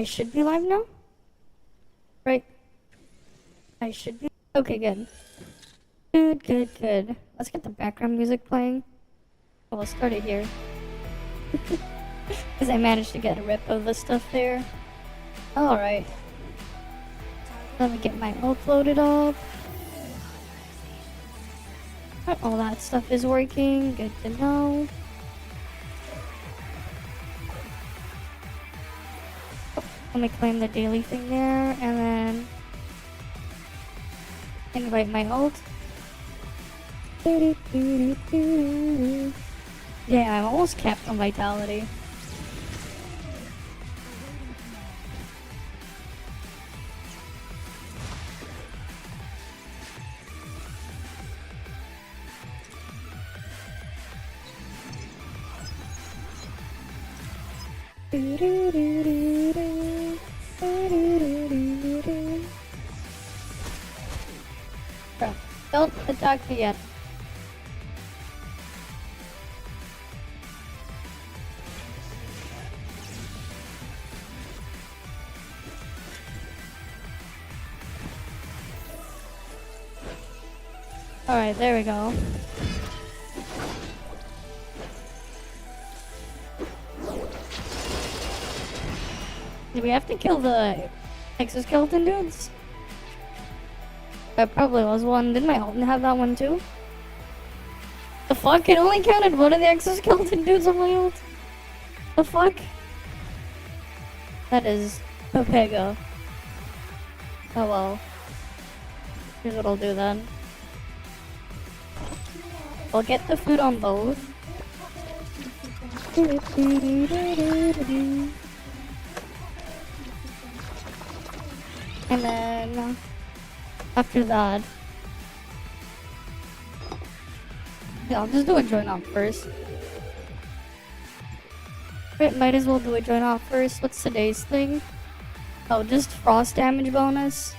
I should be live now? Right? I should be. Okay, good. Good. Let's get the background music playing. Oh, we'll start it here. Because I managed to get a rip of the stuff there. Alright. Let me get my ult loaded up. All that stuff is working. Good to know. Oh, let me claim the daily thing there, and then invite my ult. Yeah, I'm almost capped on vitality. Bro, don't attack me yet. Alright, there we go. Did we have to kill the exoskeleton dudes? That probably was one. Didn't my ult have that one too? The fuck? It only counted one of the exoskeleton dudes on my ult? The fuck? That is pepega. Oh well. Here's what I'll do then. I'll get the food on both. And then after that, yeah, I'll just do a join off first. Right, might as well do a join off first. What's today's thing? Oh, just frost damage bonus.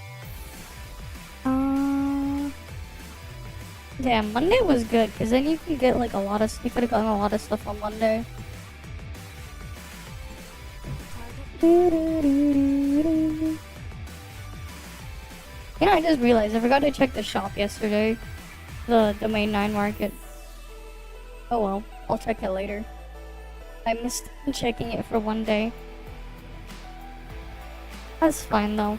Damn, Monday was good because then you can get like a lot of. You could have gotten a lot of stuff on Monday. You know, I just realized I forgot to check the shop yesterday. The domain 9 market. Oh well, I'll check it later. I missed checking it for one day. That's fine though.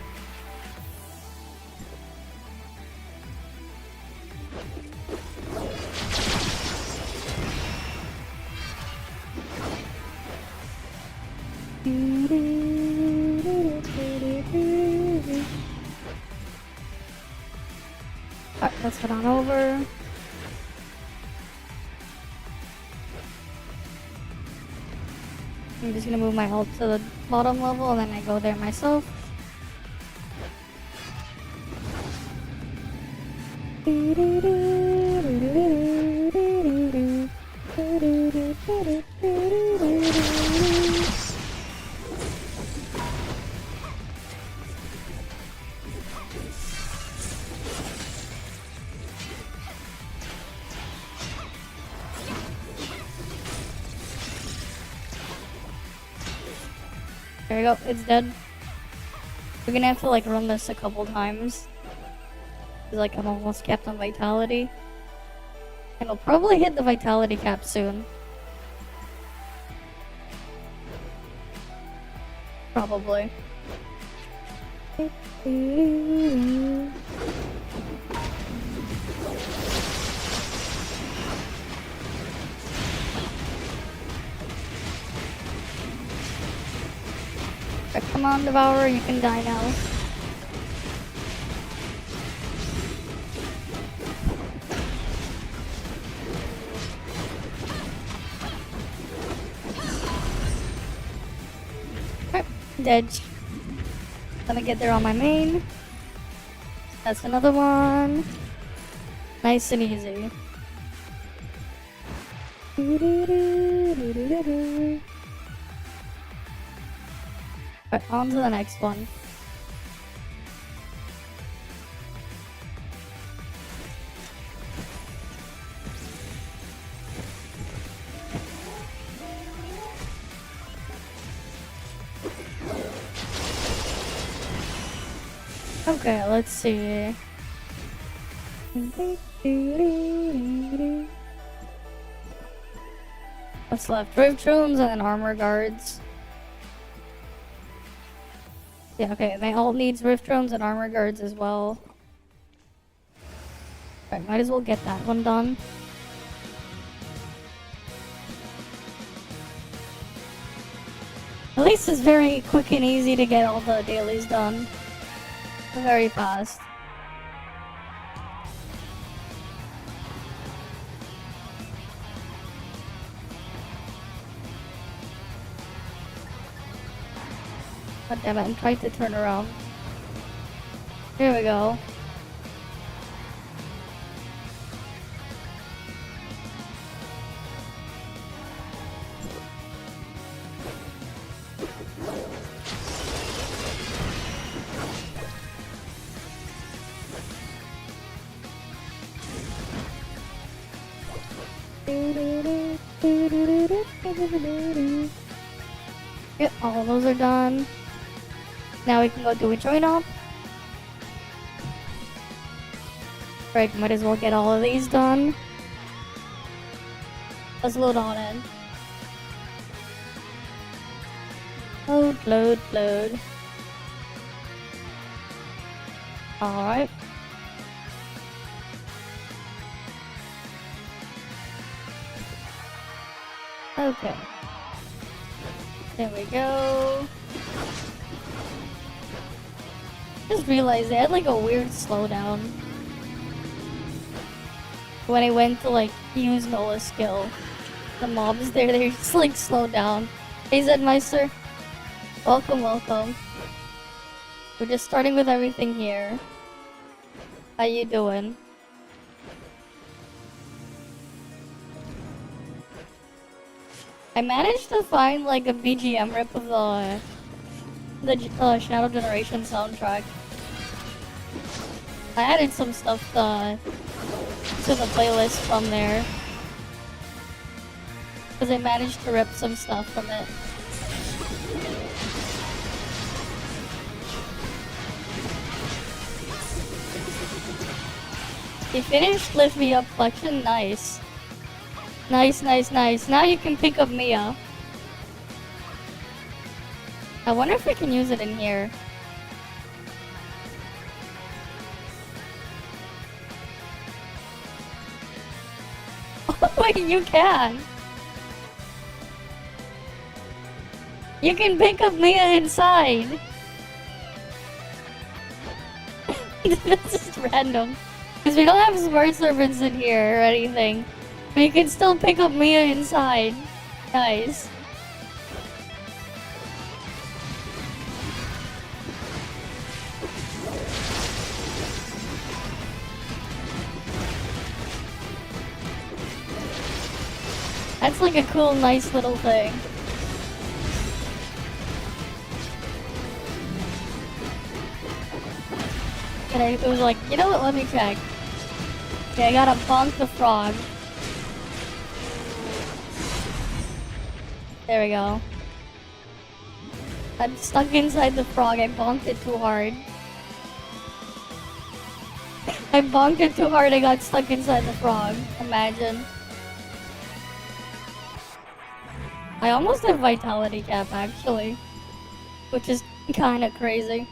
Alright, let's head on over. I'm just gonna move my ult to the bottom level and then I go there myself. There we go, it's dead. We're gonna have to like run this a couple times. Cause like I'm almost capped on vitality. And I'll probably hit the vitality cap soon. Probably. Come on, Devourer, you can die now. Okay, dead. Gonna get there on my main. That's another one. Nice and easy. Alright, on to the next one. Okay, let's see. What's left? Rift drones and then armor guards. Yeah, okay, they all needs rift drones and armor guards as well. Right, might as well get that one done. At least it's very quick and easy to get all the dailies done. Very fast. God damn it, I'm trying to turn around. Here we go. Yep, all of those are done. Now we can go do a join up. Right, might as well get all of these done. Let's load on in. Load, load, load. Alright. Okay. There we go. Just realized they had like a weird slowdown when I went to like use Nola's skill. The mobs there, they just like slowed down. Hey Zedmeister, welcome, welcome. We're just starting with everything here. How you doing? I managed to find like a BGM rip of the Shadow Generation soundtrack. I added some stuff to the playlist from there. Because I managed to rip some stuff from it. You finished Lift Me Up collection? Nice. Nice, nice, nice. Now you can pick up Mia. I wonder if I can use it in here. Wait, you can. You can pick up Mia inside. This is random. Because we don't have smart servants in here or anything. But you can still pick up Mia inside. Nice. That's like a cool, nice little thing. And I was like, you know what, let me check. Okay, I gotta bonk the frog. There we go. I'm stuck inside the frog, I bonked it too hard. I bonked it too hard, I got stuck inside the frog. Imagine. I almost have vitality cap actually, which is kinda crazy.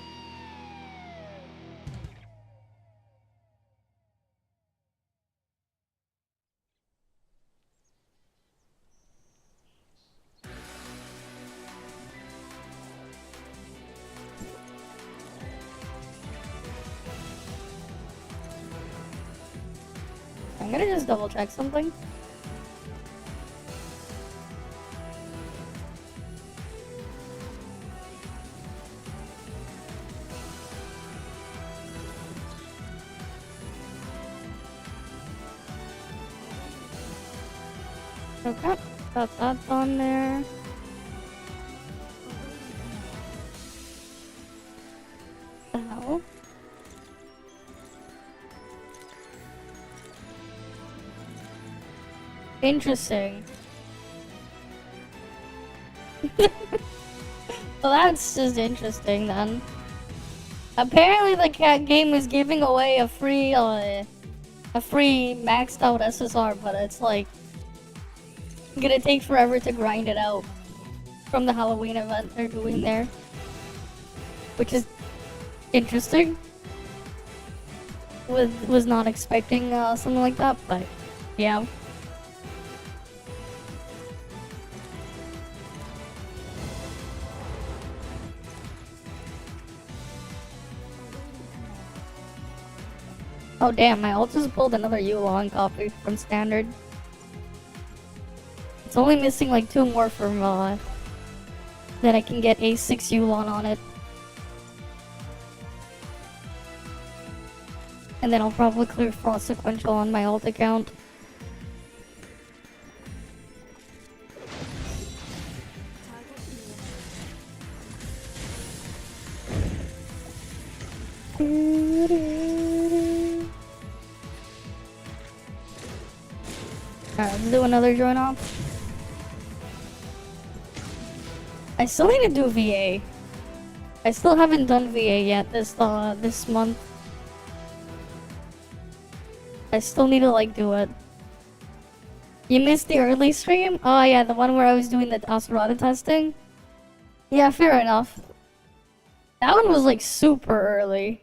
I'm gonna just double check something. Okay, got that on there. The hell? Interesting. Well, that's just interesting then. Apparently the cat game is giving away a free maxed out SSR, but it's like gonna take forever to grind it out from the Halloween event they're doing there, which is interesting. Was not expecting something like that, but yeah. Oh damn, I also just pulled another Yulon copy from standard. It's only missing like 2 more from that I can get a 6 Yulon on it. And then I'll probably clear Frost Sequential on my alt account. Alright, let's do another join off. I still need to do VA. I still haven't done VA yet this month. I still need to like do it. You missed the early stream? Oh yeah, the one where I was doing the Asurada testing? Yeah, fair enough. That one was like super early.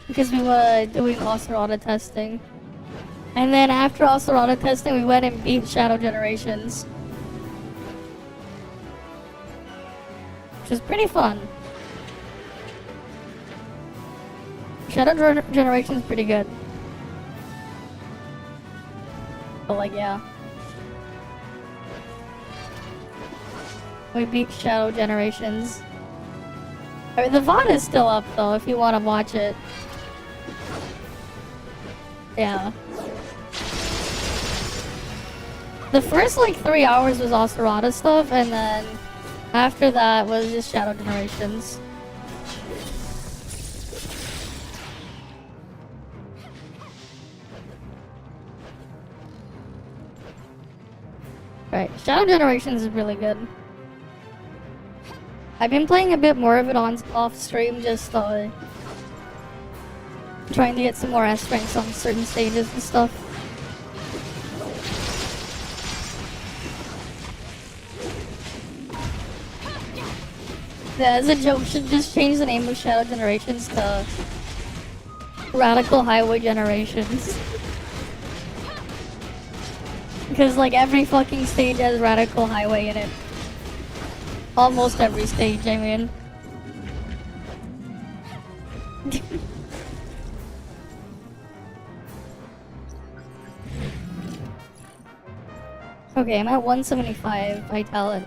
Because we were doing Asurada testing. And then after Asurada testing, we went and beat Shadow Generations. Which was pretty fun. Shadow Generation is pretty good. But like, yeah. We beat Shadow Generations. I mean, the VOD is still up though, if you want to watch it. Yeah. The first like 3 hours was Asurada stuff, and then after that was just Shadow Generations. Right, Shadow Generations is really good. I've been playing a bit more of it off stream, just trying to get some more S ranks on certain stages and stuff. Yeah, as a joke, should just change the name of Shadow Generations to Radical Highway Generations. Because like every fucking stage has Radical Highway in it. Almost every stage, I mean. Okay, I'm at 175 Vitality.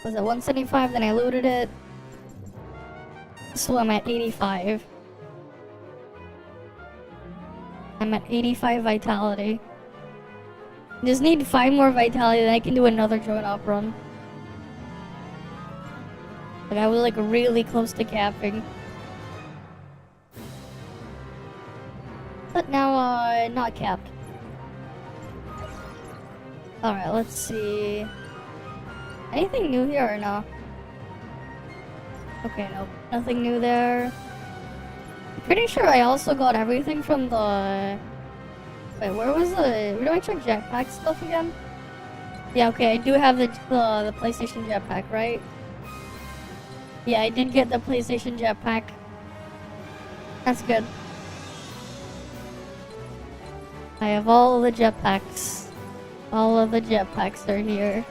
Was it 175? Then I looted it. So I'm at 85. I'm at 85 Vitality. Just need 5 more Vitality, then I can do another join op run. Like, I was like really close to capping. But now, not capped. Alright, let's see. Anything new here or no? Okay, nope. Nothing new there. Pretty sure I also got everything from the... Wait, where do I check jetpack stuff again? Yeah, okay, I do have the PlayStation jetpack, right? Yeah, I did get the PlayStation jetpack. That's good. I have all the jetpacks. All of the jetpacks are here.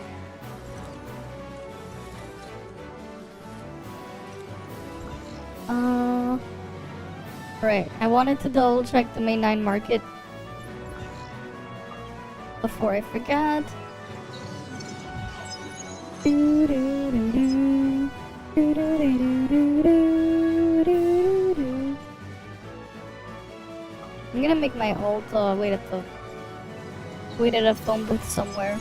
Right, I wanted to double check the main 9 market before I forget. I'm gonna make my ult wait at a phone booth somewhere.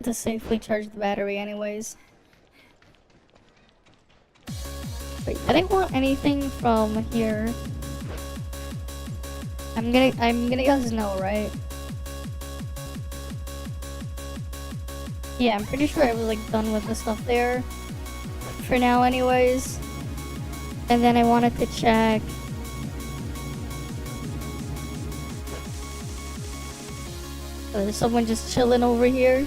To safely charge the battery anyways. Wait, I didn't want anything from here. I'm gonna guess no, right? Yeah, I'm pretty sure I was like done with the stuff there for now anyways. And then I wanted to check. Oh, there's someone just chilling over here.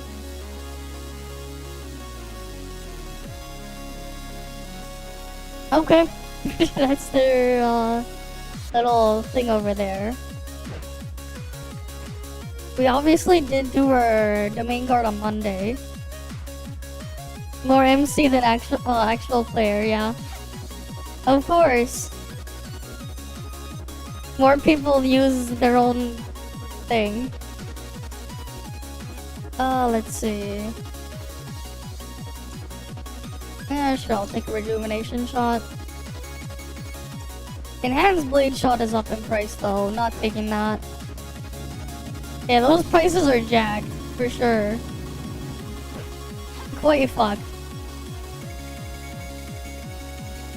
Okay. That's their little thing over there. We obviously did do our domain guard on Monday. More MC than actual player, yeah. Of course. More people use their own thing. Let's see. Yeah, sure, I'll take a rejuvenation shot. Enhanced blade shot is up in price though, not taking that. Yeah, those prices are jacked, for sure. Quite fucked.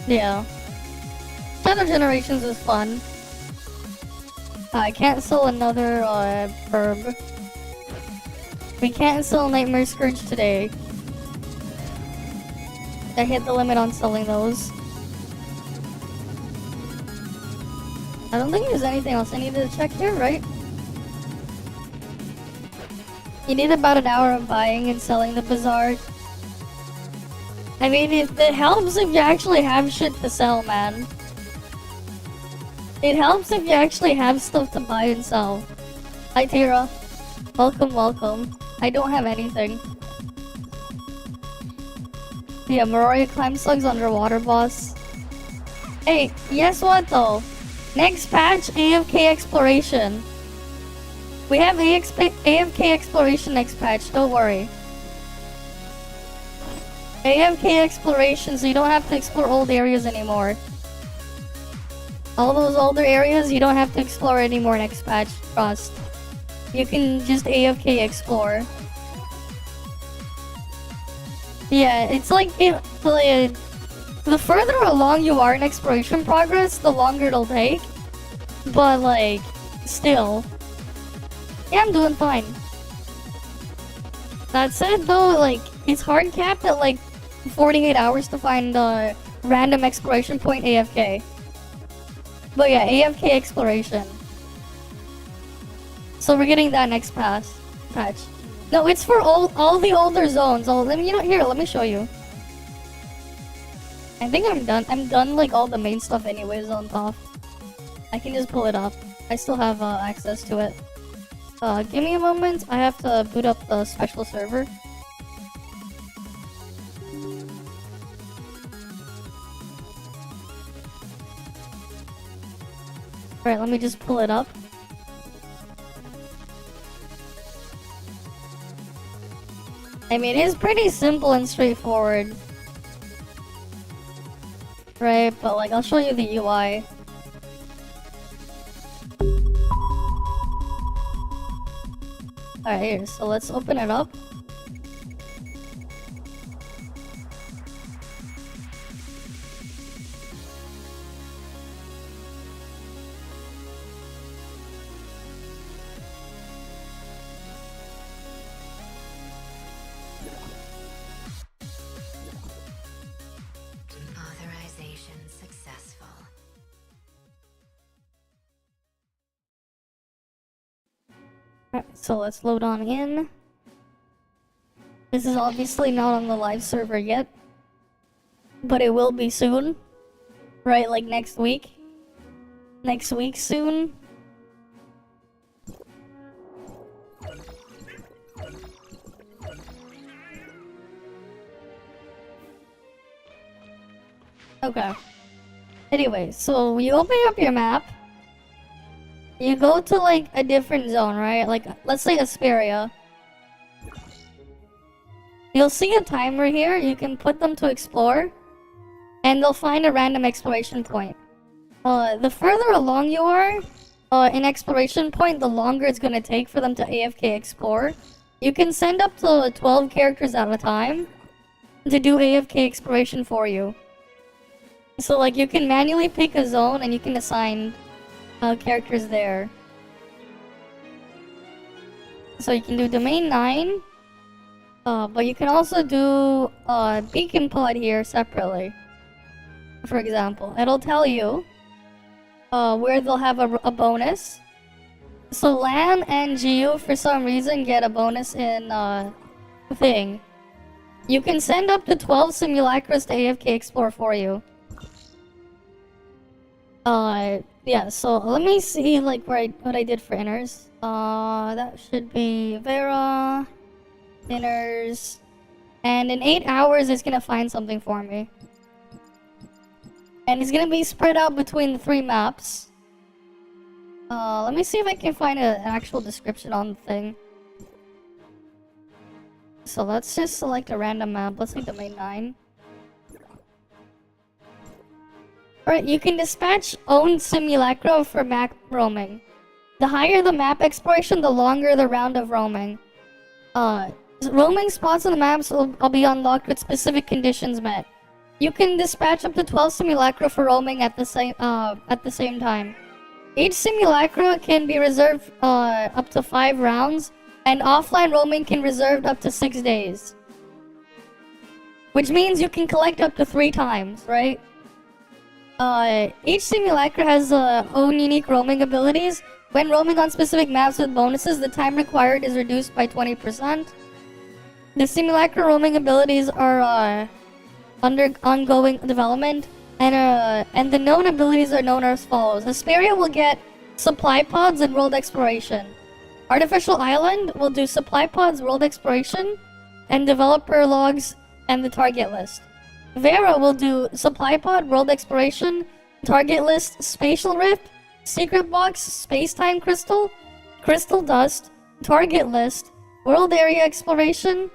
Yeah. Shadow Generations is fun. I cancel another herb. We cancel Nightmare Scourge today. I hit the limit on selling those. I don't think there's anything else I need to check here, right? You need about an hour of buying and selling the bazaar. I mean, it helps if you actually have shit to sell, man. It helps if you actually have stuff to buy and sell. Hi, Tira. Welcome, welcome. I don't have anything. Yeah, Maroya Climb Slugs underwater boss. Hey, guess what though? Next patch, AFK Exploration. We have AFK Exploration next patch, don't worry. AFK Exploration, so you don't have to explore old areas anymore. All those older areas, you don't have to explore anymore next patch, trust. You can just AFK explore. Yeah, it's like, the further along you are in exploration progress, the longer it'll take. But like, still. Yeah, I'm doing fine. That said though, like, it's hard capped at like 48 hours to find a random exploration point AFK. But yeah, AFK exploration. So we're getting that next patch. No, it's for all the older zones. Let me show you. I think I'm done. I'm done like all the main stuff anyways on ToF. I can just pull it up. I still have access to it. Give me a moment. I have to boot up the special server. Alright, let me just pull it up. I mean, it's pretty simple and straightforward. Right, but like, I'll show you the UI. Alright, here, so let's open it up. Authorization successful. Alright, so let's load on in. This is obviously not on the live server yet, but it will be soon. Right, like next week. Next week soon. Okay. Anyway, so you open up your map. You go to like a different zone, right? Like, let's say Asperia. You'll see a timer here. You can put them to explore, and they'll find a random exploration point. The further along you are in exploration point, the longer it's gonna take for them to AFK explore. You can send up to 12 characters at a time to do AFK exploration for you. So like, you can manually pick a zone and you can assign characters there. So you can do domain 9, but you can also do beacon pod here separately. For example, it'll tell you where they'll have a bonus. So LAN and GU for some reason get a bonus in thing. You can send up to 12 simulacras to AFK explore for you. Yeah, so let me see like what I did for inners. That should be Vera, inners, and in 8 hours it's gonna find something for me. And it's gonna be spread out between the 3 maps. Let me see if I can find an actual description on the thing. So let's just select a random map. Let's say domain 9. Alright, you can dispatch own simulacra for map roaming. The higher the map exploration, the longer the round of roaming. Roaming spots on the maps will be unlocked with specific conditions met. You can dispatch up to 12 simulacra for roaming at the same time. Each simulacra can be reserved up to 5 rounds, and offline roaming can reserve up to 6 days. Which means you can collect up to 3 times, right? Each simulacra has own unique roaming abilities. When roaming on specific maps with bonuses, the time required is reduced by 20%. The simulacra roaming abilities are under ongoing development, and the known abilities are known as follows. Asperia will get supply pods and world exploration. Artificial Island will do supply pods, world exploration, and developer logs and the target list. Vera will do supply pod, world exploration, target list, spatial rift, secret box, space-time crystal, crystal dust, target list, world area exploration,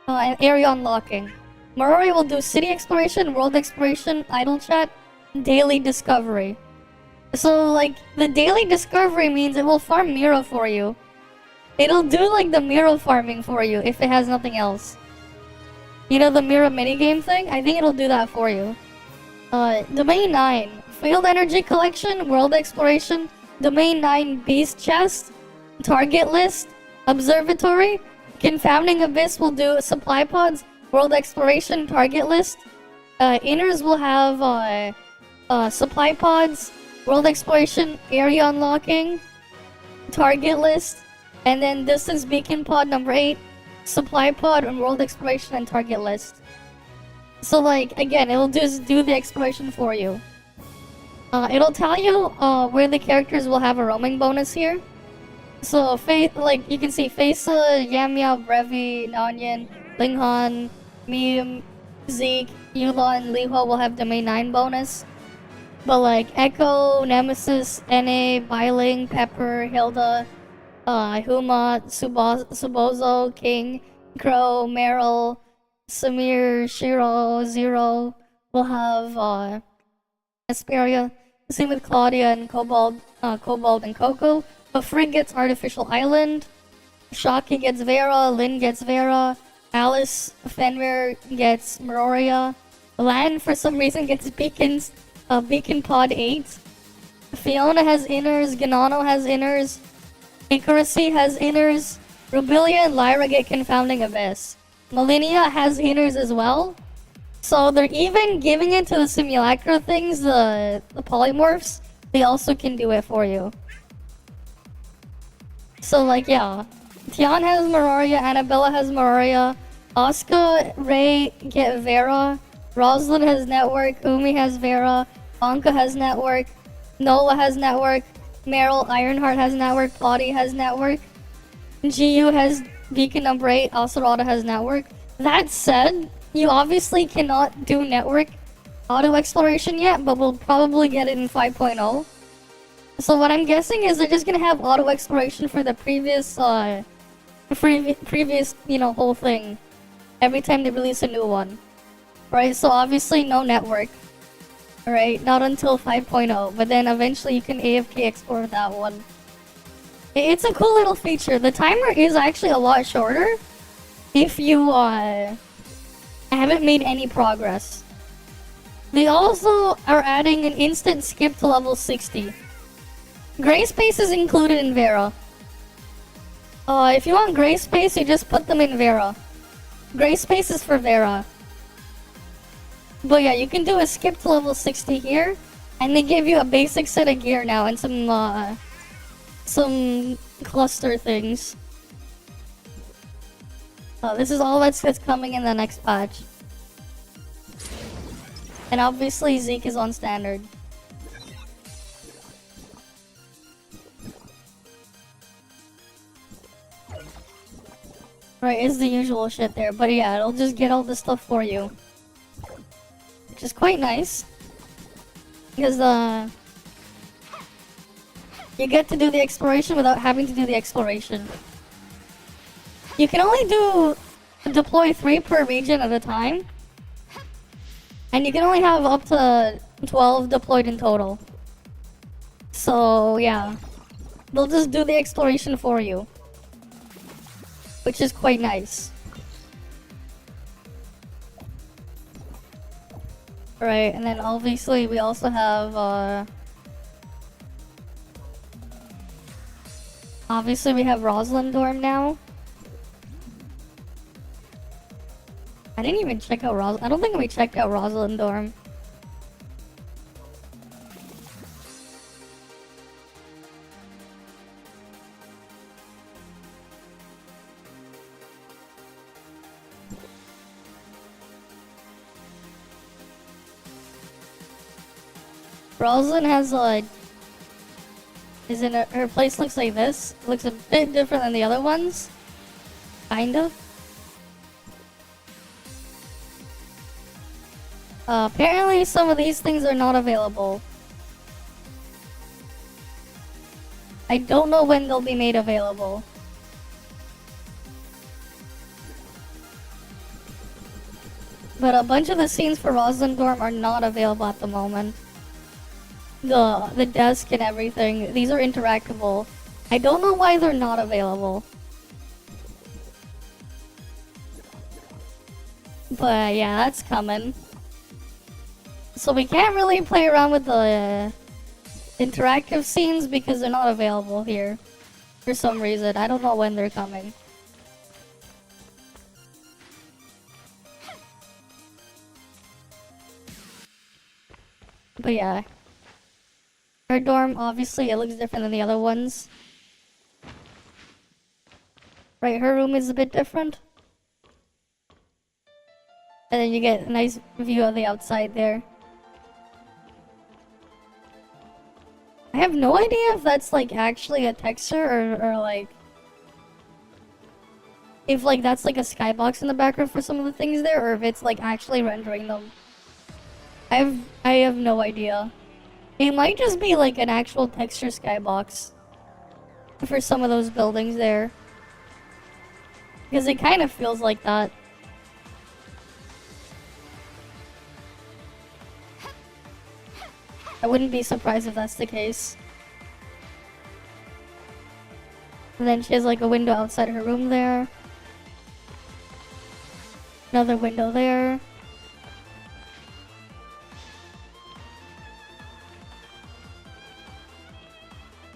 and area unlocking. Marori will do city exploration, world exploration, idle chat, daily discovery. So, like, the daily discovery means it will farm Miro for you. It'll do, like, the Miro farming for you if it has nothing else. You know the Miro minigame thing? I think it'll do that for you. Domain 9. Field energy collection, world exploration, Domain 9 beast chest, target list, observatory, confounding abyss will do supply pods, world exploration, target list. Inners will have supply pods, world exploration, area unlocking, target list, and then distance beacon pod number 8, supply pod, and world exploration and target list. So, like, again, it'll just do the exploration for you. It'll tell you where the characters will have a roaming bonus here. So, like, you can see Faisa, Yamya, Brevi, Nanyan, Linghan, Meme, Zeke, Yulon, Liho will have Domain 9 bonus. But, like, Echo, Nemesis, NA, Bailing, Pepper, Hilda, Huma, Subozo, King, Crow, Meryl, Samir, Shiro, Zero will have Asperia. Same with Claudia and Cobalt and Coco. But Frigg gets Artificial Island. Shocky gets Vera. Lynn gets Vera. Alice Fenrir gets Meroria. Lan for some reason gets Beacon Pod 8. Fiona has inners. Ganano has inners. Icarusy has inners. Rubilia and Lyra get Confounding Abyss. Malinia has inners as well. So they're even giving it to the simulacra things, the polymorphs. They also can do it for you. So, like, yeah. Tian has Meroria, Annabella has Meroria, Asuka, Ray get Vera, Rosalind has Network, Umi has Vera, Anka has Network, Nola has Network, Meryl, Ironheart has Network, Plotty has Network, GU has Beacon number 8, Asurada has Network. That said, you obviously cannot do Network auto exploration yet, but we'll probably get it in 5.0. So what I'm guessing is they're just gonna have auto exploration for the previous, whole thing. Every time they release a new one. Right, so obviously no network. Right, not until 5.0, but then eventually you can AFK explore that one. It's a cool little feature. The timer is actually a lot shorter if you, haven't made any progress. They also are adding an instant skip to level 60. Gray space is included in Vera. If you want gray space, you just put them in Vera. Gray space is for Vera. But yeah, you can do a skip to level 60 here, and they give you a basic set of gear now and some cluster things. This is all that's coming in the next patch. And obviously Zeke is on standard. Right, it's the usual shit there, but yeah, it'll just get all this stuff for you. Which is quite nice. Because, you get to do the exploration without having to do the exploration. You can only deploy 3 per region at a time. And you can only have up to 12 deployed in total. So, yeah. They'll just do the exploration for you. Which is quite nice. Right, and then obviously we also have, obviously we have Rosalind Dorm now. I didn't even check out I don't think we checked out Rosalind Dorm. Rosalind has her place looks like this. Looks a bit different than the other ones. Kind of. Apparently some of these things are not available. I don't know when they'll be made available. But a bunch of the scenes for Rosalind Dorm are not available at the moment. The desk and everything, these are interactable. I don't know why they're not available. But yeah, that's coming. So we can't really play around with the interactive scenes because they're not available here. For some reason, I don't know when they're coming. But yeah. Her dorm, obviously, it looks different than the other ones. Right, her room is a bit different. And then you get a nice view of the outside there. I have no idea if that's like actually a texture or like... If like that's like a skybox in the background for some of the things there, or if it's like actually rendering them. I have no idea. It might just be like an actual texture skybox for some of those buildings there. Because it kind of feels like that. I wouldn't be surprised if that's the case. And then she has like a window outside her room there. Another window there.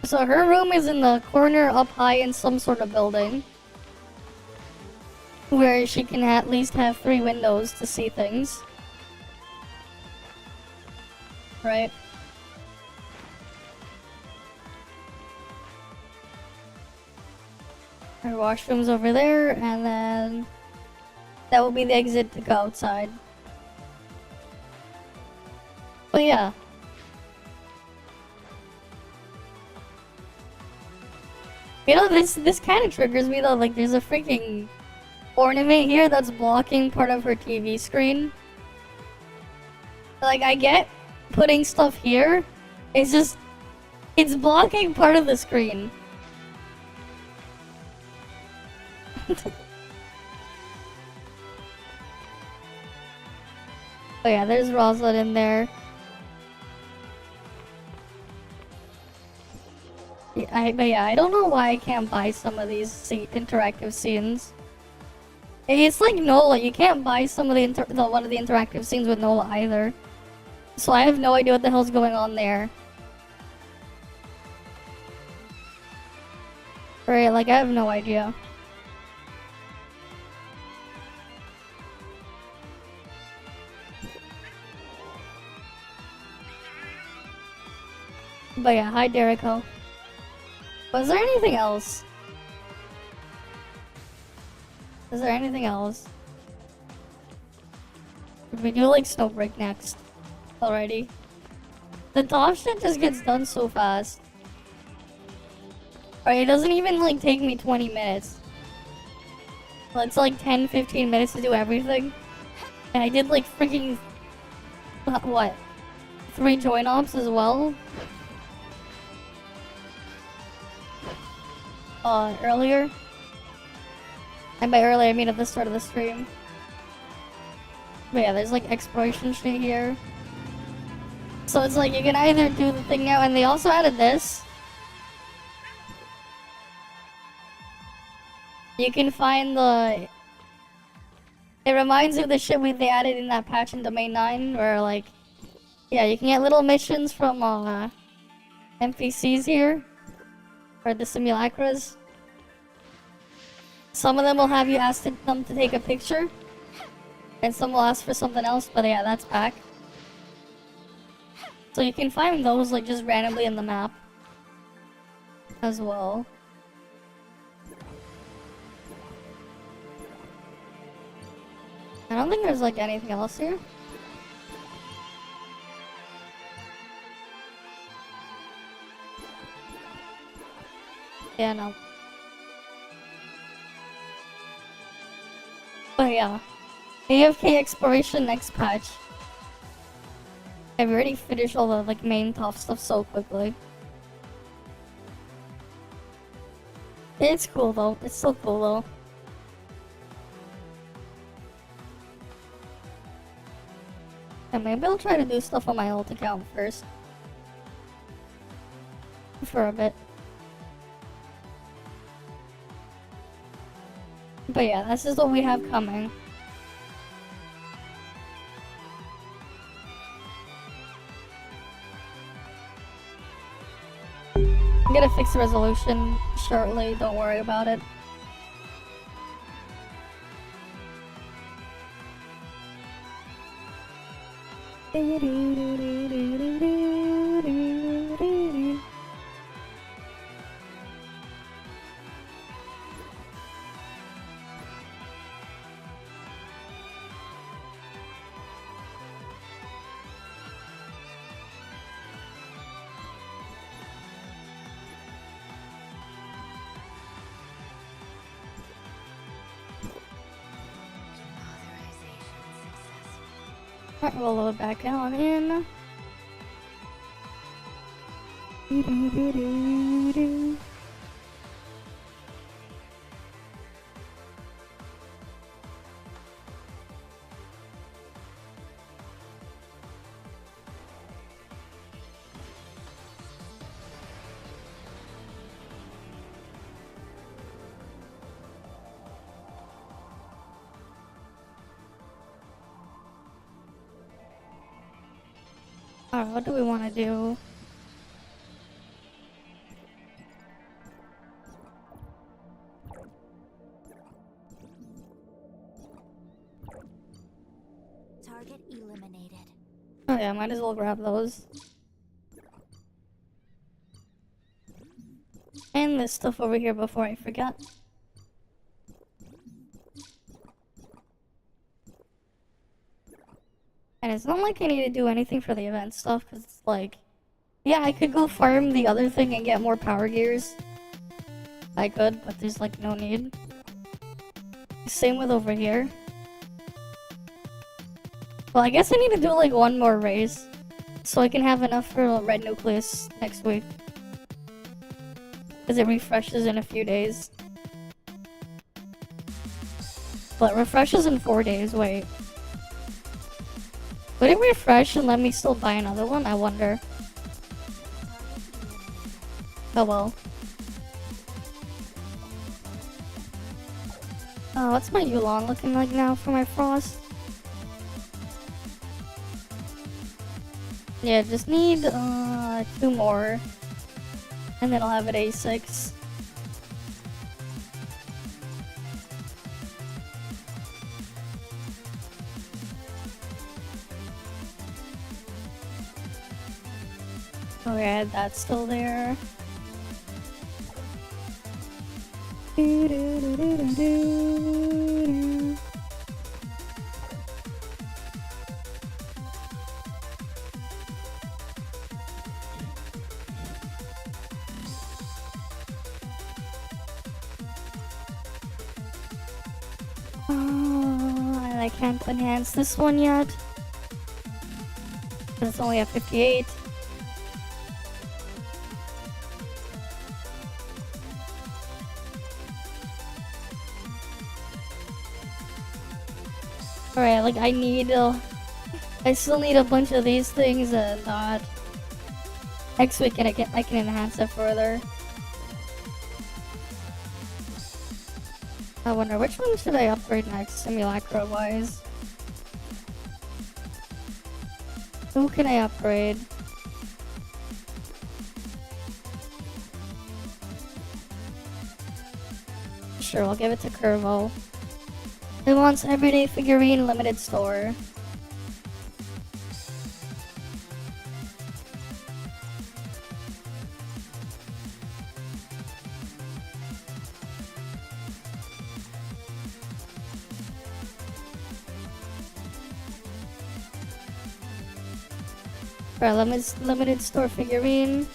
So her room is in the corner up high in some sort of building. Where she can at least have 3 windows to see things. Right? Her washroom's over there, and then that will be the exit to go outside. But yeah. You know, this kind of triggers me though, like there's a freaking ornament here that's blocking part of her TV screen. Like, I get putting stuff here, it's blocking part of the screen. Oh yeah, there's Rosalind in there. But yeah, I don't know why I can't buy some of these interactive scenes. It's like NOLA, you can't buy some of one of the interactive scenes with NOLA either. So I have no idea what the hell's going on there. for it, like I have no idea. But yeah, hi Derico. Was there anything else? Is there anything else? We do like Snowbreak next already. The ToF shit just gets done so fast. Right, it doesn't even like take me 20 minutes. Well, it's like 10-15 minutes to do everything. And I did like freaking what? 3 join ops as well. Earlier. And by earlier I mean at the start of the stream. But yeah, there's like exploration shit here. So it's like you can either do the thing now, and they also added this. You can find the... It reminds you of the shit they added in that patch in Domain 9, where like... Yeah, you can get little missions from NPCs here. Or the simulacras. Some of them will have you ask them to take a picture. And some will ask for something else, but yeah, that's back. So you can find those like just randomly in the map. As well. I don't think there's like anything else here. Yeah, no. But yeah. AFK exploration next patch. I've already finished all the like main ToF stuff so quickly. It's cool though. It's so cool though. And maybe I'll try to do stuff on my alt account first. For a bit. But yeah, this is what we have coming. I'm gonna fix the resolution shortly, don't worry about it. Alright, we'll load back on in. Alright, what do we want to do? Target eliminated. Oh yeah, might as well grab those. And this stuff over here before I forget. And it's not like I need to do anything for the event stuff, because it's like... Yeah, I could go farm the other thing and get more power gears. I could, but there's like no need. Same with over here. Well, I guess I need to do like one more race. So I can have enough for red nucleus next week. Because it refreshes in a few days. But refreshes in 4 days, wait. Would it refresh and let me still buy another one? I wonder. Oh well. Oh, what's my Yulon looking like now for my Frost? Yeah, just need 2 more. And then I'll have it A6. Okay, that's still there. Do, do, do, do, do, do. Oh, and I can't enhance this one yet. It's only at 58. Alright, like I still need a bunch of these things and next week I can enhance it further. I wonder which one should I upgrade next, simulacra wise. Who can I upgrade? Sure, I'll give it to Curvo. It wants everyday figurine limited store. Alright, limited store figurine.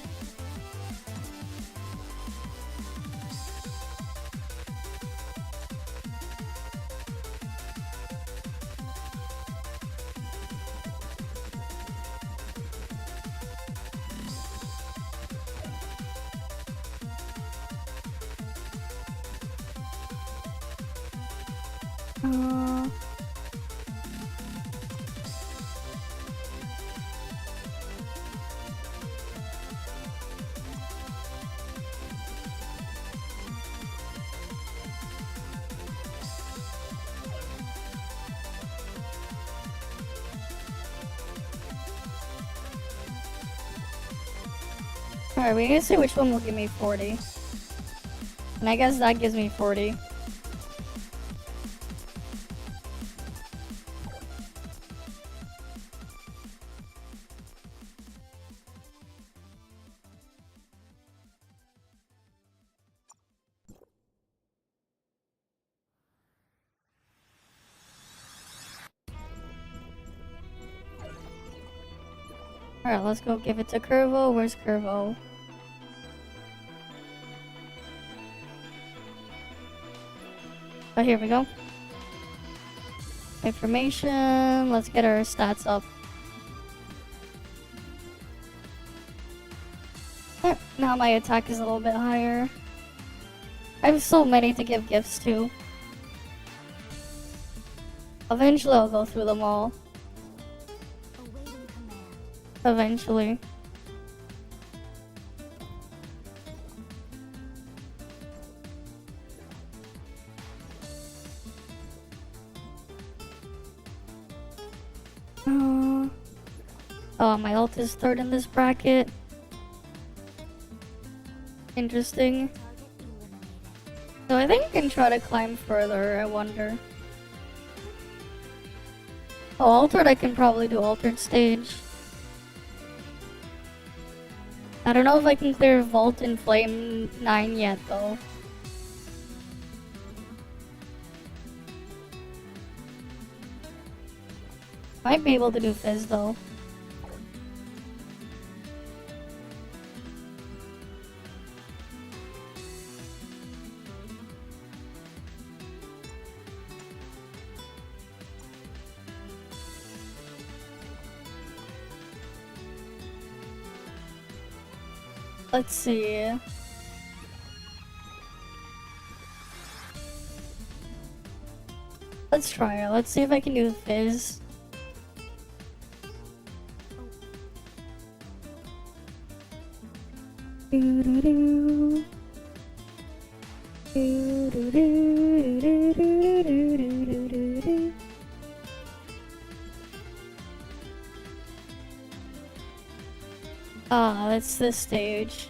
Alright, we're gonna see which one will give me 40. And I guess that gives me 40. Alright, let's go give it to Curvo. Where's Curvo? Oh, here we go. Information. Let's get our stats up. Now my attack is a little bit higher. I have so many to give gifts to. Eventually I'll go through them all. Awaiting command. Eventually. Oh, my ult is third in this bracket. Interesting. Target eliminated. So I think I can try to climb further, I wonder. Oh, altered, I can probably do altered stage. I don't know if I can clear Vault and Flame 9 yet, though. Might be able to do Fizz, though. Let's see. Let's try it. Let's see if I can do Fizz. Doo-doo-doo. Doo-doo-doo-doo-doo-doo-doo-doo-doo-doo. Ah, that's this stage.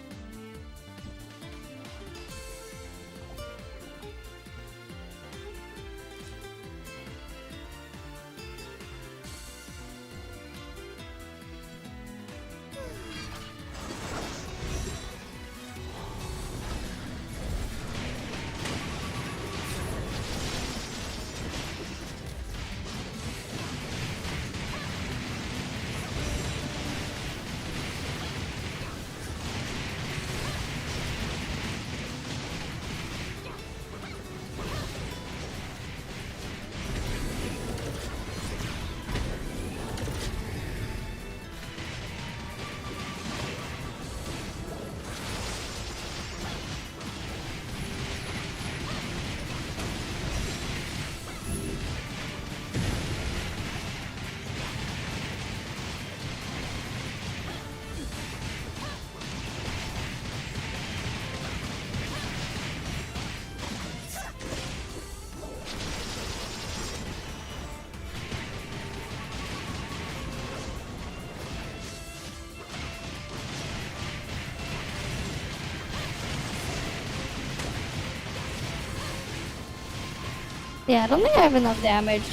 Yeah, I don't think I have enough damage.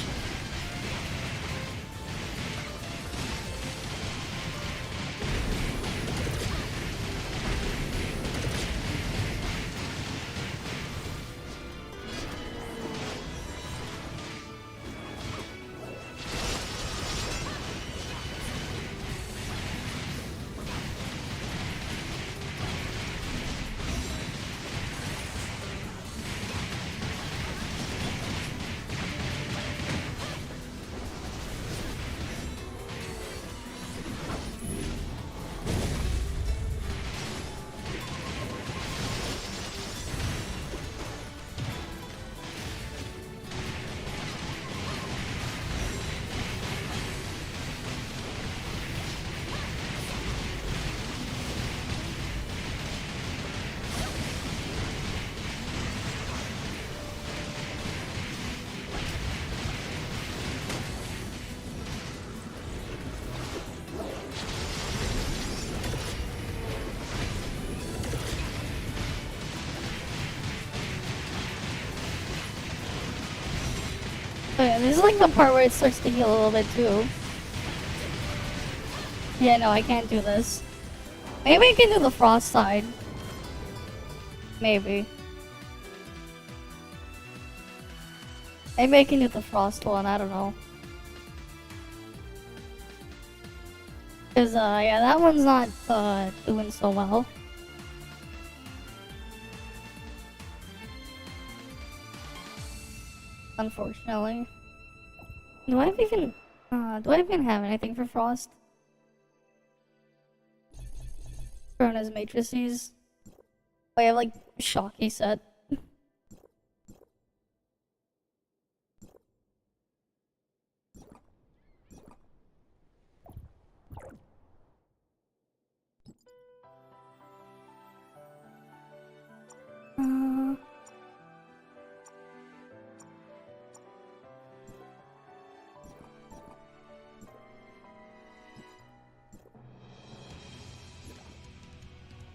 Oh yeah, this is like the part where it starts to heal a little bit too. Yeah, no, I can't do this. Maybe I can do the frost side. Maybe. Maybe I can do the frost one, I don't know. Cause yeah, that one's not doing so well. Unfortunately. Do I even have anything for frost? Corona's matrices. Oh, I have like shocky set.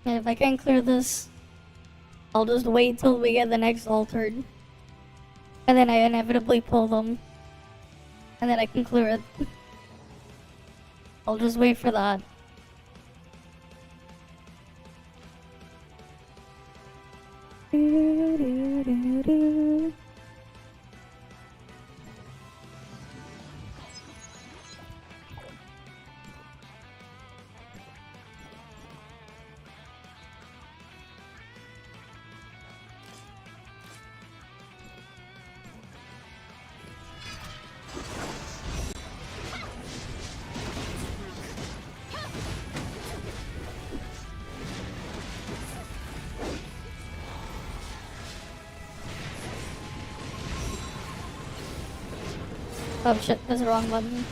And if I can clear this, I'll just wait till we get the next altered. And then I inevitably pull them. And then I can clear it. I'll just wait for that. Oh shit, that's the wrong button.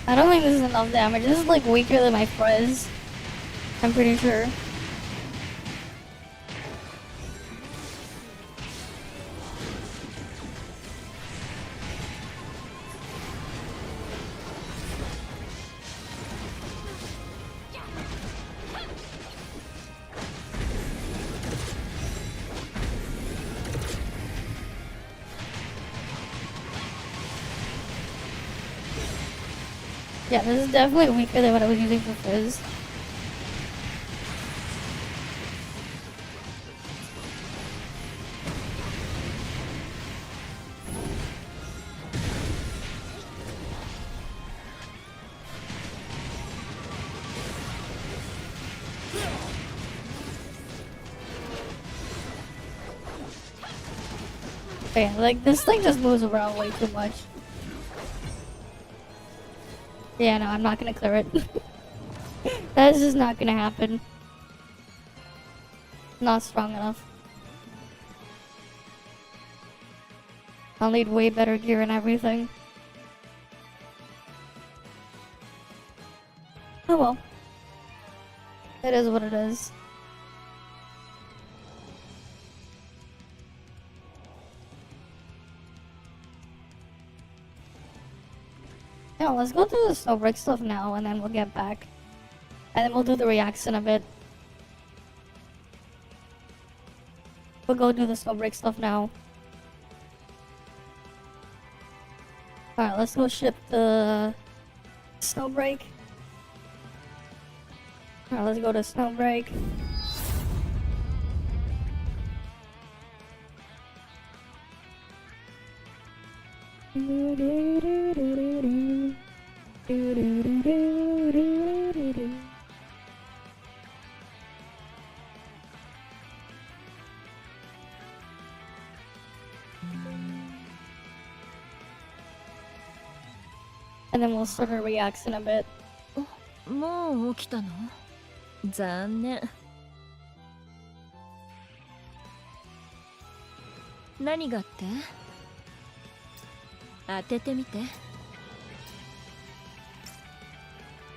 I don't think this is enough damage. This is like weaker than my Frez. I'm pretty sure. Yeah, this is definitely weaker than what I was using for Fizz. But yeah, like this thing just moves around way too much. Yeah, no, I'm not gonna clear it. That is just not gonna happen. Not strong enough. I'll need way better gear and everything. Oh well. It is what it is. Yeah, let's go through the Snowbreak stuff now and then we'll get back. And then we'll do the reacts in a bit. We'll go do the Snowbreak stuff now. Alright, let's go ship the Snowbreak. Alright, let's go to Snowbreak. And then we'll start our reacts in a bit. もう起きたの？残念。何がって？当ててみて。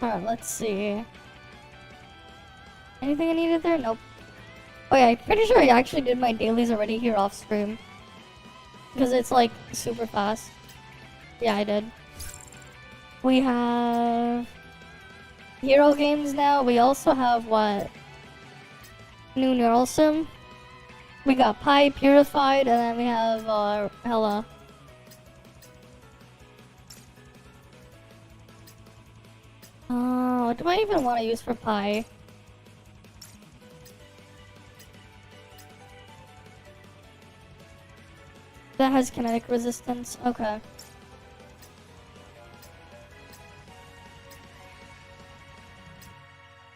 Alright, let's see. Anything I needed there? Nope. Oh yeah, I'm pretty sure I actually did my dailies already here off stream. Because it's like super fast. Yeah, I did. We have hero games now. We also have what? New Neural Sim. We got Pi Purified, and then we have Hella. What do I even want to use for Pi? That has kinetic resistance. Okay.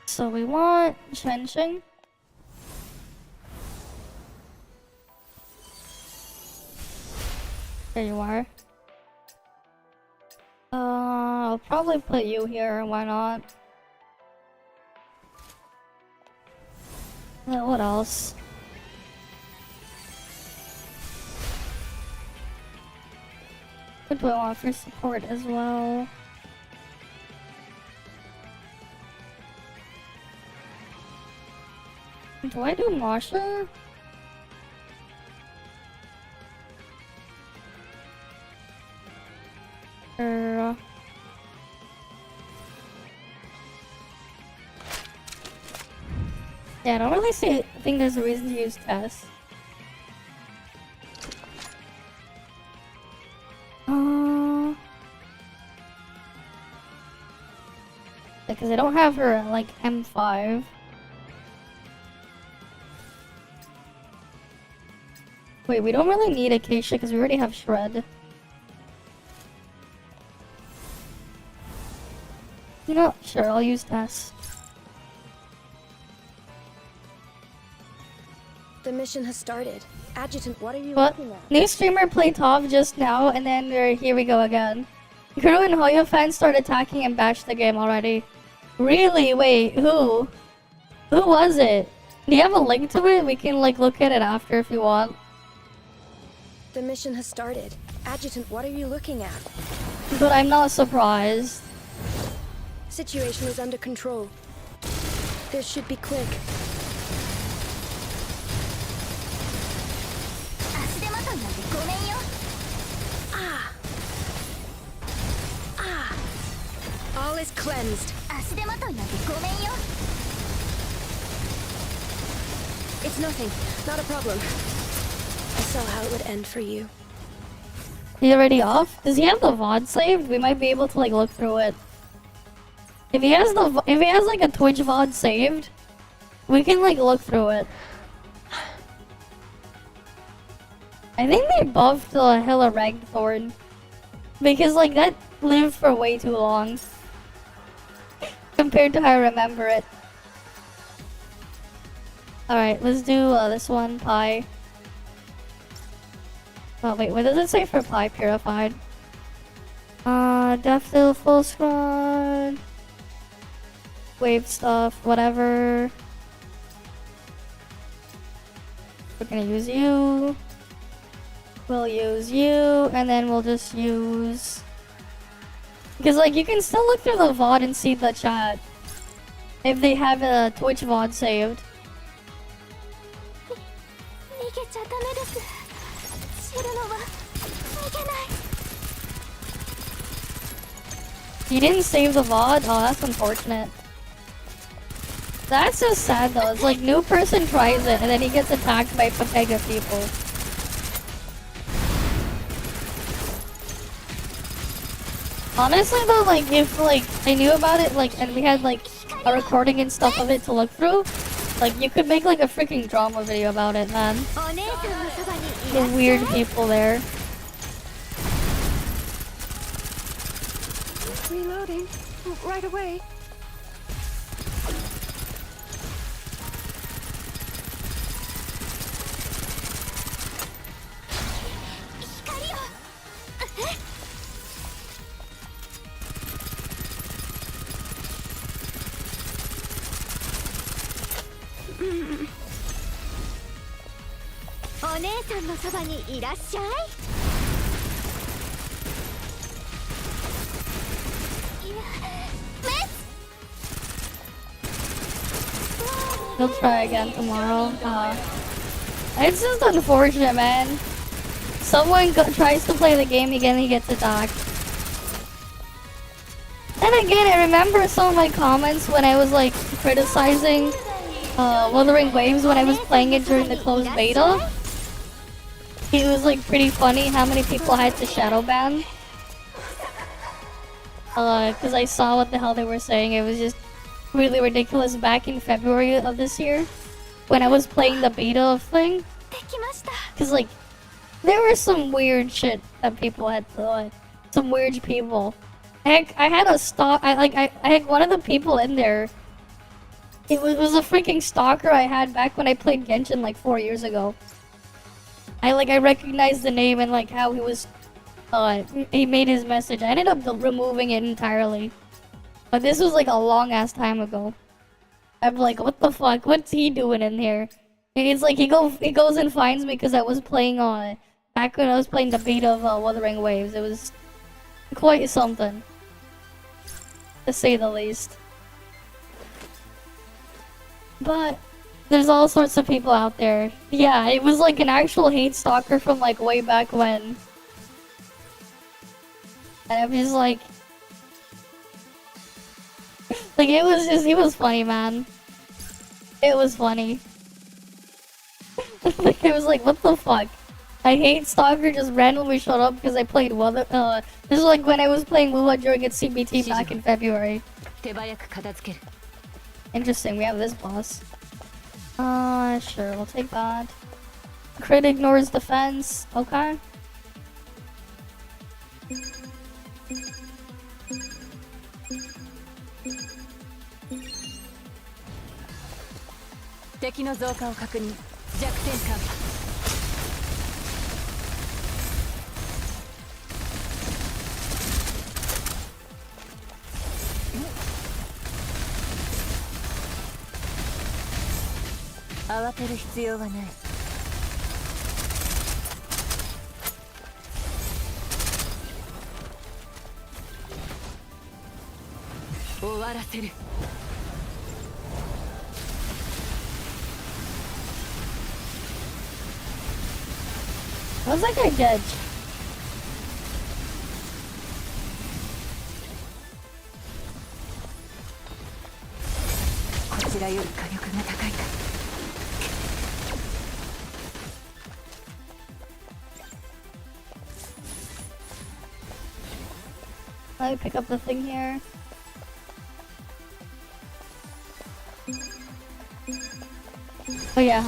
So we want Shenshing. There you are. I'll probably put you here, why not? What else? What do I want for support as well? Do I do Masha? Yeah, I don't really think there's a reason to use Tess. Because I don't have her at like M5. Wait, we don't really need Acacia because we already have Shred. You know, sure, I'll use Tess. The mission has started. Adjutant, what are you What? looking at? New streamer played ToF just now, and then here we go again. Kuro and Hoya fans start attacking and bash the game already. Really? Wait, who? Who was it? Do you have a link to it? We can like look at it after if you want. The mission has started. Adjutant, what are you looking at? But I'm not surprised. Situation is under control. This should be quick. All is cleansed. It's nothing. Not a problem. I saw how it would end for you. He already off? Does he have the VOD saved? We might be able to like look through it. If he has like a Twitch VOD saved, we can like look through it. I think they buffed the Hella Ragthorn because like that lived for way too long compared to how I remember it. Alright, let's do this one, Pie. Oh wait, what does it say for Pie Purified? Death Deal Full Squad. Wave stuff, whatever. We're gonna use you. We'll use you, and then we'll just use... Because like, you can still look through the VOD and see the chat. If they have a Twitch VOD saved. 逃げちゃダメです。シルノは逃げない。 You didn't save the VOD? Oh, that's unfortunate. That's so sad though. It's like new person tries it and then he gets attacked by pepega people. Honestly though, like if like I knew about it, like and we had like a recording and stuff of it to look through, like you could make like a freaking drama video about it, man. お姉さんのそばにいらっし The ゃい。 weird people there. Reloading. Right away. Mm. お姉さんのそばにいらっしゃい。 He'll try again tomorrow. It's just unfortunate, man. Someone tries to play the game again, he gets attacked. And again, I remember some of my comments when I was like criticizing Wuthering Waves when I was playing it during the closed beta. It was like pretty funny how many people I had to shadow ban. Because I saw what the hell they were saying. It was just really ridiculous back in February of this year when I was playing the beta thing. できました。 Because like there was some weird shit that people had to some weird people. Heck, I had a I had one of the people in there. It was a freaking stalker I had back when I played Genshin like 4 years ago. I recognized the name and like how he was he made his message. I ended up removing it entirely. But this was like a long ass time ago. I'm like, what the fuck? What's he doing in here? And it's like he goes and finds me because I was playing back when I was playing the beta of Wuthering Waves. It was quite something, to say the least. But there's all sorts of people out there. Yeah, it was like an actual hate stalker from like way back when. And I'm just like it was funny, man. It was funny. Like, it was like, what the fuck? I hate Stalker just randomly showed up because I played this is like when I was playing Lua during its CBT back in February. 手早く片付ける。 Interesting, we have this boss. Sure, we'll take that. Crit ignores defense, okay. 敵の増加を確認。弱点感慌てる必要はない。終わらせる。 What was that guy dead? こちらより火力が高いか。 Let me pick up the thing here. Yeah.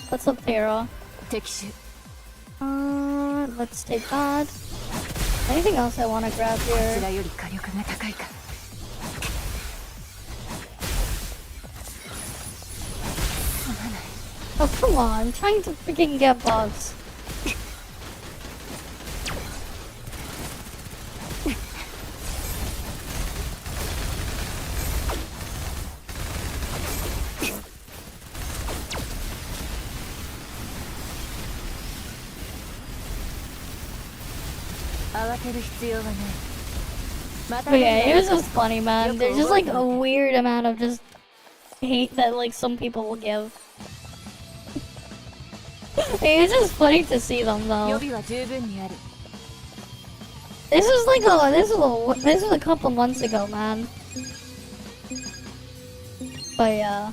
What's up, Tara? 敵手 Let's take that. Anything else I want to grab こち here? らより火力が高いか Oh, come on. I'm trying to freaking get buffs. But yeah, it was just funny, man. There's just like a weird amount of just hate that like some people will give. It's just funny to see them though. 予備は十分にある This was a couple months ago, man. But yeah.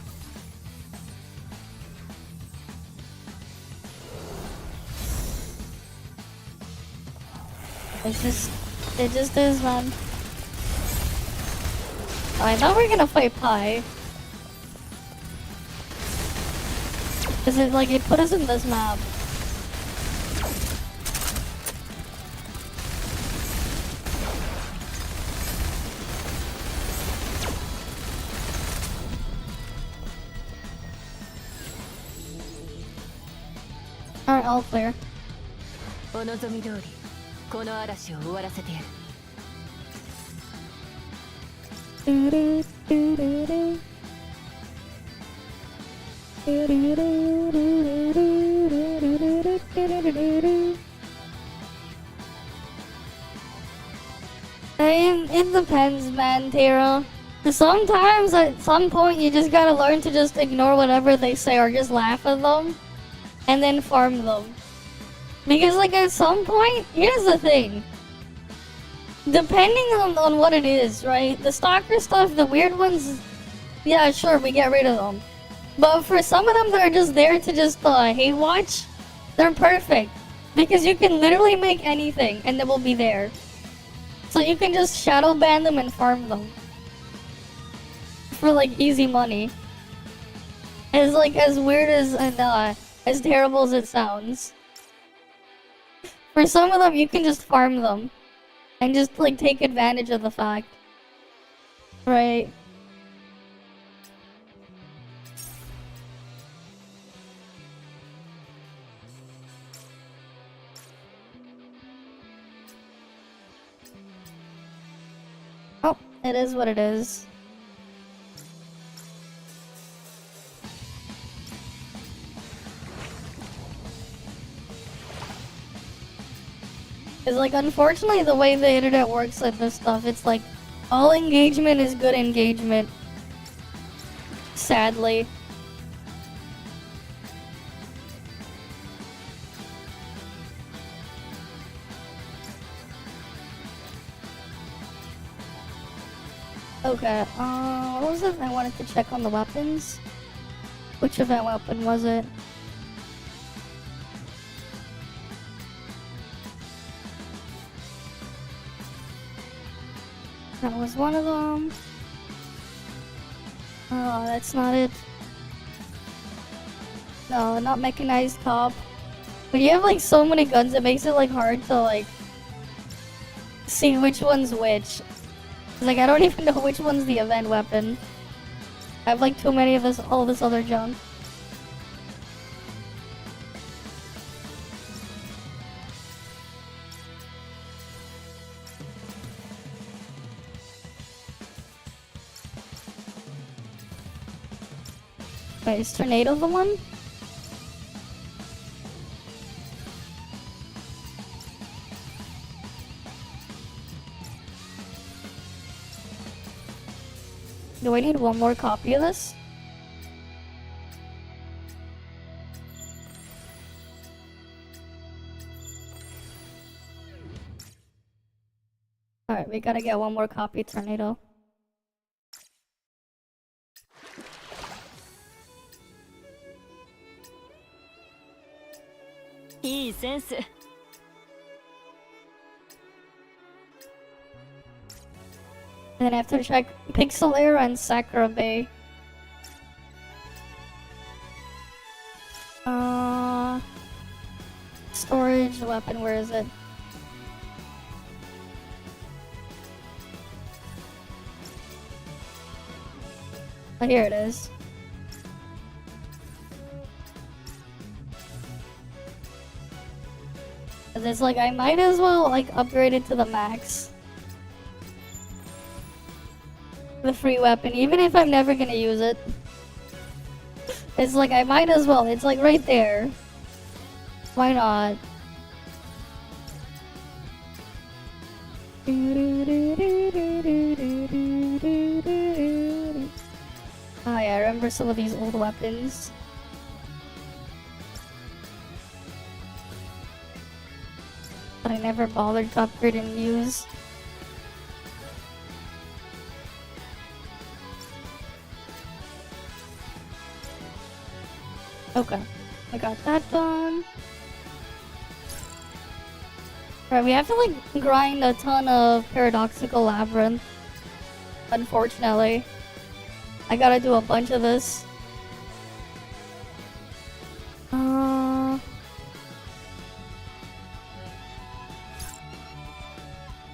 It just is, man. I thought we were gonna fight Pi. Cause it put us in this map. Alright, all clear. お望み通りこの嵐を終わらせてやる It depends, man, Tara. Sometimes, at some point, you just gotta learn to just ignore whatever they say or just laugh at them. And then farm them. Because, like, at some point, here's the thing. Depending on what it is, right? The stalker stuff, the weird ones, yeah, sure, we get rid of them. But for some of them that are just there to just hate watch, they're perfect. Because you can literally make anything and they will be there. So you can just shadow ban them and farm them. For like easy money. As like as weird and as terrible as it sounds. For some of them you can just farm them. And just like take advantage of the fact. Right. Oh, it is what it is. It's like, unfortunately, the way the internet works with this stuff, it's like, all engagement is good engagement. Sadly. Okay, what was it? I wanted to check on the weapons. Which event weapon was it? That was one of them. Oh, that's not it. No, not mechanized cop. But you have like so many guns, it makes it like hard to like see which one's which. Like, I don't even know which one's the event weapon. I have like too many of this, all this other junk. Wait, is Tornado the one? Do I need one more copy of this? Alright, we gotta get one more copy, Tornado.いいセンス And then I have to check Pixel Era and Sakura Bay. Storage weapon, where is it? Oh, here it is. And it's like I might as well like upgrade it to the max. The free weapon, even if I'm never gonna use it. It's like I might as well. It's like right there. Why not? Oh yeah, I remember some of these old weapons. But I never bothered to upgrade and use. Okay, I got that done. Alright, we have to like grind a ton of Paradoxical Labyrinth. Unfortunately. I gotta do a bunch of this. Yeah,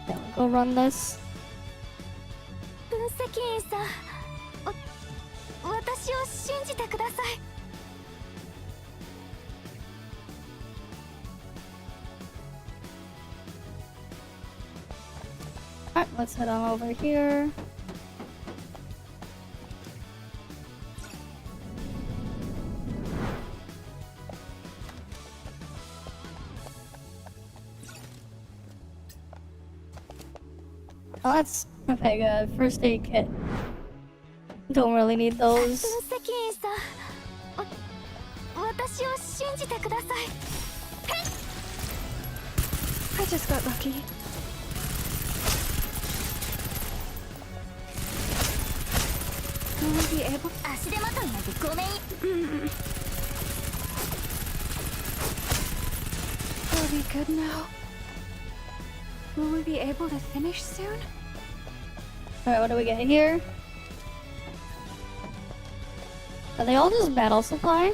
I'll go run this. 分析員さん、私を信じてください。Alright, let's head on over here. Oh, that's pepega, first aid kit. Don't really need those. 分析員さん、私を信じてください。 I just got lucky. Will we be able? 足手まといなんてごめん。Are we good now? Will we be able to finish soon? Alright, what do we get here? Are they all just battle supply?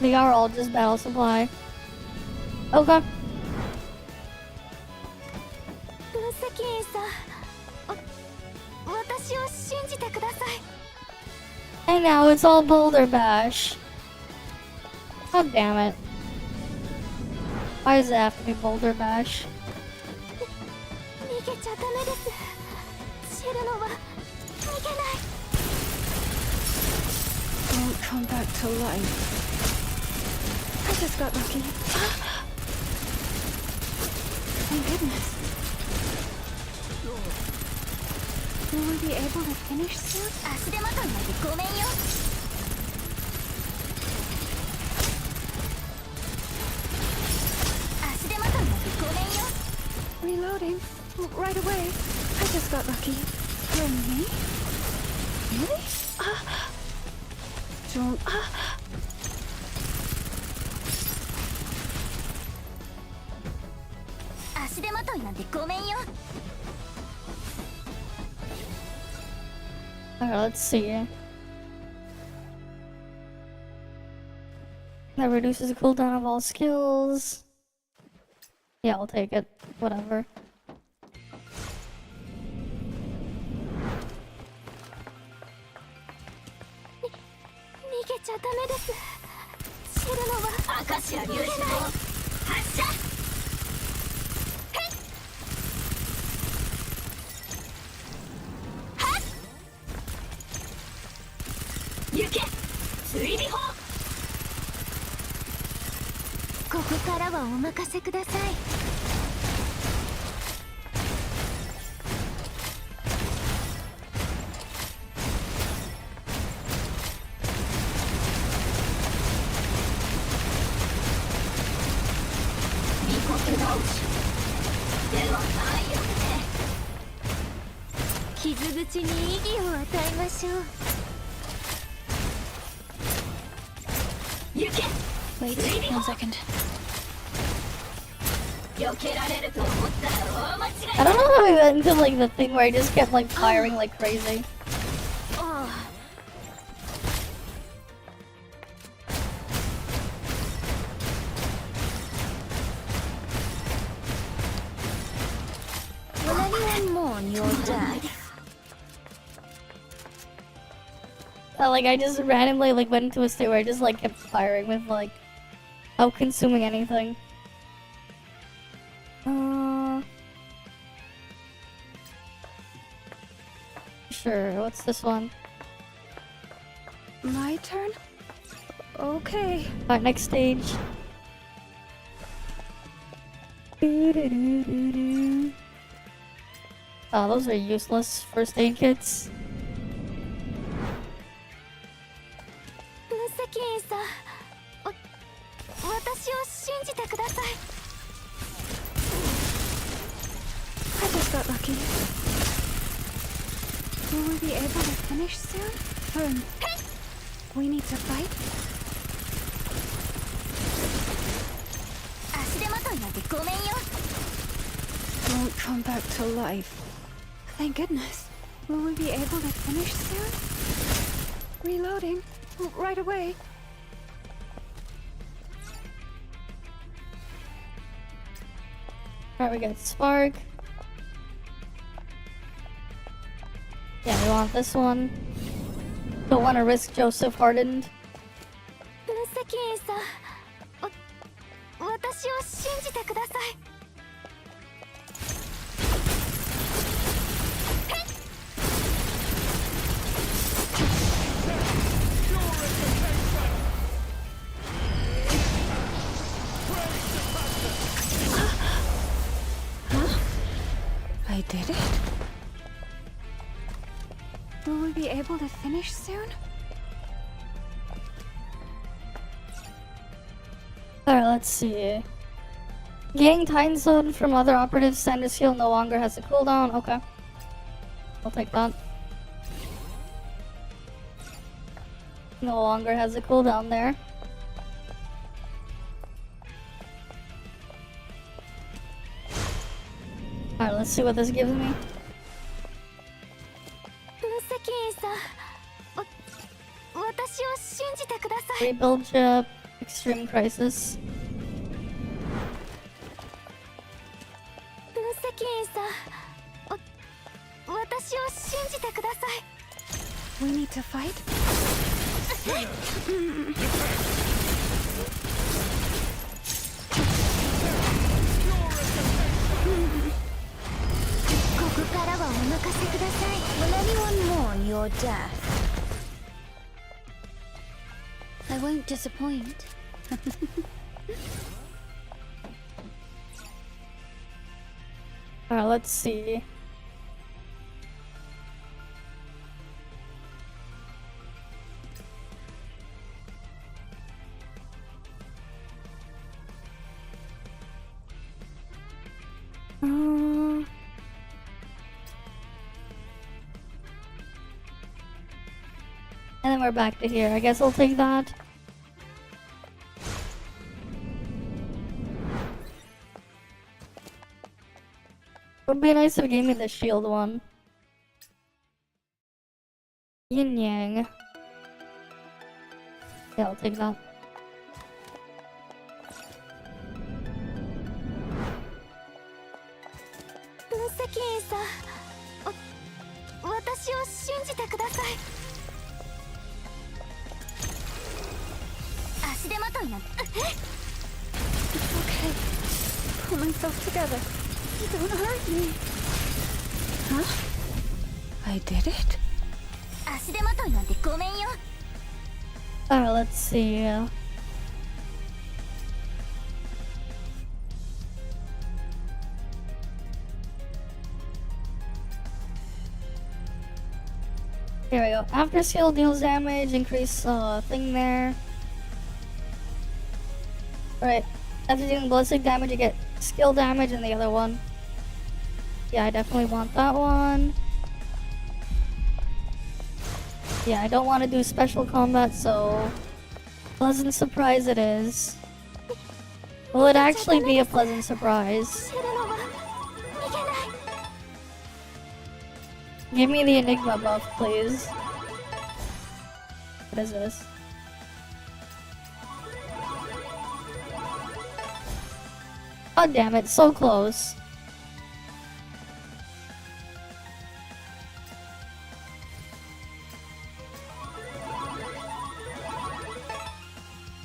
They are all just battle supply. Okay. 分析員さん、私を信じてください。 And now it's all Boulder Bash. God damn it. Why does it have to be Boulder Bash? 逃げちゃダメです。知るのは逃げない。 Don't come back to life. I just got lucky. Thank goodness. Will we be able to finish soon? 足手まといなんてごめんよ。足手まといなんてごめんよ。 Reloading. Right away. I just got lucky. For me? Really? Don't. 足手まといなんてごめんよ。 Alright, let's see. That reduces the cooldown of all skills. Yeah, I'll take it. Whatever. 逃げちゃダメです。知るのは明石家流逃げない。発射。行け追尾砲。ここからはお任せください。見事直しではないよね。傷口に意義を与えましょう。Wait 1 second. I don't know how I got into like the thing where I just kept like firing like crazy. Will anyone mourn your death? Like I just randomly like went into a state where I just like kept firing with like out consuming anything. Sure, what's this one? My turn? Okay. Alright, next stage. Oh, those are useless first aid kits. 分析員さん、私を信じてください。I just got lucky. Will we be able to finish soon? We need to fight? 足手まといなんてごめんよ。 Won't come back to life. Thank goodness. Will we be able to finish soon? Reloading. Right away. Alright, we got Spark. Yeah, we want this one. Don't want to risk Joseph hardened. 分析員さん、私を信じてください。 I did it. Will we be able to finish soon? Alright, let's see. Getting Titan Zone from other operatives and his heal no longer has a cooldown. Okay. I'll take that. No longer has a cooldown there. Alright, let's see what this gives me. 分析員さん、私を信じてください。 Rebuild chip, extreme crisis. 分析員さん、私を信じてください。 We need to fight? ここからはお任せください。Will anyone mourn your death? I won't disappoint. Alright, let's see. And then we're back to here. I guess I'll take that. Would be nice if it gave me the shield one. Yin Yang. Yeah, I'll take that. Okay. Pull myself together. Don't hurt me. Huh? I did it? Alright, let's see. Here we go. After skill deals damage, increase thing there. Right. After dealing ballistic damage, you get skill damage in the other one. Yeah, I definitely want that one. Yeah, I don't want to do special combat, so Pleasant surprise it is. Will it actually be a pleasant surprise? シェルノは逃げない。 Give me the Enigma buff, please. What is this? God damn it, so close.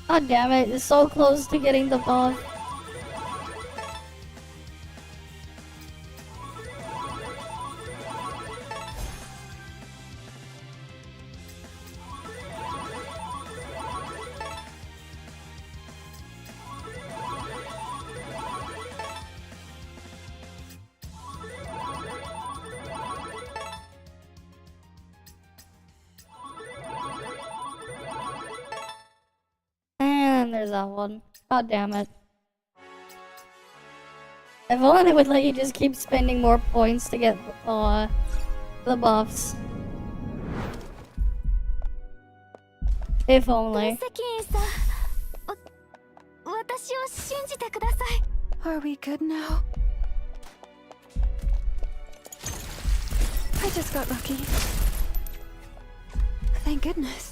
God damn it, it's so close to getting the buff. And there's that one. God damn it. If only they would let you just keep spending more points to get the buffs. If 分 only. 析員さん、私を信じてください。 Are we good now? I just got lucky. Thank goodness.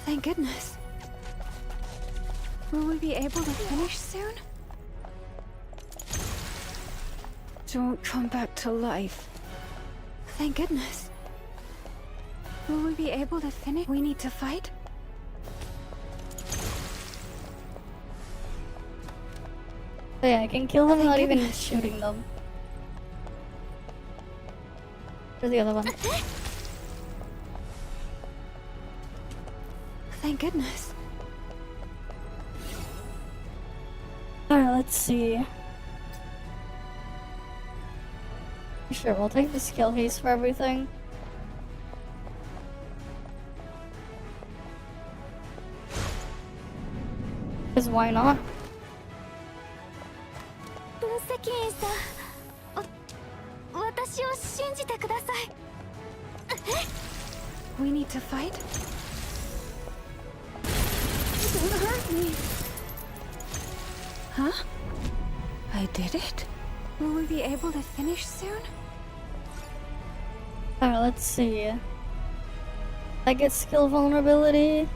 Thank goodness. Will we be able to finish soon? Don't come back to life. Thank goodness. Will we be able to finish? We need to fight? So yeah, I can kill them Thank without even goodness. shooting them. Where's the other one? Thank goodness. Alright, let's see. Sure, we'll take the skill haste for everything. Because why not? 分析員さん、私を信じてください。 We need to fight? Don't hurt me. Huh? I did it? Will we be able to finish soon? Alright, let's see. I get skill vulnerability.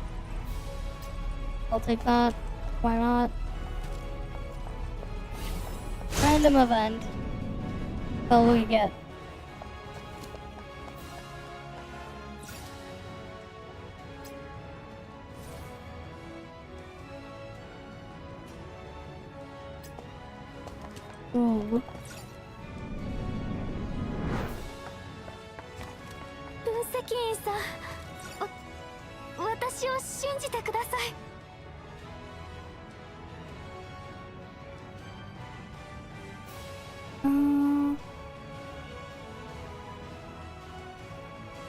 I'll take that. Why not? Random event. What will we get? Ooh. 分析員さん、私を信じてください。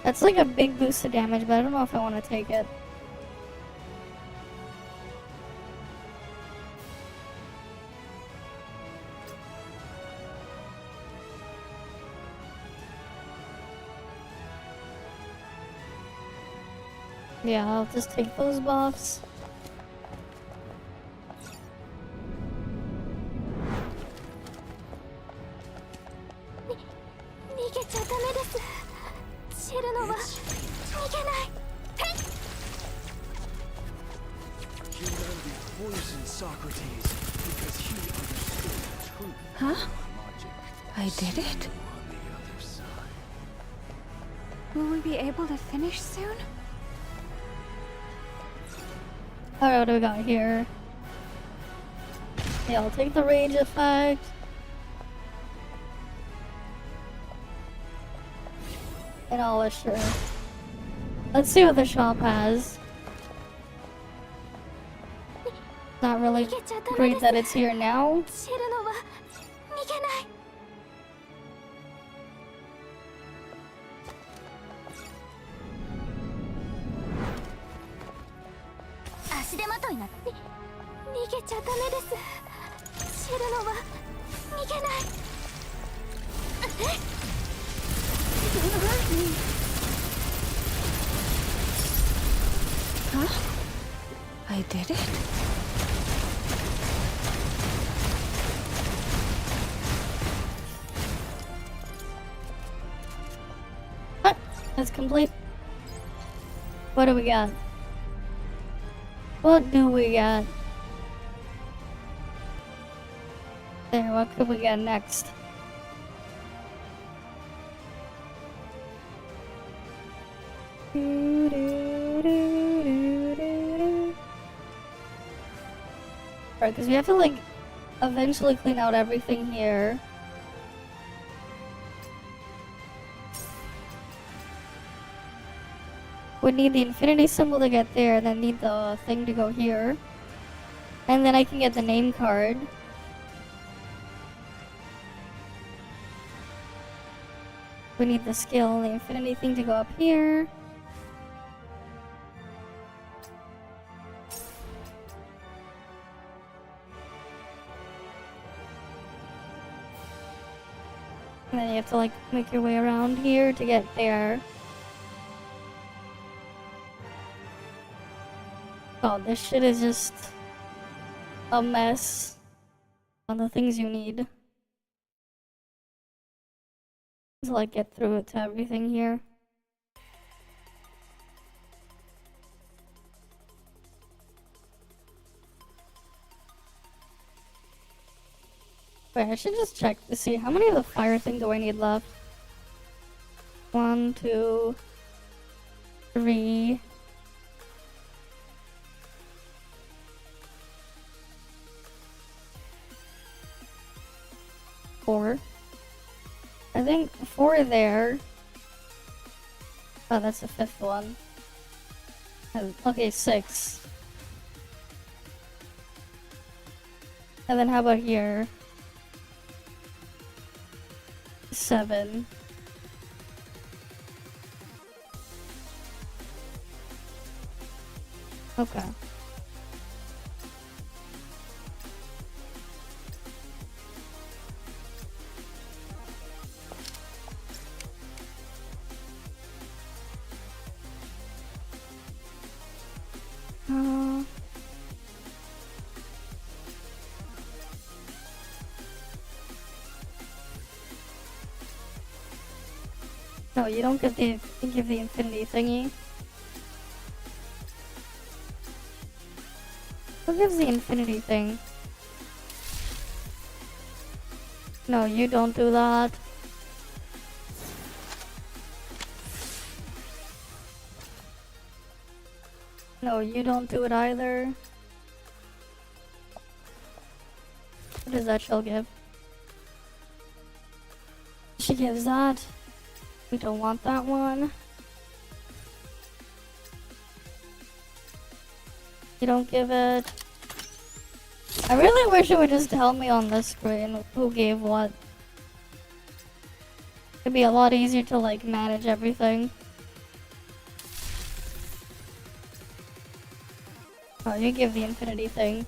That's like a big boost of damage, but I don't know if I want to take it. Yeah, I'll just take those buffs. Poisoned Socrates because he understood the truth. Huh? Logic. I did it? On the other side. Will we be able to finish soon? Alright, what do we got here? Yeah, I'll take the rage effect. And I'll assure. Let's see what the shop has. Not really great that it's here now. シェルノは逃げない。 足手まといな。逃げちゃダメです。シェルノは逃げない。I did it? What? That's complete. What do we got? What do we got? There, what could we get next? Right, because we have to like eventually clean out everything here. We need the infinity symbol to get there, then need the thing to go here. And then I can get the name card. We need the skill, the infinity thing to go up here. And then you have to like make your way around here to get there. Oh, this shit is just a mess on the things you need to like get through it to everything here. Wait, I should just check to see how many of the fire thing do I need left. 1, 2, 3. Four. I think 4 there. Oh, that's the 5th one. Okay, 6. And then how about here? 7. Okay. No, you don't get the give the infinity thingy. Who gives the infinity thing? No, you don't do that. No, you don't do it either. What does that shell give? She gives that. We don't want that one. You don't give it. I really wish it would just tell me on this screen who gave what. It'd be a lot easier to like manage everything. Oh, you give the infinity thing.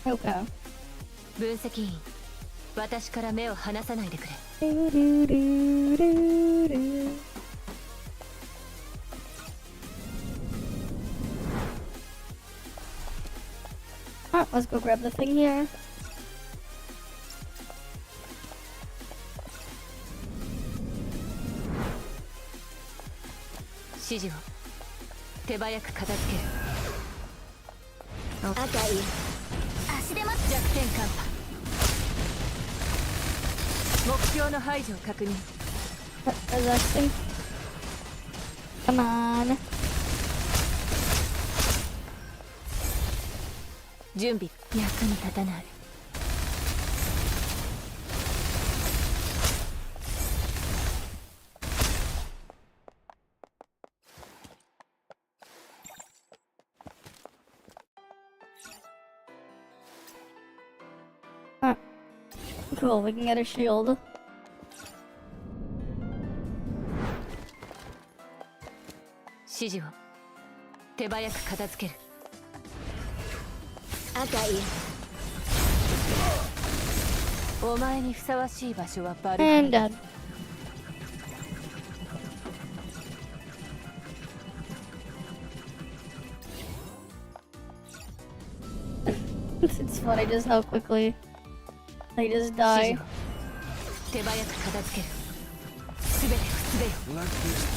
Okay. 分析員、私から目を離さないでくれ。Alright, let's go grab the thing here.指示を手早く片付ける。赤い足手まとい。弱点カンパ。目標の排除を確認。Resisting. Come on. 準備役に立たない。Cool, we can get a shield. 指示を手早く片付ける。赤い。お前にふさわしい場所はバル And dead. It's funny just how quickly they just die. 手早く片付ける。すべてをすべよ。 Let this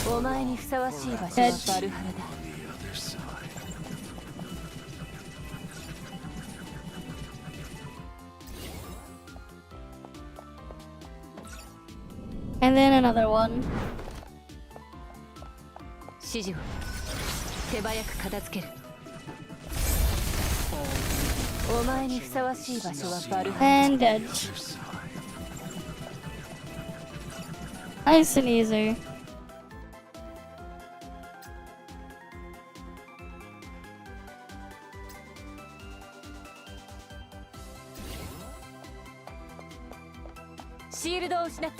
door お前にふさわしい場所はバルハラだ。 on the other side. And then another one. 指示を手早く片付ける。お前にふさわしい場所はバルハラ。 And dead. Other side. Nice and easy.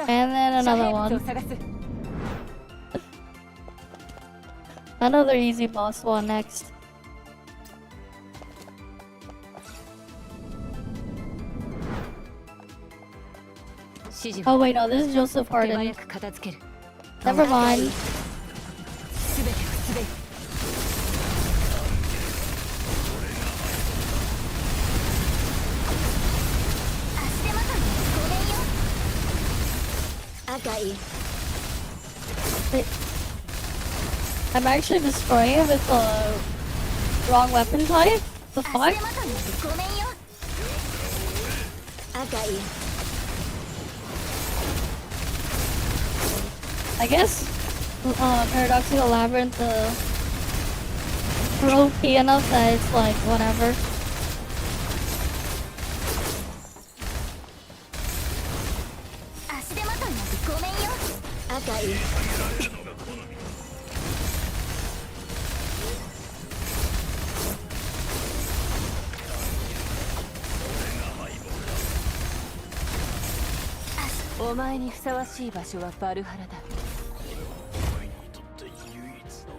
And then another one. Another easy boss one next. Oh wait, no, this is Joseph Harden. Never mind. Wait. I'm actually destroying it with the wrong weapon type? The fuck? I guess Paradoxical Labyrinth are OP enough that it's like whatever.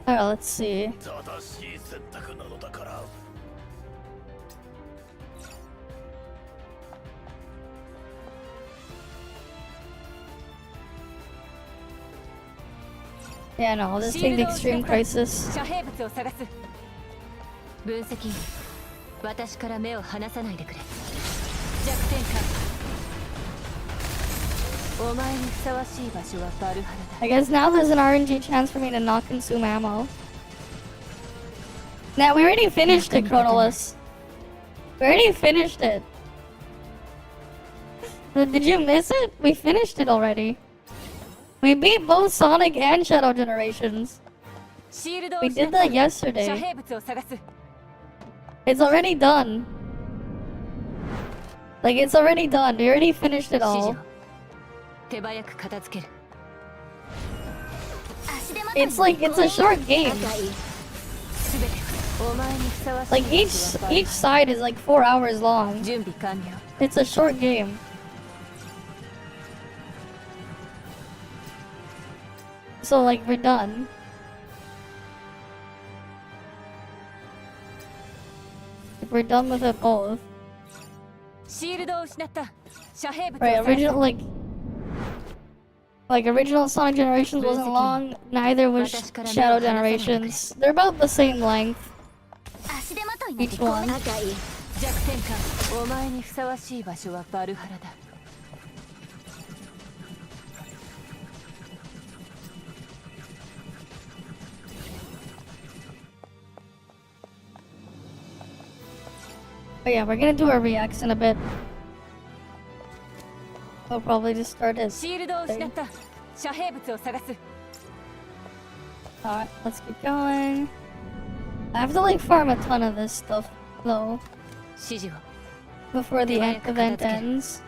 Alright, let's see. Yeah, no, this thing the Extreme Crisis. 分析員、私から目を離さないでくれ。弱点か。お前にふさわしい場所はバルハラだ。 I guess now there's an RNG chance for me to not consume ammo. Now, we already finished it, Chronolus. We already finished it. Did you miss it? We finished it already. We beat both Sonic and Shadow Generations. We did that yesterday. It's already done. Like, it's already done. We already finished it all. It's like, it's a short game. Like, each side is like 4 hours long. It's a short game. So, like, we're done. We're done with it both. Right, original, like original Sonic Generations wasn't long, neither was Shadow Generations. They're about the same length. Each one. But yeah, we're gonna do our reacts in a bit. We'll probably just start it. Alright, let's keep going. I have to like farm a ton of this stuff though before the event ends.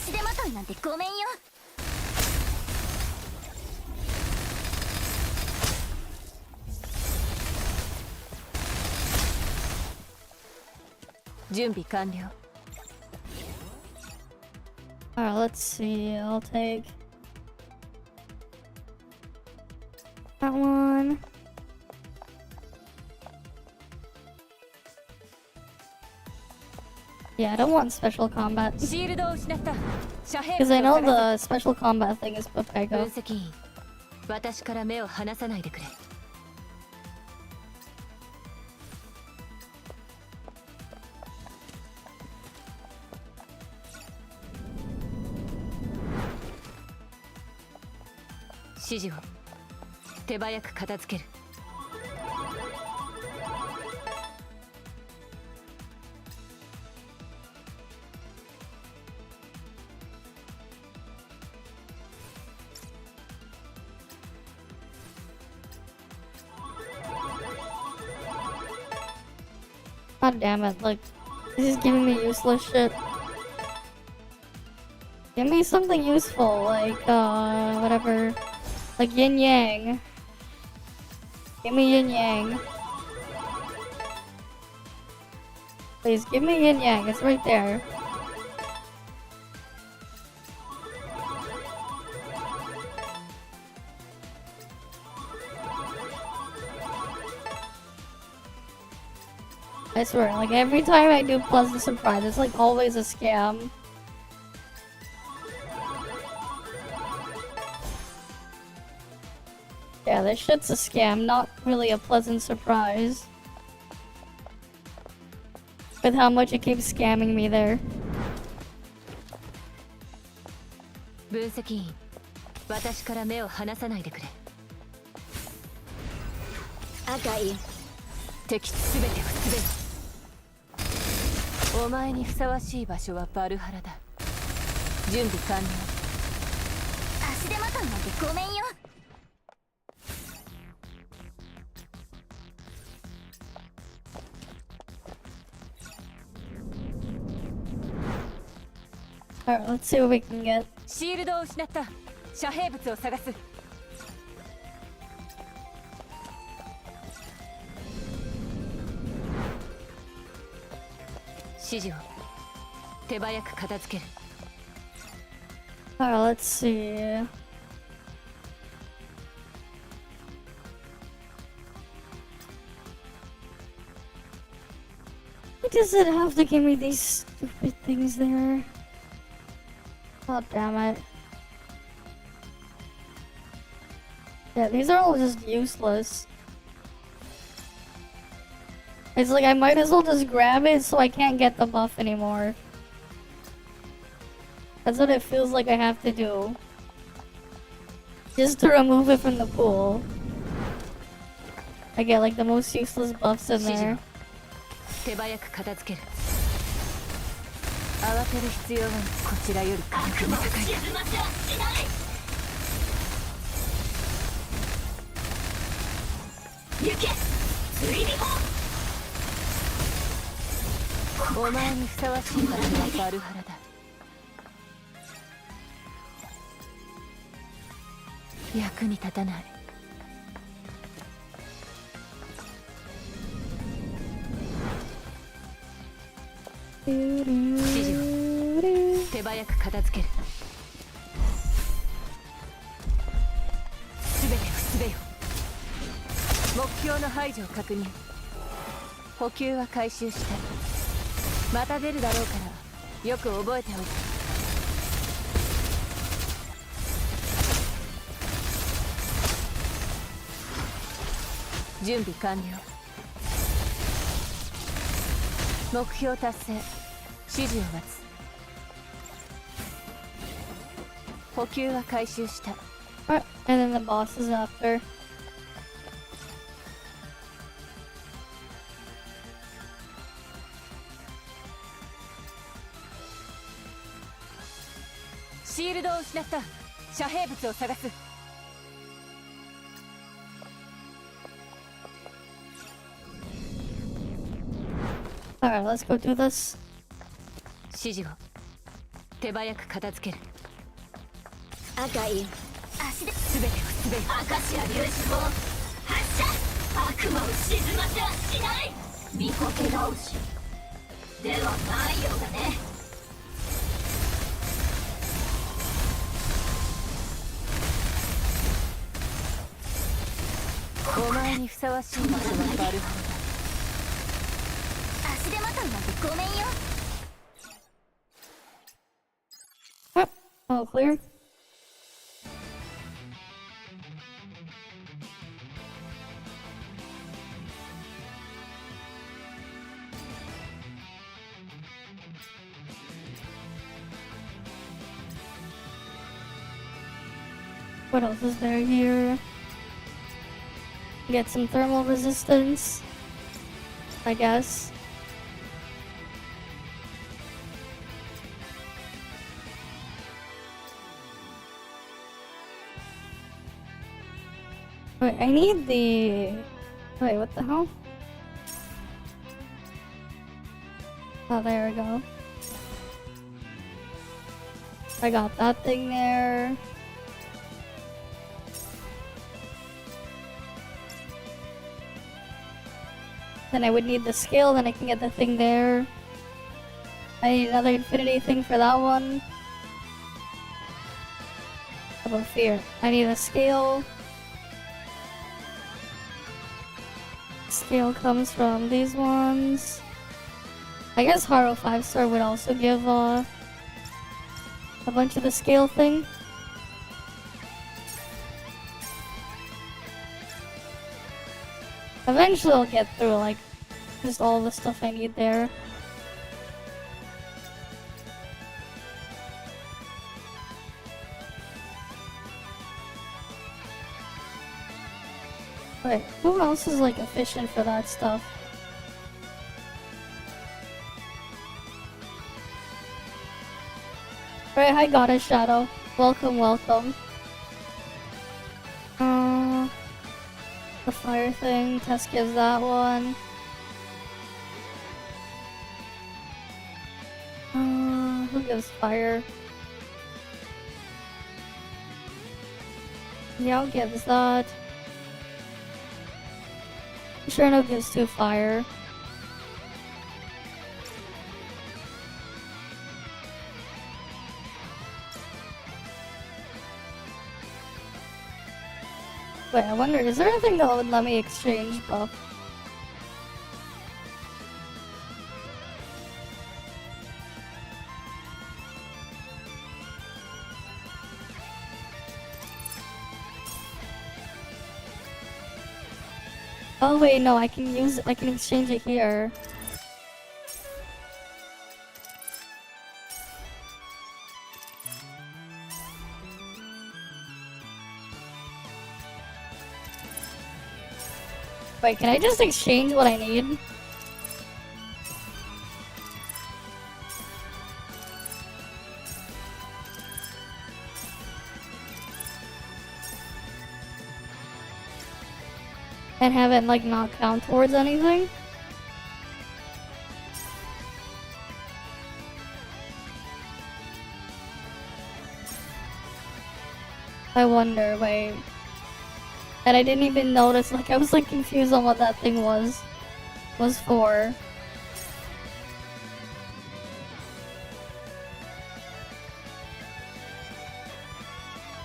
足手まといなんてごめんよ。準備完了。 Alright, let's see. I'll take that one. Yeah, I don't want special combat. シールドを失った。遮蔽 Because 物 I を know 探 the special combat thing is す。分 pepega. 析員、私から目を離さないでくれ。指示を手早く片付ける。God damn it, like, this is giving me useless shit. Give me something useful, like, whatever. Like yin yang. Give me yin yang. Please, give me yin yang, it's right there. I swear, like every time I do Pleasant Surprise, it's like always a scam. Yeah, this shit's a scam, not really a pleasant surprise. With how much it keeps scamming me there. 分析員、私から目を離さないでくれ。赤い。敵すべてをすべて。お前にふさわしい場所はバルハラだ。準備完了。足手まといなんてごめんよ。Alright, let's see what we can get. シールドを失った。遮蔽物を探す。指示を手早く片付ける。Alright, let's see. Why does it have to give me these stupid things there? God damn it. Yeah, these are all just useless. It's like I might as well just grab it so I can't get the buff anymore. That's what it feels like I have to do. Just to remove it from the pool. I get like the most useless buffs in there. 手早く片付ける。慌てる必要はこちらより価格が高い。お前にふさわしい場所はバルハラだ。役に立たない。指示を手早く片付ける。すべてをすべよ。目標の排除を確認。補給は回収した。また出るだろうからよく覚えておいて。準備完了。目標達成。指示を待つ。補給は回収した。Alright, and then the boss is after. シールドを失った。遮蔽物を探す。Alright, let's go do this. 指示を手早く片付ける。赤い足で全てを全て。アカシア粒子砲発射。悪魔を沈ませはしない。見こけ直しではないようだね。お前にふさわしい場所はバルホだ。足手まといなんてごめんよ。Yep. All clear. What else is there here? Get some thermal resistance, I guess. Wait, I need the... Wait, what the hell? Oh, there we go. I got that thing there. Then I would need the scale, then I can get the thing there. I need another infinity thing for that one. How about fear? I need a scale. Scale comes from these ones. I guess Haro 5-star would also give a bunch of the scale thing. Eventually I'll get through like just all the stuff I need there. Wait, who else is like efficient for that stuff? Alright, hi Goddess Shadow. Welcome, welcome. The fire thing, Tess gives that one. Who gives fire? Yao gives that. Sherno gives 2 fire. Wait, I wonder, is there anything that would let me exchange buff? Oh wait, no, I can exchange it here. Wait, can I just exchange what I need? And have it like not count towards anything? I wonder, wait. And I didn't even notice, like I was like confused on what that thing was for.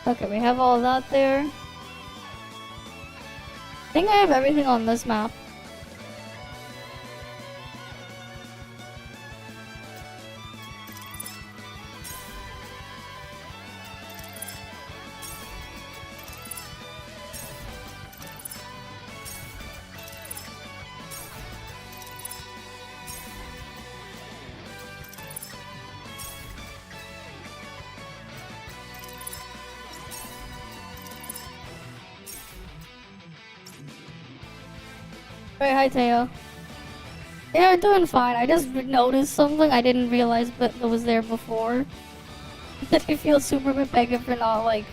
Okay, we have all that there. I think I have everything on this map. Hey, hi Teo. Yeah, I'm doing fine. I just noticed something I didn't realize but that was there before. That I feel super pepega for not like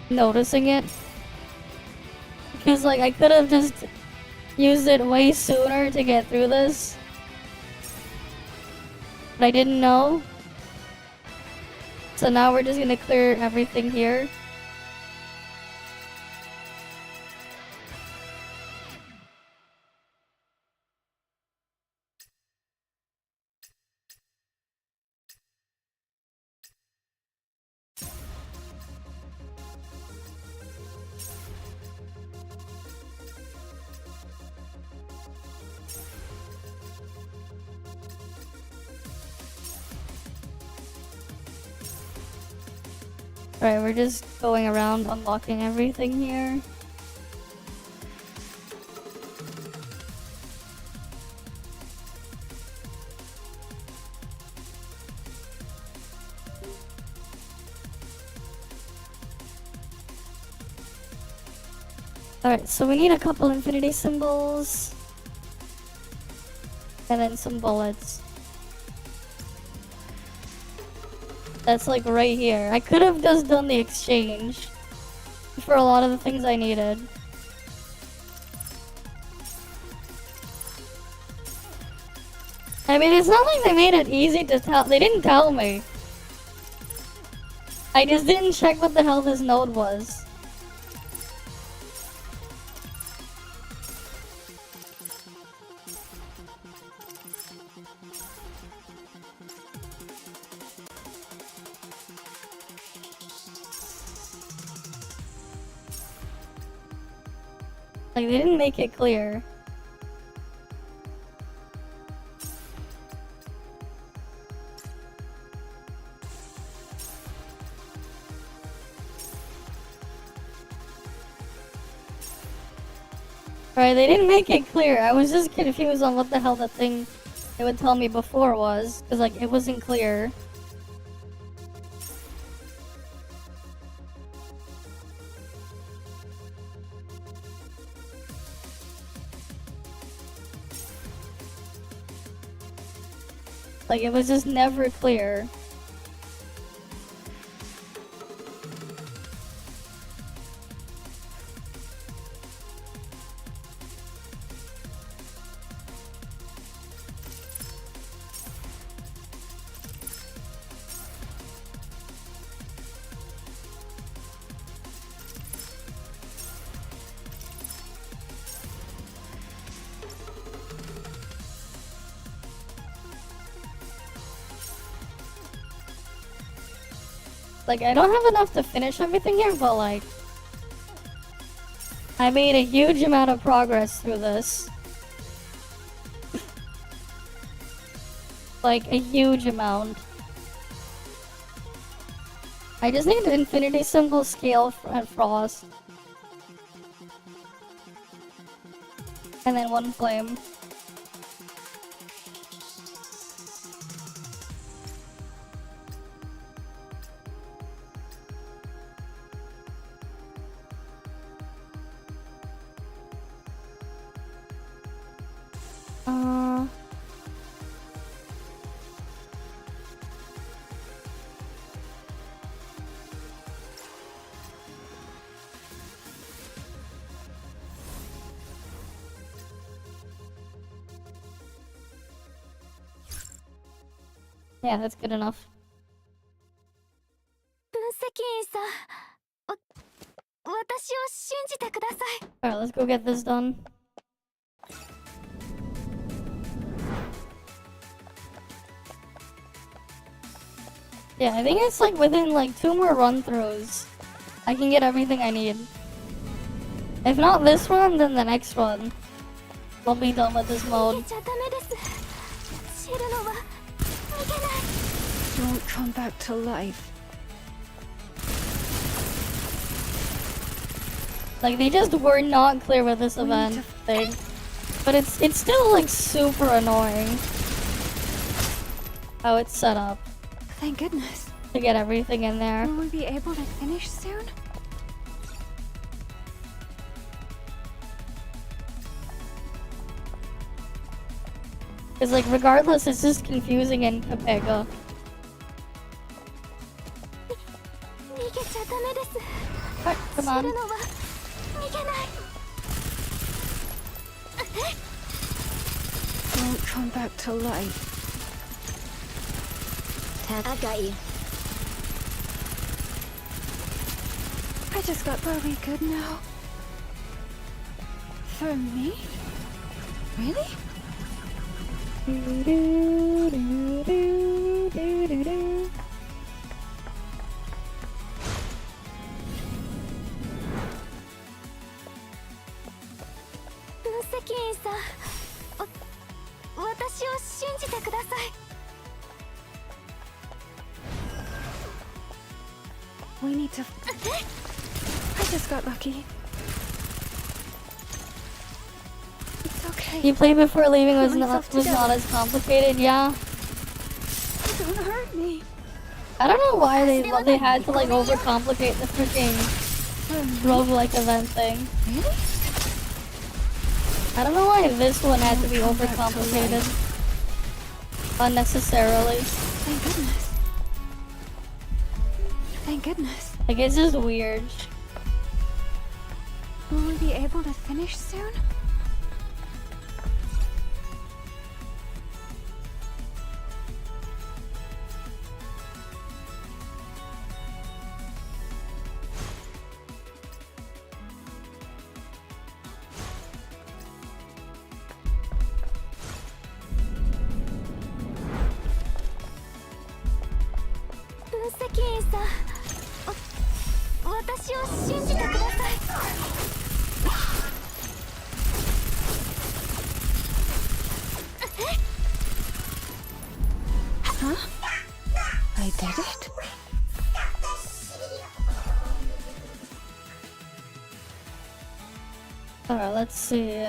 noticing it. Because like I could have just used it way sooner to get through this. But I didn't know. So now we're just gonna clear everything here. Alright, we're just going around unlocking everything here. Alright, so we need a couple infinity symbols. And then some bullets. That's like right here. I could have just done the exchange for a lot of the things I needed. I mean, it's not like they made it easy to tell. They didn't tell me. I just didn't check what the hell this node was. Like, they didn't make it clear. Alright, they didn't make it clear. I was just confused on what the hell the thing they would tell me before was. Because, like, it wasn't clear. Like, it was just never clear. Like, I don't have enough to finish everything here, but like, I made a huge amount of progress through this. Like, a huge amount. I just need an infinity symbol, scale, and frost. And then one flame. Yeah, that's good enough. 分析員さん、私を信じてください。 Alright, let's go get this done. Yeah, I think it's like within like 2 more run-throughs, I can get everything I need. If not this one, then the next one. We'll be done with this mode. 逃げちゃダメです。知るのは逃げない。 Don't come back to life. Like, they just were not clear with this event thing. But it's still like super annoying how it's set up Thank goodness. to get everything in there. Will we be able to finish soon? Because like regardless, it's just confusing in pepega. 逃げちゃダメです。 Alright, come 知 on. るのは逃げない。 Don't come back to life. 赤い。I just got really good now. For me? Really? Do-do-do-do-do-do-do. 分析員さん、私を信じてください。 We need to... I just got lucky. It's okay. You played before leaving was Myself not together. as complicated, yeah. Don't hurt me. I don't know why they had to like overcomplicate the freaking roguelike event thing. Really? I don't know why this one had to be overcomplicated unnecessarily. Thank goodness. Thank goodness. Like it's just weird. Will we be able to finish soon? Huh? I did it? Alright, let's see.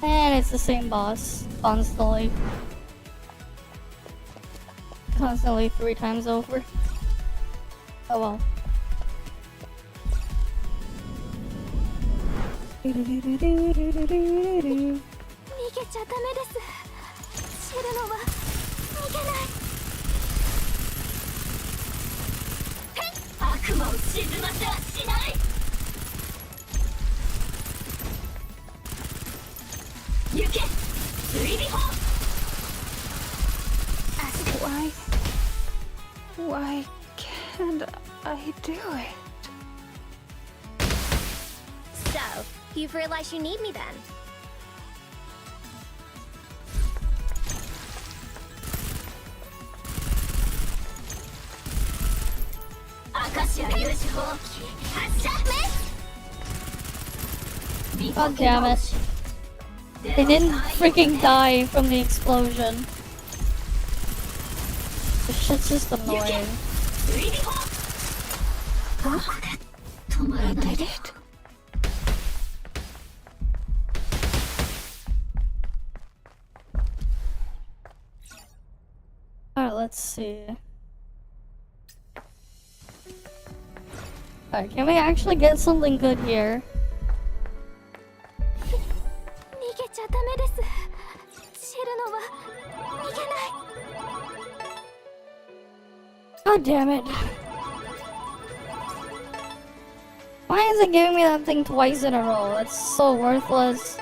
And it's the same boss, constantly. Constantly 3 times over. Oh well. 逃げちゃダメですシェルノは逃げない悪魔を沈ませはしない行け追尾砲 Why can't I do it? So, you've realized you need me then. God damn it. They didn't freaking die from the explosion. This shit's just annoying. Huh? I did it? Alright, let's see. Alright, can we actually get something good here? 逃げちゃダメですシェルノは逃げない God damn it. Why is it giving me that thing twice in a row? That's so worthless.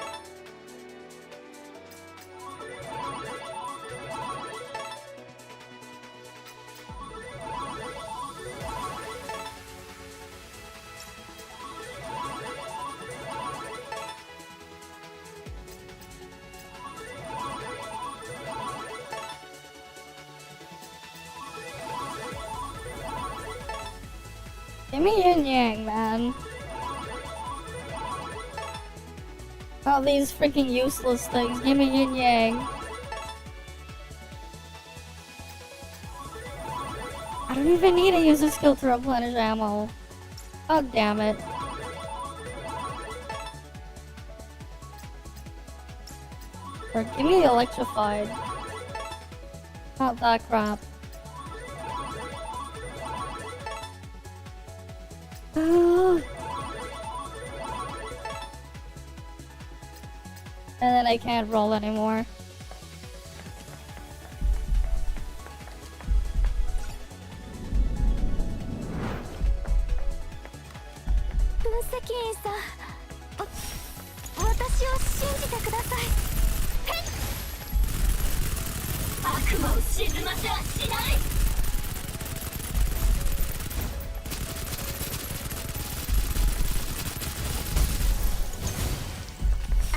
Give me yin yang, man. All these freaking useless things. Give me yin yang. I don't even need to use a skill to replenish ammo. God damn it. Or give me electrified. Not that crap. And then I can't roll anymore. 悪魔を沈ませはしない。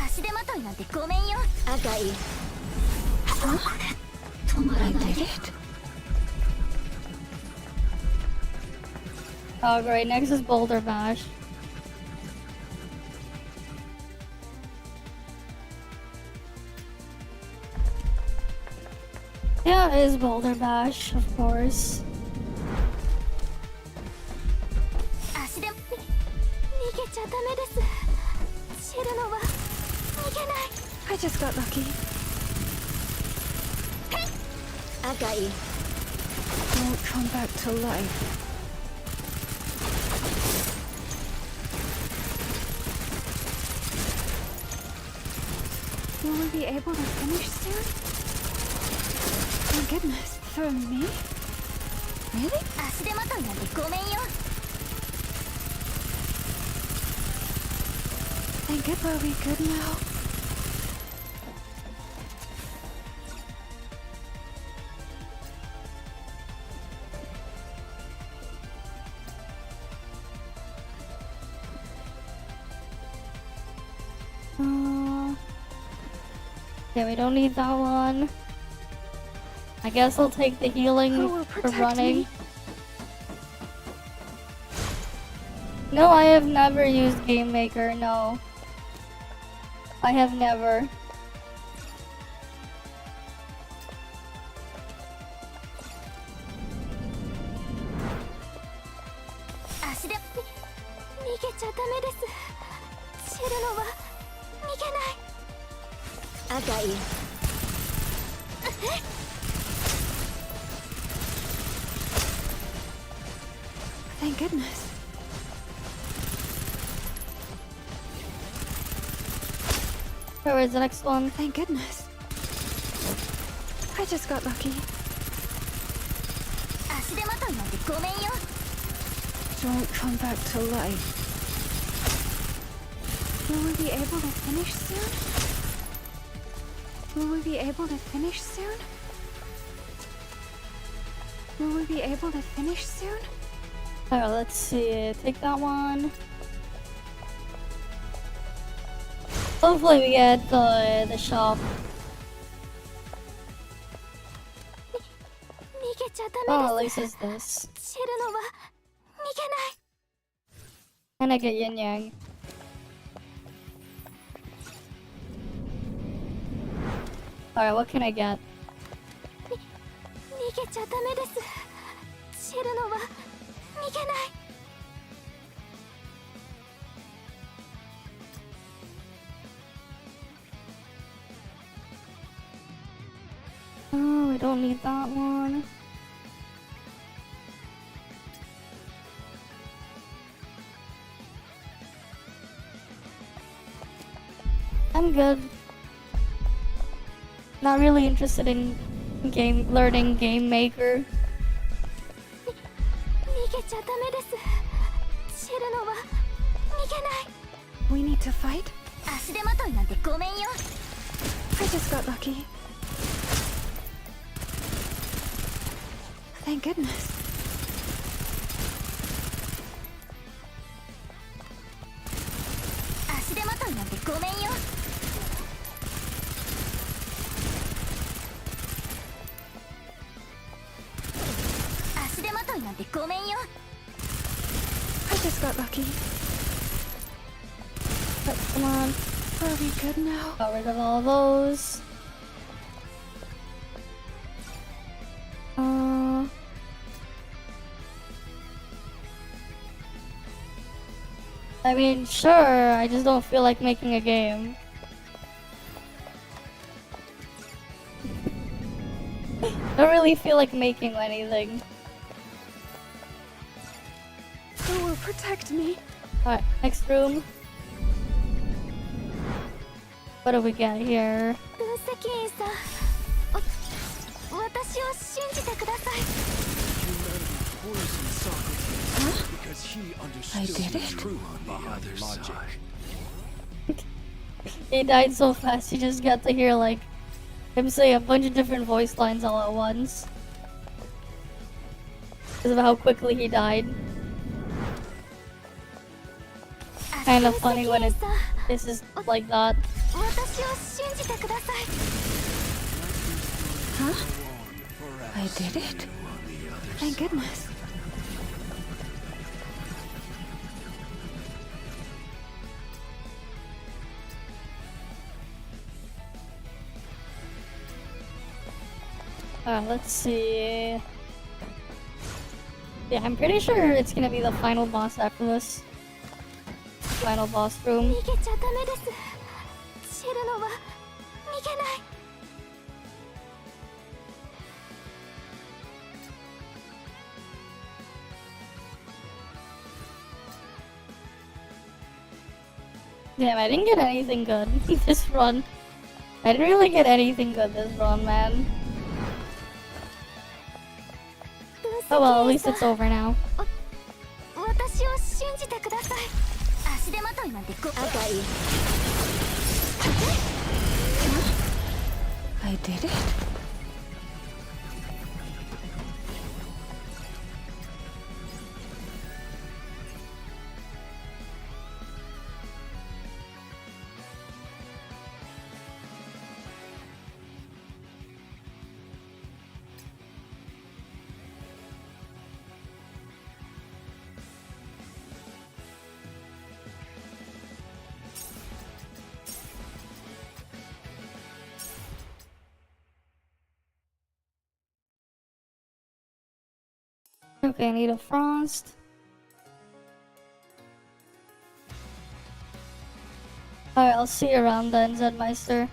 足手まといなんてごめんよ。赤い。止まらない。 Oh, great. Next is Boulder Bash. Yeah, it is Boulder Bash, of course. 足で逃げちゃダメです。知るのは逃げない。 I just got lucky. 赤い。 Won't come back to life. Will we be able to finish soon? Thank goodness. For me? Really? 足手まといなんてごめんよ。 Thank God. Are we good now? Yeah, we don't need that one. I guess I'll take the healing Who will for protect running. me? No, I have never used Game Maker, no. I have never. Ashe de nigeちゃダメです。知るのは逃げない。赤い。Thank goodness. Where's the next one? Thank goodness. I just got lucky. 足手まといなんてごめんよ。 Don't come back to life. Will we be able to finish soon? Will we be able to finish soon? Will we be able to finish soon? Alright, let's see. Take that one. Hopefully we get the shop. 逃げちゃダ Oh, メ at で least す。 it's this. 知るのは逃げない。 And I get yin yang. Alright, what can I get? 逃げちゃダメです。知るのは逃げない。 Oh, we don't need that one. I'm good. Not really interested in learning Game Maker. 逃げちゃダメです。知るのは逃げない。 We need to fight? 足手まといなんてごめんよ。 I just got lucky. Thank goodness. 足手まといなんてごめんよ。 足手まといなんてごめんよ。 I just got lucky. But come on. Are we good now? Got rid of all those. I mean, sure, I just don't feel like making a game. Don't really feel like making anything. Who will protect me? Alright, next room. What do we get here? 分析員さん、私を信じてください。 Because he I understood did the it? truth behind logic. He died so fast, you just got to hear like Him say a bunch of different voice lines all at once. Because of how quickly he died. Kind of funny when it is just like that. Huh? I did it? Thank goodness. Let's see. Yeah, I'm pretty sure it's gonna be the final boss after this. Final boss room. Damn, I didn't get anything good this run. I didn't really get anything good this run, man. Oh well, at least it's over now. I did it? Okay, I need a frost. Alright, I'll see you around then, Zedmeister.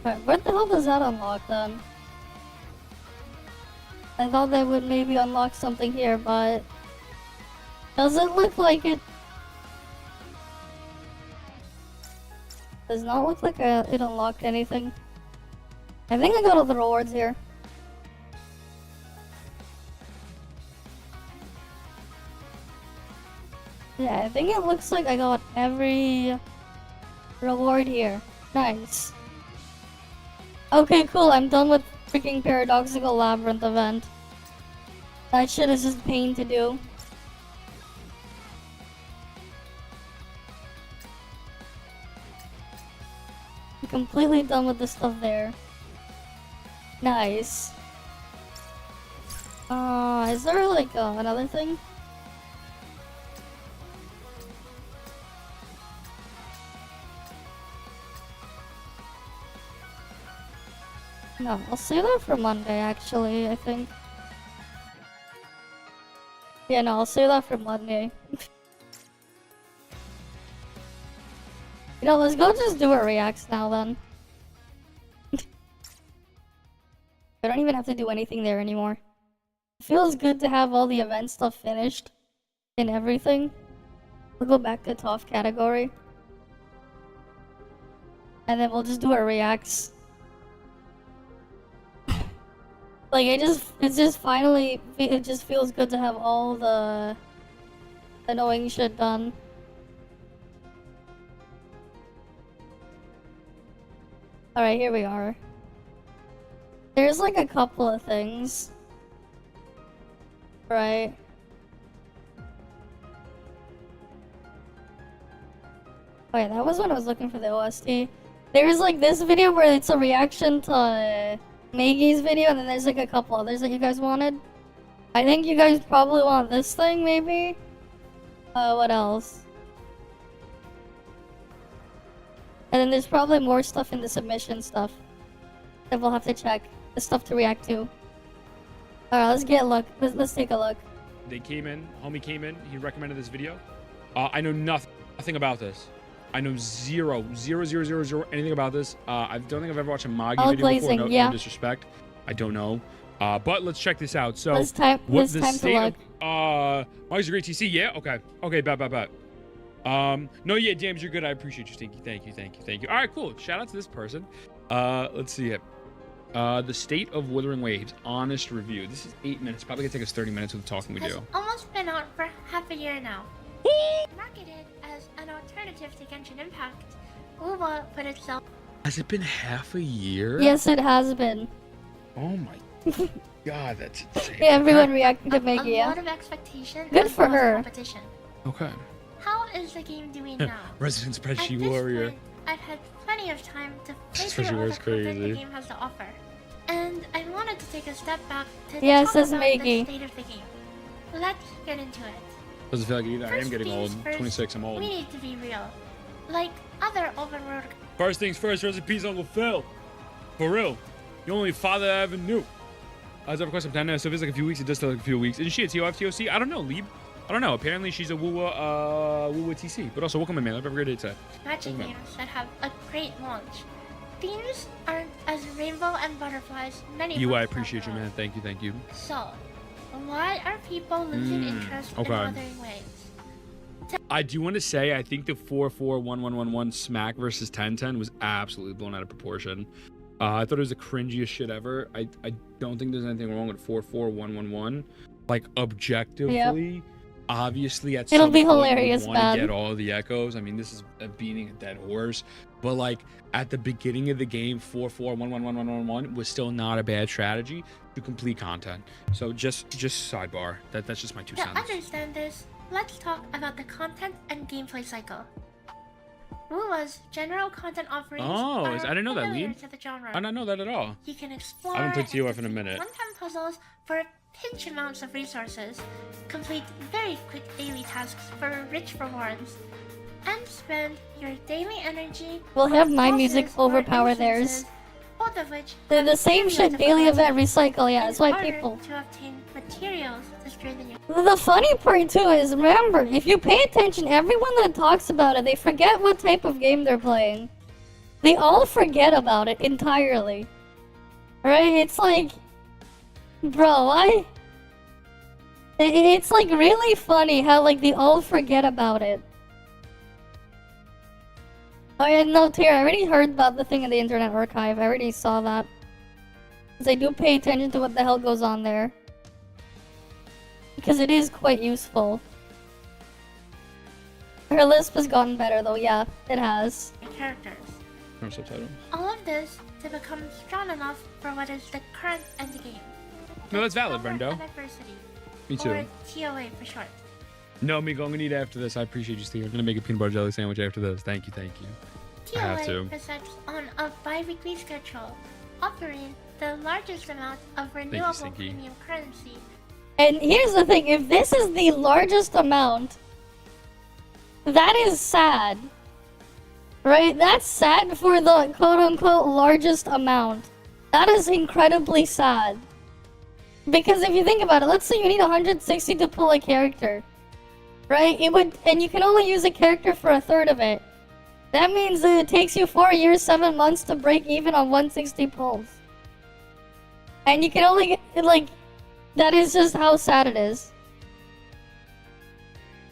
Alright, what the hell does that unlock then? I thought they would maybe unlock something here, but doesn't look like it. Does not look like it unlocked anything. I think I got all the rewards here. Yeah, I think it looks like I got every reward here. Nice. Okay, cool. I'm done with freaking Paradoxical Labyrinth event. That shit is just pain to do. I'm completely done with the stuff there. Nice. Is there like another thing? No, I'll save that for Monday, actually, I think. Yeah, no, I'll save that for Monday. You know, let's go just do our reacts now, then. I don't even have to do anything there anymore. It feels good to have all the event stuff finished and everything. We'll go back to ToF category. And then we'll just do our reacts. Like, it just finally, it just feels good to have all the annoying shit done. Alright, here we are. There's like a couple of things. Right. Oh yeah, that was when I was looking for the OST. There's like this video where it's a reaction to Maggie's video, and then there's like a couple others that you guys wanted. I think you guys probably want this thing, maybe? What else? And then there's probably more stuff in the submission stuff that we'll have to check. The stuff to react to. Alright, let's get a look. Let's take a look. They came in, homie came in, he recommended this video. I know nothing about this. I know zero, anything about this. I don't think I've ever watched a Magi video before. No disrespect. I don't know. But let's check this out. So, This time to look. Mark's a great TC. Yeah. Okay. Okay. Bet. No, yeah, James, you're good. I appreciate you, Stinky. Thank you. All right, cool. Shout out to this person. Let's see it. The State of Wuthering Waves, honest review. This is 8 minutes. Probably gonna take us 30 minutes with the talking we has do. almost been out for half a year now. Marketed as an alternative to Genshin Impact, Uwa put itself. Has it been half a year? Yes, it has been. Oh my god, that's insane. Yeah, everyone reacted to A Maggie. lot of expectation. Good as for well as her. Competition. Okay. How is the game doing now? Resident At Spreadsheet this Warrior. point, I've had plenty of time to play Spreadsheet through all Warrior's the content crazy. the game has to offer. And I wanted to take a step back to Yeah, talk says about Maggie. the state of the game. Let's get into it. Doesn't feel like it either. I am First getting old. things first, 26, I'm We old. need to be real. Like other open world. First things first, rest in peace, Uncle Phil. For real. The only father I ever knew. I was ever quite some time now, so if it's like a few weeks, it does feel like a few weeks. Isn't she a TOF TOC? I don't know, Lieb. I don't know. Apparently she's a Woowa TC. But also, welcome in, man. Have a great day today. Magic Okay. games that have a great launch. Themes aren't as rainbow and butterflies many You, I months down appreciate the you, road. man. Thank you. So, why are people losing interest in okay. Wuthering Waves? I do want to say, I think the 4-4-1-1-1-1 smack versus 10-10 was absolutely blown out of proportion. I thought it was the cringiest shit ever. I don't think there's anything wrong with 4-4-1-1-1. Like, objectively, obviously, at It'll some be point, hilarious, you want man. to get all the echoes. I mean, this is beating a dead horse. But, like, at the beginning of the game, 4-4-1-1-1-1-1 was still not a bad strategy to complete content. So, just sidebar. That's just my 2 To cents. understand this, let's talk about the content and gameplay cycle. Wuwa's general content offerings Oh, are I didn't know that, familiar Lee. to the genre. I don't know that at all. You can explore I haven't played and TOF in a complete minute. one-time puzzles for pinch amounts of resources, complete very quick daily tasks for rich rewards, and spend your daily energy We'll have on my bosses music or overpower theirs. instances, both of which They're the have same very shit, daily event, difficulty recycle, yeah, in that's why order people... to obtain materials to strengthen your The funny part too is, remember, if you pay attention, everyone that talks about it, they forget what type of game they're playing. They all forget about it entirely. Right? It's like... Bro, It's like really funny how like they all forget about it. Oh yeah, no, Tara, I already heard about the thing in the Internet Archive. I already saw that. 'Cause I do pay attention to what the hell goes on there. Because it is quite useful. Her lisp has gotten better though, yeah, it has. characters. No subtitles. All of this to become strong enough for what is the current endgame. No, that's valid, Power Brendo. of Adversity, Me too. or TOA for short. No, Migo, I'm gonna eat after this. I appreciate you, Steve. I'm gonna make a peanut butter jelly sandwich after this. Thank you. I have TOA to. presents on a bi-weekly schedule, offering the largest amount of renewable Stinky. premium currency. And here's the thing, if this is the largest amount, that is sad. Right? That's sad for the quote-unquote largest amount. That is incredibly sad. Because if you think about it, let's say you need 160 to pull a character. Right? And you can only use a character for a third of it. That means that it takes you 4 years, 7 months to break even on 160 pulls. And you can only get, like, that is just how sad it is.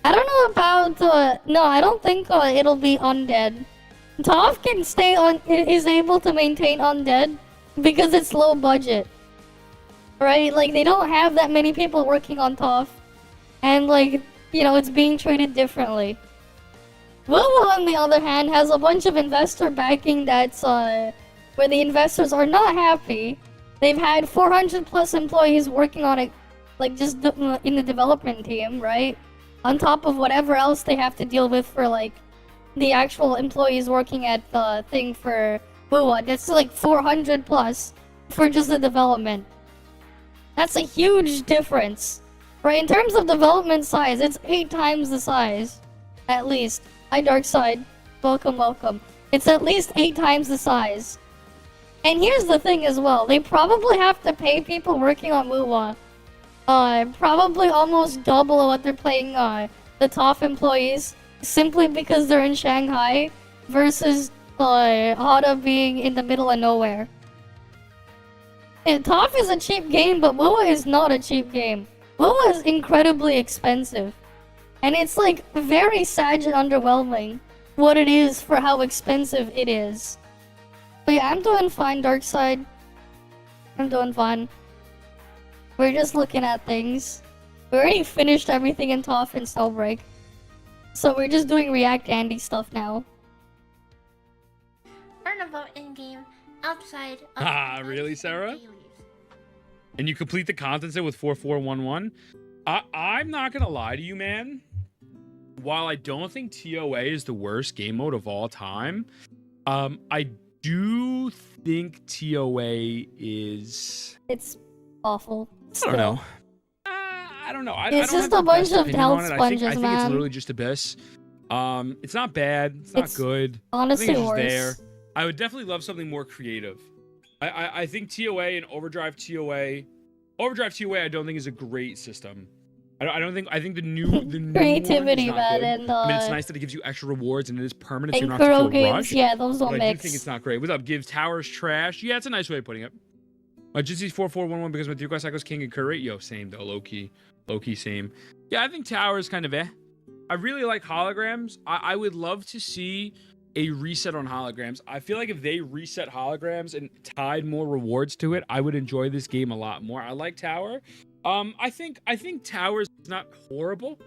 I don't know about, no, I don't think it'll be undead. ToF can stay on, is able to maintain undead because it's low budget. Right? Like, they don't have that many people working on ToF. And, like, you know, it's being treated differently. Woo, on the other hand, has a bunch of investor backing that's, where the investors are not happy. They've had 400 plus employees working on it, like, just in the development team, right? On top of whatever else they have to deal with for, like, the actual employees working at the thing for Wuwa. That's like 400 plus for just the development. That's a huge difference. Right, in terms of development size, it's 8 times the size. At least. Hi, Darkside. Welcome. It's at least 8 times the size. And here's the thing as well. They probably have to pay people working on Wuwa. Probably almost double what they're paying the ToF employees. Simply because they're in Shanghai. Versus Hada being in the middle of nowhere. And ToF is a cheap game, but Wuwa is not a cheap game. is incredibly expensive. And it's like very sad and underwhelming what it is for how expensive it is. But yeah, I'm doing fine, Darkside. I'm doing fine. We're just looking at things. We already finished everything in ToF and Snowbreak. So we're just doing React Andy stuff now. Learn about in-game, outside of Ah, events really, and Sarah? dailies. And you complete the content set with 4411. I'm not gonna lie to you, man. While I don't think TOA is the worst game mode of all time, I do think TOA is. It's awful. I don't know. I don't know. I It's don't just have a the bunch best of opinion health on it. I sponges, think it's man. literally just Abyss. It's not bad. It's not It's good. honestly I think it's just worse. there. I would definitely love something more creative. I think TOA and Overdrive TOA I don't think is a great system. I think the new Creativity, one is not man, good. and I mean, it's nice that it gives you extra rewards and it is permanent, so and you don't have Kuro to feel games, rushed. yeah, those don't But I do mix. think it's not great. What's up? Gives towers trash. Yeah, it's a nice way of putting it. Just these 4411 because with Yuka Psycho's King and Curate, yo, same though, low key same. Yeah, I think towers kind of I really like holograms. I would love to see a reset on holograms. I feel like if they reset holograms and tied more rewards to it, I would enjoy this game a lot more. I like Tower. I think Tower is not horrible.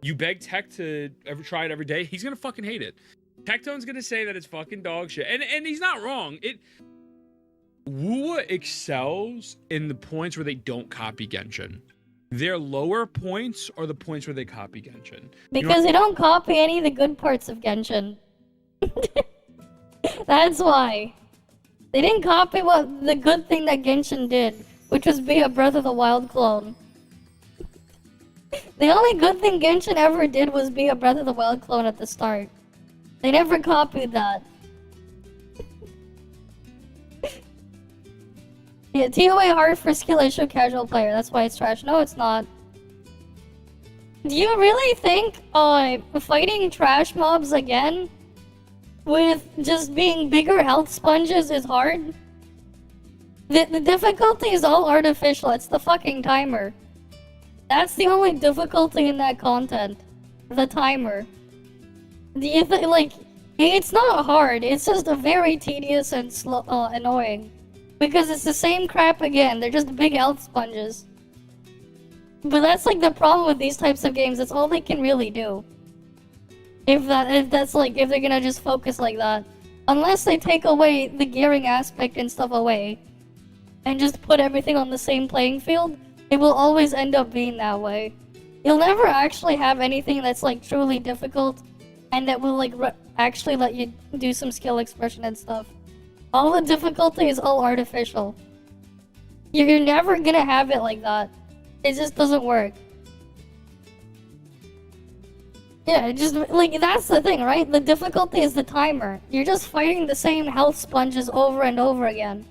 You beg Tech to ever try it every day, he's gonna fucking hate it. Tectone's gonna say that it's fucking dog shit, and he's not wrong. Wua excels in the points where they don't copy Genshin. Their lower points are the points where they copy Genshin. Because they don't copy any of the good parts of Genshin. That's why. They didn't copy what the good thing that Genshin did, which was be a Breath of the Wild clone. The only good thing Genshin ever did was be a Breath of the Wild clone at the start. They never copied that. Yeah, TOA hard for skill issue casual player, that's why it's trash. No, it's not. Do you really think fighting trash mobs again with just being bigger health sponges is hard? The difficulty is all artificial, it's the fucking timer. That's the only difficulty in that content. The timer. Do you think, like, it's not hard, it's just a very tedious and slow, annoying. Because it's the same crap again, they're just big health sponges. But that's like the problem with these types of games, that's all they can really do. If they're gonna just focus like that. Unless they take away the gearing aspect and stuff away, and just put everything on the same playing field, it will always end up being that way. You'll never actually have anything that's like truly difficult, and that will like actually let you do some skill expression and stuff. All the difficulty is all artificial. You're never gonna have it like that. It just doesn't work. Yeah, it just, like, that's the thing, right? The difficulty is the timer. You're just fighting the same health sponges over and over again.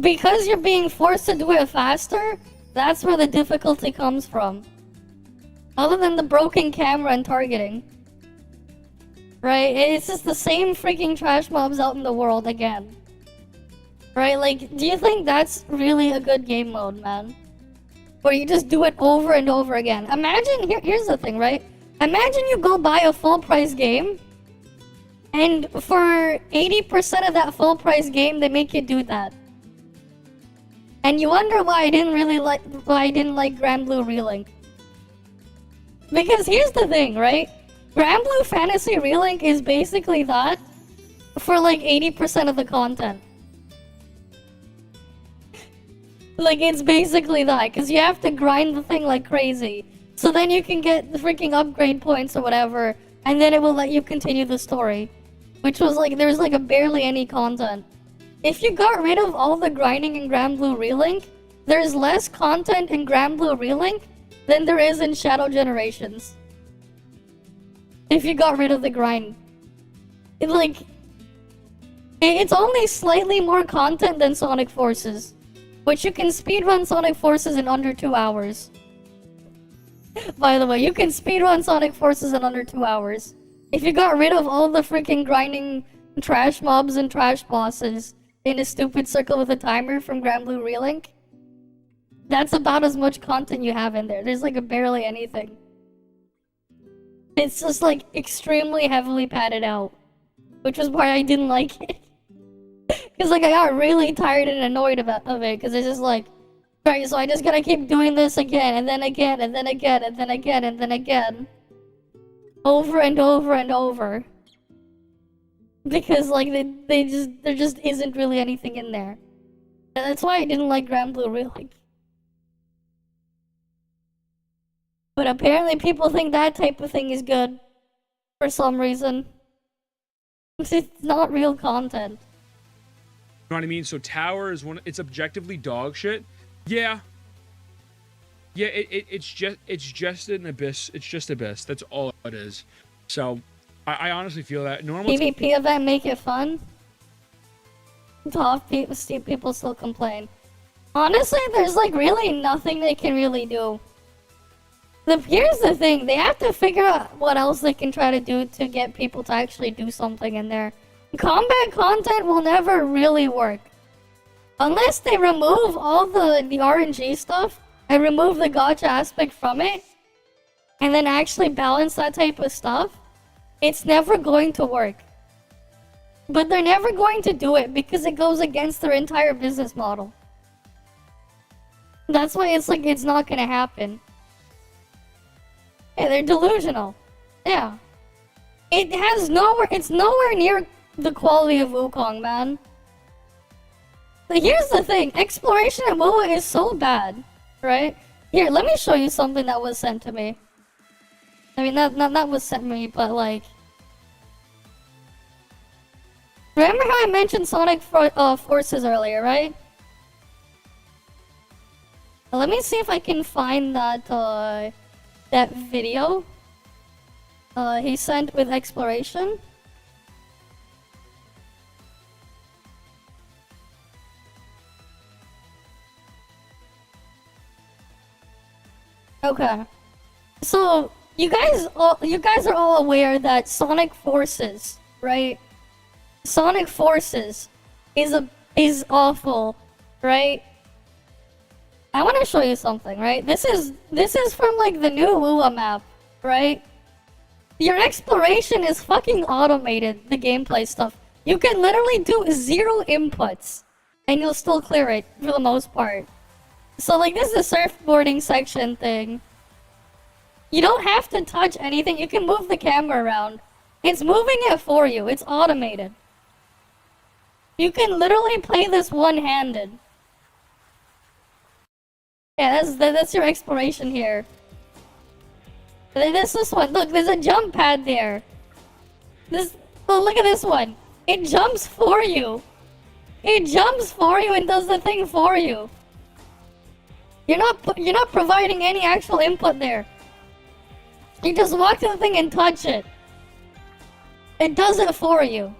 Because you're being forced to do it faster, that's where the difficulty comes from. Other than the broken camera and targeting. Right? It's just the same freaking trash mobs out in the world again. Right? Like, do you think that's really a good game mode, man? Where you just do it over and over again. Imagine, here's the thing, right? Imagine you go buy a full price game, and for 80% of that full price game, they make you do that. And you wonder why I didn't like Grand Blue Relink. Because here's the thing, right? Grand Blue Fantasy Relink is basically that for like 80% of the content. Like, it's basically that, because you have to grind the thing like crazy. So then you can get the freaking upgrade points or whatever, and then it will let you continue the story. Which was like, there's like barely any content. If you got rid of all the grinding in Grand Blue Relink, there's less content in Grand Blue Relink than there is in Shadow Generations. If you got rid of the grind. It's only slightly more content than Sonic Forces. Which you can speedrun Sonic Forces in under 2 hours. By the way, you can speedrun Sonic Forces in under 2 hours. If you got rid of all the freaking grinding trash mobs and trash bosses in a stupid circle with a timer from Grand Blue Relink. That's about as much content you have in there. There's like barely anything. It's just like extremely heavily padded out, which was why I didn't like it. Cause like I got really tired and annoyed of it, cause it's just like, right, so I just gotta keep doing this again, and then again, and then again, and then again, and then again. Over and over and over. Because like there just isn't really anything in there. And that's why I didn't like Grand Blue really. But apparently people think that type of thing is good. For some reason. It's not real content. You know what I mean? So Tower is it's objectively dog shit. Yeah. Yeah, it's just an abyss. It's just abyss. That's all it is. So I honestly feel that normal PvP event make it fun. ToF people still complain. Honestly, there's like really nothing they can really do. Here's the thing, they have to figure out what else they can try to do to get people to actually do something in there. Combat content will never really work. Unless they remove all the RNG stuff and remove the gacha aspect from it, and then actually balance that type of stuff, it's never going to work. But they're never going to do it because it goes against their entire business model. That's why it's like it's not gonna happen. Yeah, they're delusional. Yeah. It's nowhere near the quality of Wukong, man. But here's the thing, exploration in WoW is so bad, right? Here, let me show you something that was sent to me. I mean, not was sent to me, but like... Remember how I mentioned Sonic Forces earlier, right? Let me see if I can find that video he sent with exploration. Okay, so you guys are all aware that Sonic Forces, right? Sonic Forces is awful, right? I want to show you something, right? This is from like the new Lua map, right? Your exploration is fucking automated, the gameplay stuff. You can literally do 0 inputs, and you'll still clear it for the most part. So like this is a surfboarding section thing. You don't have to touch anything, you can move the camera around. It's moving it for you, it's automated. You can literally play this one-handed. Yeah, that's your exploration here. And then this one, look, there's a jump pad there. Oh, look at this one. It jumps for you. It jumps for you and does the thing for you. You're not providing any actual input there. You just walk to the thing and touch it. It does it for you.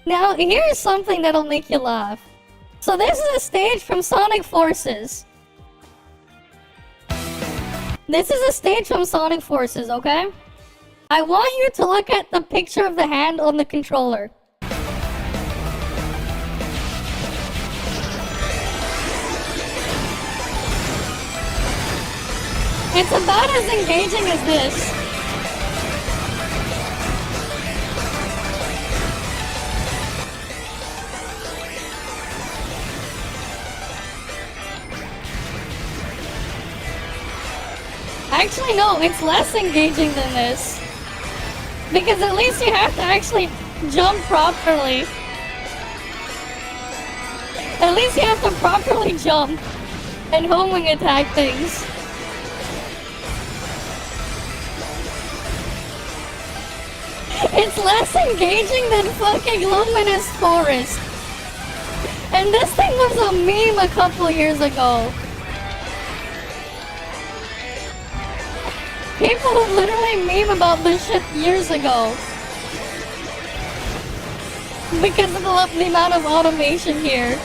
Now, here's something that'll make you laugh. So this is a stage from Sonic Forces. This is a stage from Sonic Forces, okay? I want you to look at the picture of the hand on the controller. It's about as engaging as this. Actually, no, it's less engaging than this. Because at least you have to actually jump properly. At least you have to properly jump and homing attack things. It's less engaging than fucking Luminous Forest. And this thing was a meme a couple years ago. People would literally meme about this shit years ago. Because of the amount of automation here.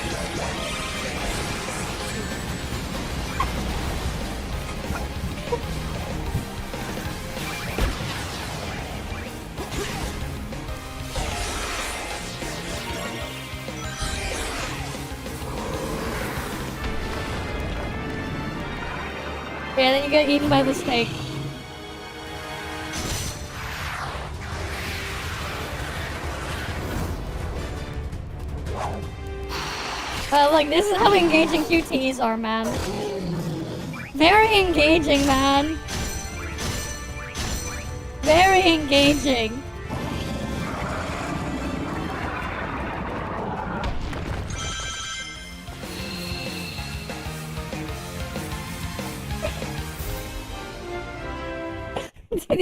Yeah, then you get eaten by the snake. Like, this is how engaging QTEs are, man. Very engaging, man. Very engaging.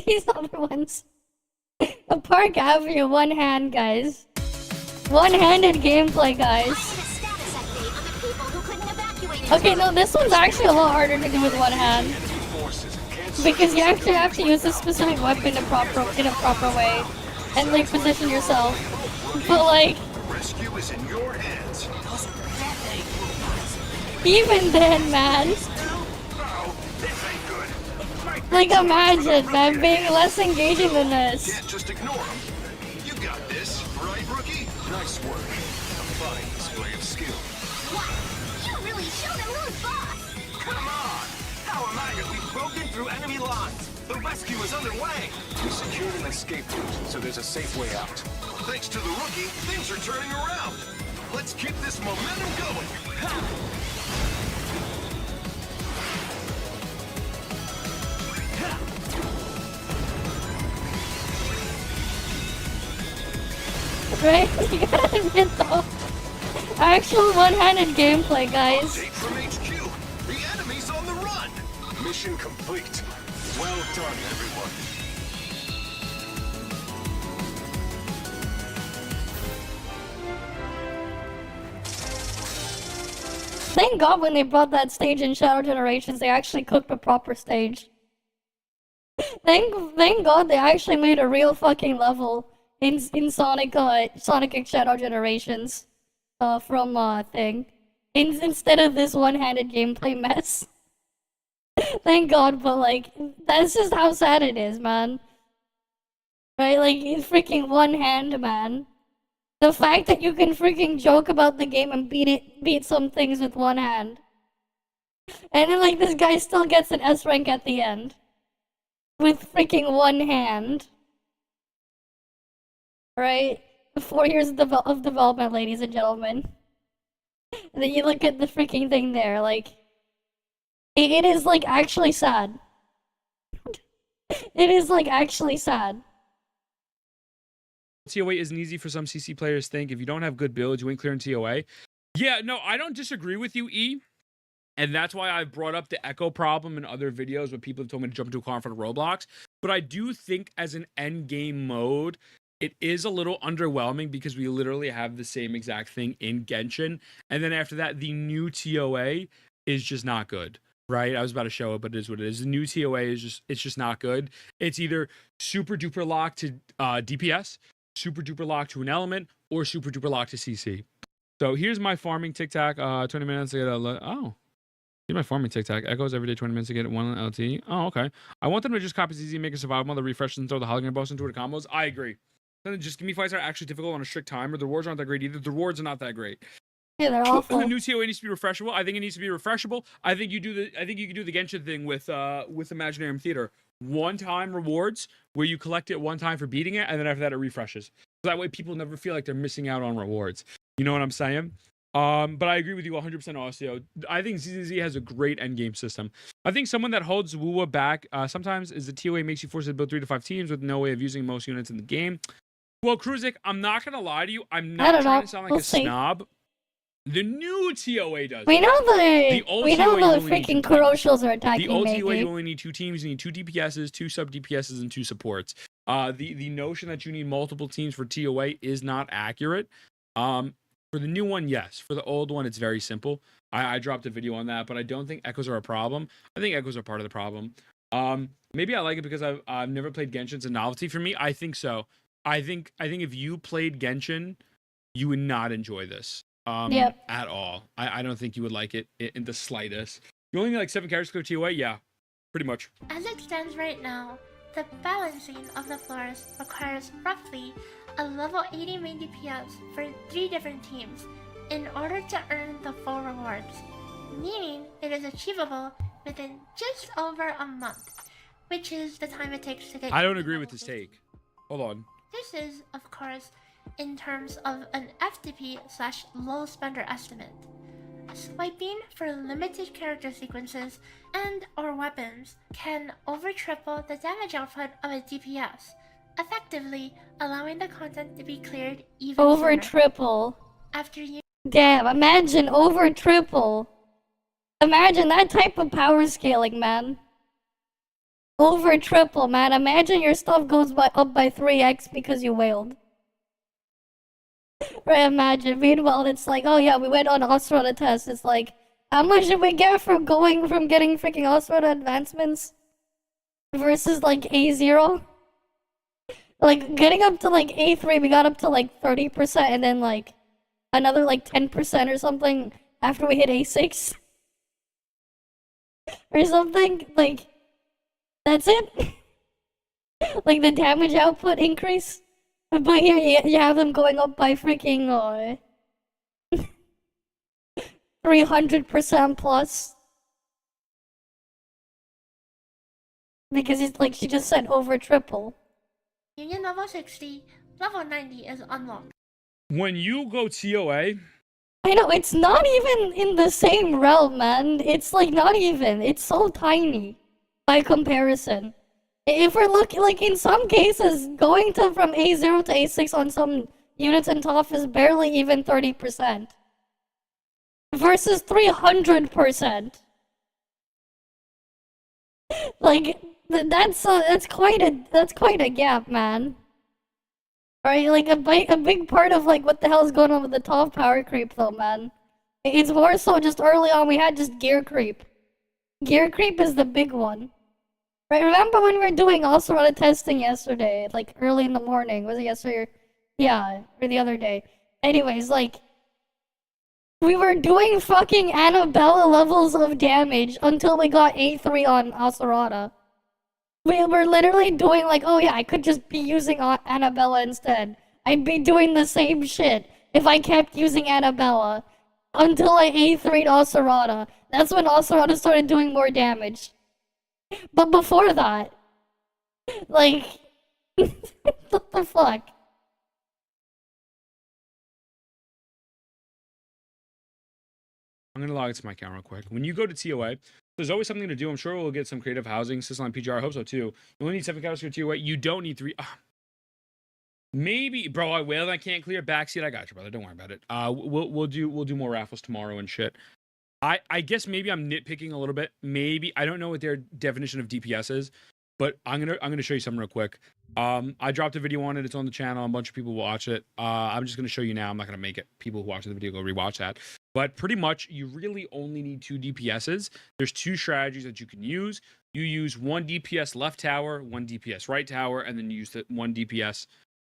These other ones. A Park Avenue, one hand, guys. One-handed gameplay, guys. Okay, no, this one's actually a lot harder to do with one hand. Because you actually have to use a specific weapon in a proper way. And, like, position yourself. But, like... Rescue is in your hands. Even then, man. Like, imagine, man, being less engaging than this. Can't just ignore him. You got this, right, rookie? Nice work. A fine display of skill. What? You really showed him who's boss! Come on! How am I? We've broken through enemy lines. The rescue is underway. We secured an escape route, so there's a safe way out. Thanks to the rookie, things are turning around. Let's keep this momentum going. Right? You gotta admit though. Actual one-handed gameplay, guys. Take from HQ. The enemy's on the run. Mission complete. Well done, everyone. Thank God when they brought that stage in Shadow Generations, they actually cooked a proper stage. Thank God they actually made a real fucking level in Sonic X Shadow Generations from thing. Instead of this one-handed gameplay mess. Thank God, but like that's just how sad it is, man. Right? Like it's freaking one hand, man. The fact that you can freaking joke about the game and beat some things with one hand. And then like this guy still gets an S rank at the end. With freaking one hand. Right? 4 years of development, ladies and gentlemen. And then you look at the freaking thing there, like... It is like actually sad. It is like actually sad. TOA isn't easy for some CC players think. If you don't have good builds, you ain't clearing TOA. Yeah, no, I don't disagree with you, E. And that's why I brought up the echo problem in other videos where people have told me to jump into a car in front of Roblox. But I do think as an end game mode, it is a little underwhelming because we literally have the same exact thing in Genshin. And then after that, the new TOA is just not good. Right? I was about to show it, but it is what it is. The new TOA is just not good. It's either super duper locked to DPS, super duper locked to an element, or super duper locked to CC. So here's my farming tic-tac. 20 minutes to get a... Here's my farming tic-tac. Echoes every day, 20 minutes to get one LT. Oh, okay. I want them to just copy easy, make a survival mode, refresh, and throw the Hologram boss into the combos. I agree. Then just give me fights that are actually difficult on a strict timer. The rewards aren't that great either. The rewards are not that great. Yeah, they're awful. The new TOA needs to be refreshable. I think it needs to be refreshable. I think you can do the Genshin thing with Imaginarium Theater. One-time rewards where you collect it one time for beating it, and then after that it refreshes. So that way people never feel like they're missing out on rewards. You know what I'm saying? But I agree with you 100%, Osio. I think ZZZ has a great endgame system. I think someone that holds Wuwa back sometimes is the TOA makes you force to build 3 to 5 teams with no way of using most units in the game. Well, Kruzik, I'm not gonna lie to you. I'm not trying to sound like a snob. The new TOA does. We know the TOA freaking kuro shills are attacking. The old TOA, you only need 2 teams. You need 2 DPSs, 2 sub DPSs, and 2 supports. The notion that you need multiple teams for TOA is not accurate. For the new one, yes. For the old one, it's very simple. I dropped a video on that, but I don't think echoes are a problem. I think echoes are part of the problem. Maybe I like it because I've never played Genshin. It's a novelty for me. I think so. I think if you played Genshin, you would not enjoy this. At all. I don't think you would like it in the slightest. You only need like 7 characters to clear TOA? Yeah, pretty much. As it stands right now, the balancing of the floors requires roughly a level 80 main DPS for 3 different teams in order to earn the full rewards, meaning it is achievable within just over a month, which is the time it takes to get. I don't to agree level with this 50. take. Hold on. This is, of course, in terms of an FTP/low spender estimate. Swiping for limited character sequences and or weapons can over triple the damage output of a DPS, effectively allowing the content to be cleared even Over sooner. triple. After you Damn, imagine over triple. Imagine that type of power scaling, man. Over triple, man. Imagine your stuff goes up by 3x because you wailed. Right, imagine. Meanwhile, it's like, oh yeah, we went on Ostrada test. It's like, how much did we get from getting freaking Ostrada advancements versus like A0? Like, getting up to like A3, we got up to like 30%, and then like another like 10% or something after we hit A6. Or something. Like, that's it? Like the damage output increase? But here you have them going up by freaking 300% plus. Because it's like she just said over triple. Union level 60, level 90 is unlocked. When you go TOA, I know, it's not even in the same realm, man. It's like not even. It's so tiny by comparison. If we're looking, like in some cases, going from A0 to A6 on some units in ToF is barely even 30%. Versus 300%. Like, that's quite a gap, man. Right, like a big part of like what the hell's going on with the ToF power creep though, man. It's more so just early on we had just gear creep. Gear creep is the big one. Right, remember when we were doing also on a testing yesterday, like early in the morning, was it yesterday? Yeah, or the other day. Anyways, like, we were doing fucking Annabella levels of damage until we got A3 on Asurada. We were literally doing like, oh yeah, I could just be using Annabella instead. I'd be doing the same shit if I kept using Annabella until I A3'd Asurada. That's when Asurada started doing more damage. But before that, like, what the fuck? I'm gonna log into my account real quick. When you go to TOA, there's always something to do. I'm sure we'll get some creative housing system on PGR. I hope so too. You only need 7 characters for TOA. You don't need 3. Maybe, bro. I wailed. I can't clear backseat. I got you, brother. Don't worry about it. We'll do more raffles tomorrow and shit. I guess maybe I'm nitpicking a little bit. Maybe I don't know what their definition of DPS is, but I'm gonna show you something real quick. I dropped a video on it. It's on the channel. A bunch of people watch it. I'm just gonna show you now. I'm not gonna make it. People who watch the video go rewatch that. But pretty much, you really only need 2 DPSs. There's 2 strategies that you can use. You use 1 DPS left tower, 1 DPS right tower, and then you use the 1 DPS.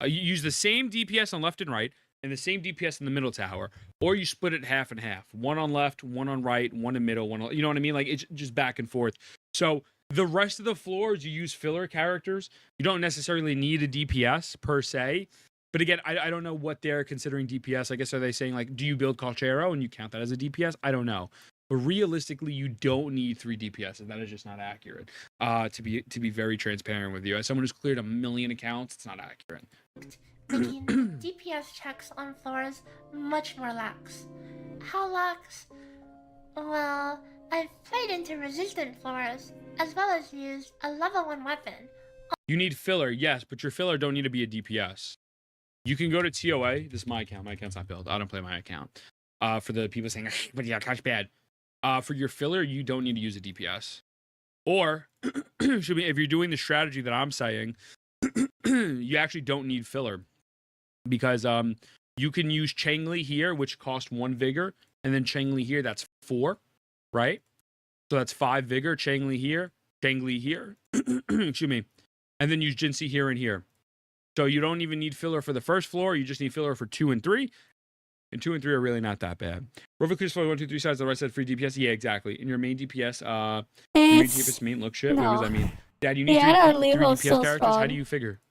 You use the same DPS on left and right, and the same DPS in the middle tower, or you split it half and half. 1 on left, 1 on right, 1 in middle, 1 on, you know what I mean? Like, it's just back and forth. So the rest of the floors, you use filler characters. You don't necessarily need a DPS per se. But again, I don't know what they're considering DPS. I guess are they saying like, do you build Colchero and you count that as a DPS? I don't know. But realistically, you don't need 3 DPS, and that is just not accurate. To be very transparent with you, as someone who's cleared 1 million accounts, it's not accurate. Making DPS checks on floors much more lax. How lax? Well, I've played into resistant floors, as well as used a level 1 weapon. You need filler, yes, but your filler don't need to be a DPS. You can go to TOA. This is my account. My account's not built. I don't play my account. For the people saying, but yeah, gosh, bad. For your filler, you don't need to use a DPS. Or, if you're doing the strategy that I'm saying, you actually don't need filler. Because you can use Changli here, which costs 1 vigor, and then Changli here, that's 4, right? So that's 5 vigor, Changli here, excuse me, and then use Jinxie here and here. So you don't even need filler for the first floor, you just need filler for 2 and 3, and 2 and 3 are really not that bad. Rover clears floor 1, 2, 3 sides, the right side free DPS, yeah, exactly. In your main DPS, your main DPS main look shit, no. what does that mean? Dad, you need 3 DPS so characters, strong. how do you figure?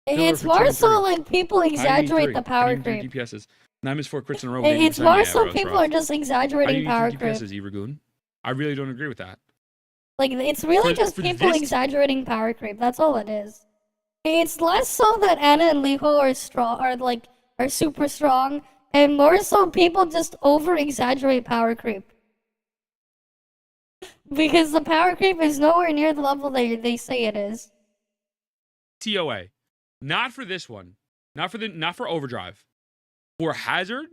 It's more so like people exaggerate the power creep. DPSs. 9 is 4 crits in a row. It's more so people are just exaggerating power creep. DPSs, Evergoon. I really don't agree with that. Like, it's really just for people this- exaggerating power creep. That's all it is. It's less so that Anna and Liho are strong, are super strong, and more so people just over exaggerate power creep. Because the power creep is nowhere near the level they say it is. TOA. Not for this one. Not for Overdrive. For Hazard,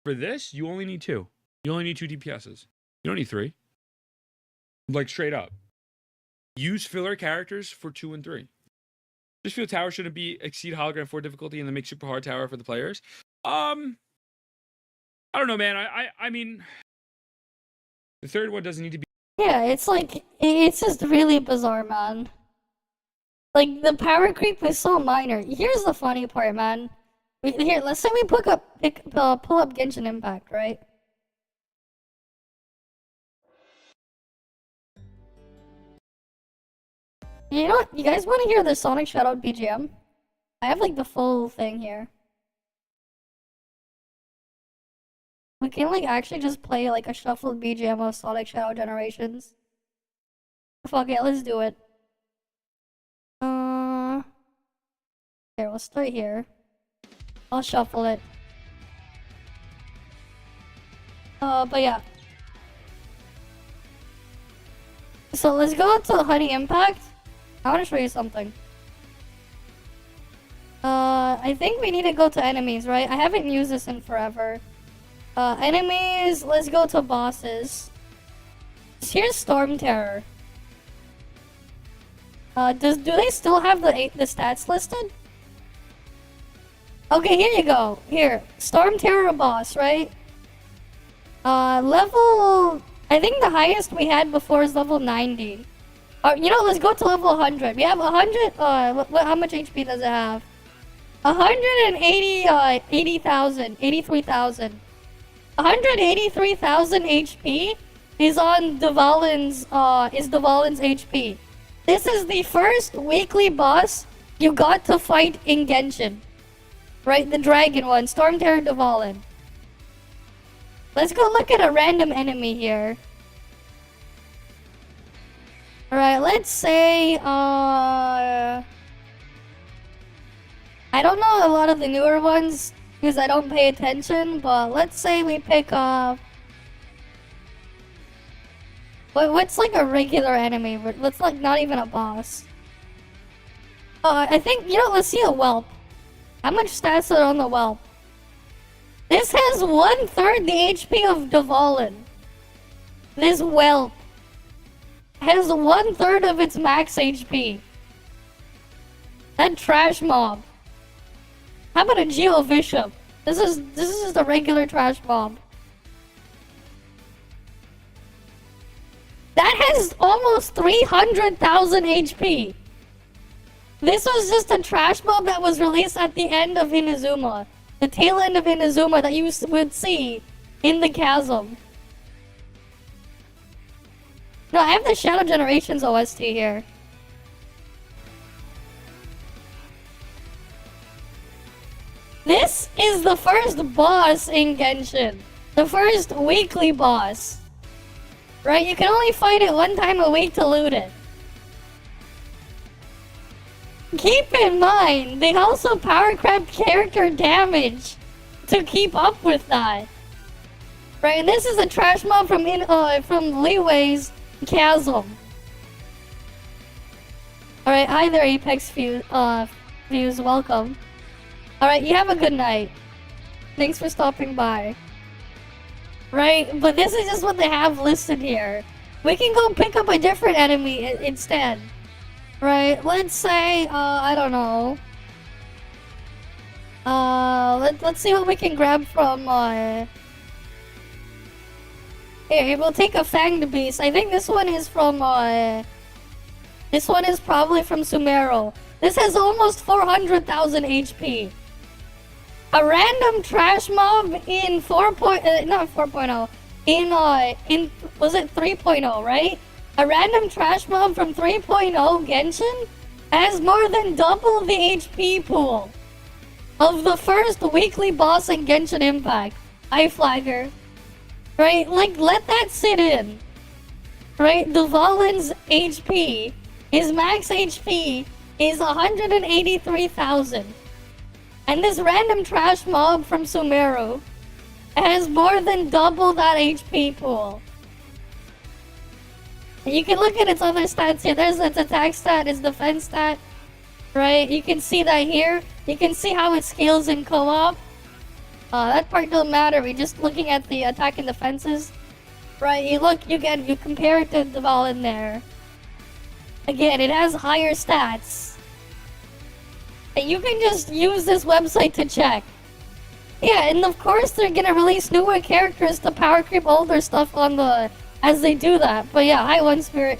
for this, you only need 2. You only need 2 DPSs. You don't need 3. Like, straight up. Use filler characters for 2 and 3. Just feel tower shouldn't exceed hologram 4 difficulty and then make super hard tower for the players. I don't know, man. I mean, the third one doesn't need to be. Yeah, it's like, it's just really bizarre, man. Like, the power creep is so minor. Here's the funny part, man. Here, let's say we pull up Genshin Impact, right? You know what? You guys want to hear the Sonic Shadow BGM? I have like the full thing here. We can like actually just play like a shuffled BGM of Sonic Shadow Generations. Fuck it, let's do it. Here, we'll start here. I'll shuffle it. But yeah. So let's go to Honey Impact. I want to show you something. I think we need to go to enemies, right? I haven't used this in forever. Enemies, let's go to bosses. Here's Storm Terror. Do they still have the stats listed? Okay, here you go. Here, Storm Terror boss, right? Level, I think the highest we had before is level 90. You know, let's go to level 100. We have 100, how much HP does it have? 180,000, 83,000. 183,000 HP is on Dvalin's HP. This is the first weekly boss you got to fight in Genshin. Right, the dragon one, Storm Terror Dvalin. Let's go look at a random enemy here. Alright, let's say, I don't know a lot of the newer ones because I don't pay attention, but let's say we pick up... What's like a regular enemy? Let's like not even a boss. I think, you know, let's see a whelp. How much stats are on the whelp? This has 1/3 the HP of Dvalin. This whelp has 1/3 of its max HP. That trash mob. How about a Geo Bishop? This is just a regular trash mob. That has almost 300,000 HP. This was just a trash mob that was released at the end of Inazuma. The tail end of Inazuma that you would see in the chasm. No, I have the Shadow Generations OST here. This is the first boss in Genshin. The first weekly boss. Right, you can only fight it 1 time a week to loot it. Keep in mind, they also power crept character damage to keep up with that. Right, and this is a trash mob from Leeway's Chasm. Alright, hi there Apex views, welcome. Alright, you have a good night. Thanks for stopping by. Right, but this is just what they have listed here. We can go pick up a different enemy instead. Right, let's say, I don't know. Let's see what we can grab from, Here, we'll take a Fanged Beast. I think this one is from, this one is probably from Sumero. This has almost 400,000 HP. A random trash mob in not 4.0, in, was it 3.0, right? A random trash mob from 3.0 Genshin has more than double the HP pool of the first weekly boss in Genshin Impact. Eye Flagger. Right? Like, let that sit in. right? Dvalin's HP, his max HP is 183,000. And this random trash mob from Sumeru has more than double that HP pool. And you can look at its other stats here. There's its attack stat, its defense stat, right? You can see that here. You can see how it scales in co-op. That part don't matter. We're just looking at the attack and defenses, right? You compare it to Dvalin there. Again, it has higher stats. And you can just use this website to check. Yeah, and of course they're gonna release newer characters to power creep older stuff on the as they do that. But yeah, High One Spirit.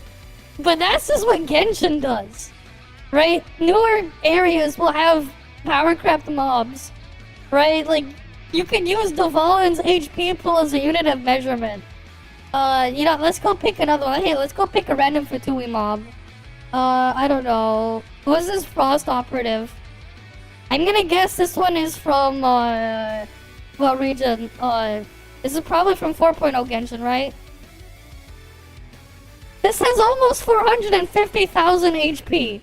But that's just what Genshin does, right? Newer areas will have power crept mobs, right? Like you can use Dvalin's HP pool as a unit of measurement. You know, let's go pick another one. Hey, let's go pick a random Fatui mob. I don't know. Who's this Frost Operative? I'm gonna guess this one is from, what region? This is probably from 4.0 Genshin, right? This has almost 450,000 HP.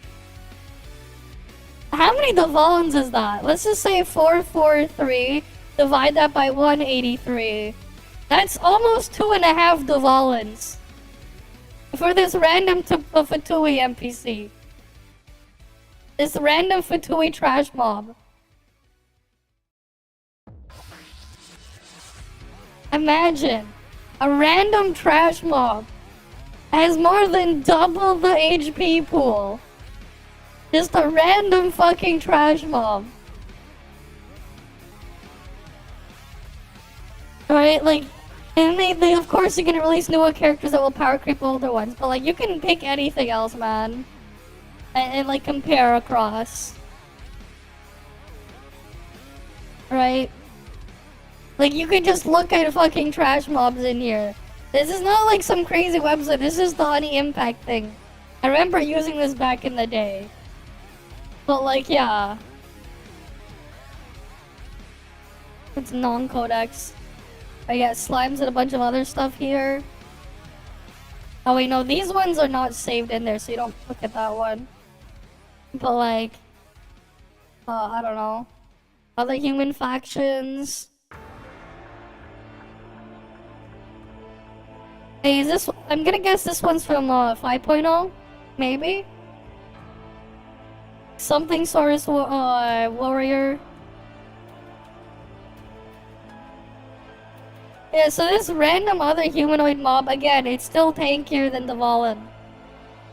How many Dvalins is that? Let's just say 443, divide that by 183. That's almost 2.5 Dvalins. For this random Fatui NPC. This random Fatui trash mob. Imagine a random trash mob has more than double the HP pool. Just a random fucking trash mob. Right, like, and they of course are gonna release newer characters that will power creep older ones, but like you can pick anything else, man. And like compare across. Right? Like you can just look at fucking trash mobs in here. This is not like some crazy website, this is the Honey Impact thing. I remember using this back in the day. But like, yeah. It's non-codex. I got slimes and a bunch of other stuff here. Oh wait, no, these ones are not saved in there, so you don't look at that one. But like, I don't know. Other human factions. Hey, is this? I'm gonna guess this one's from 5.0, maybe. Something Source Warrior. Yeah, so this random other humanoid mob, again, it's still tankier than Dvalin.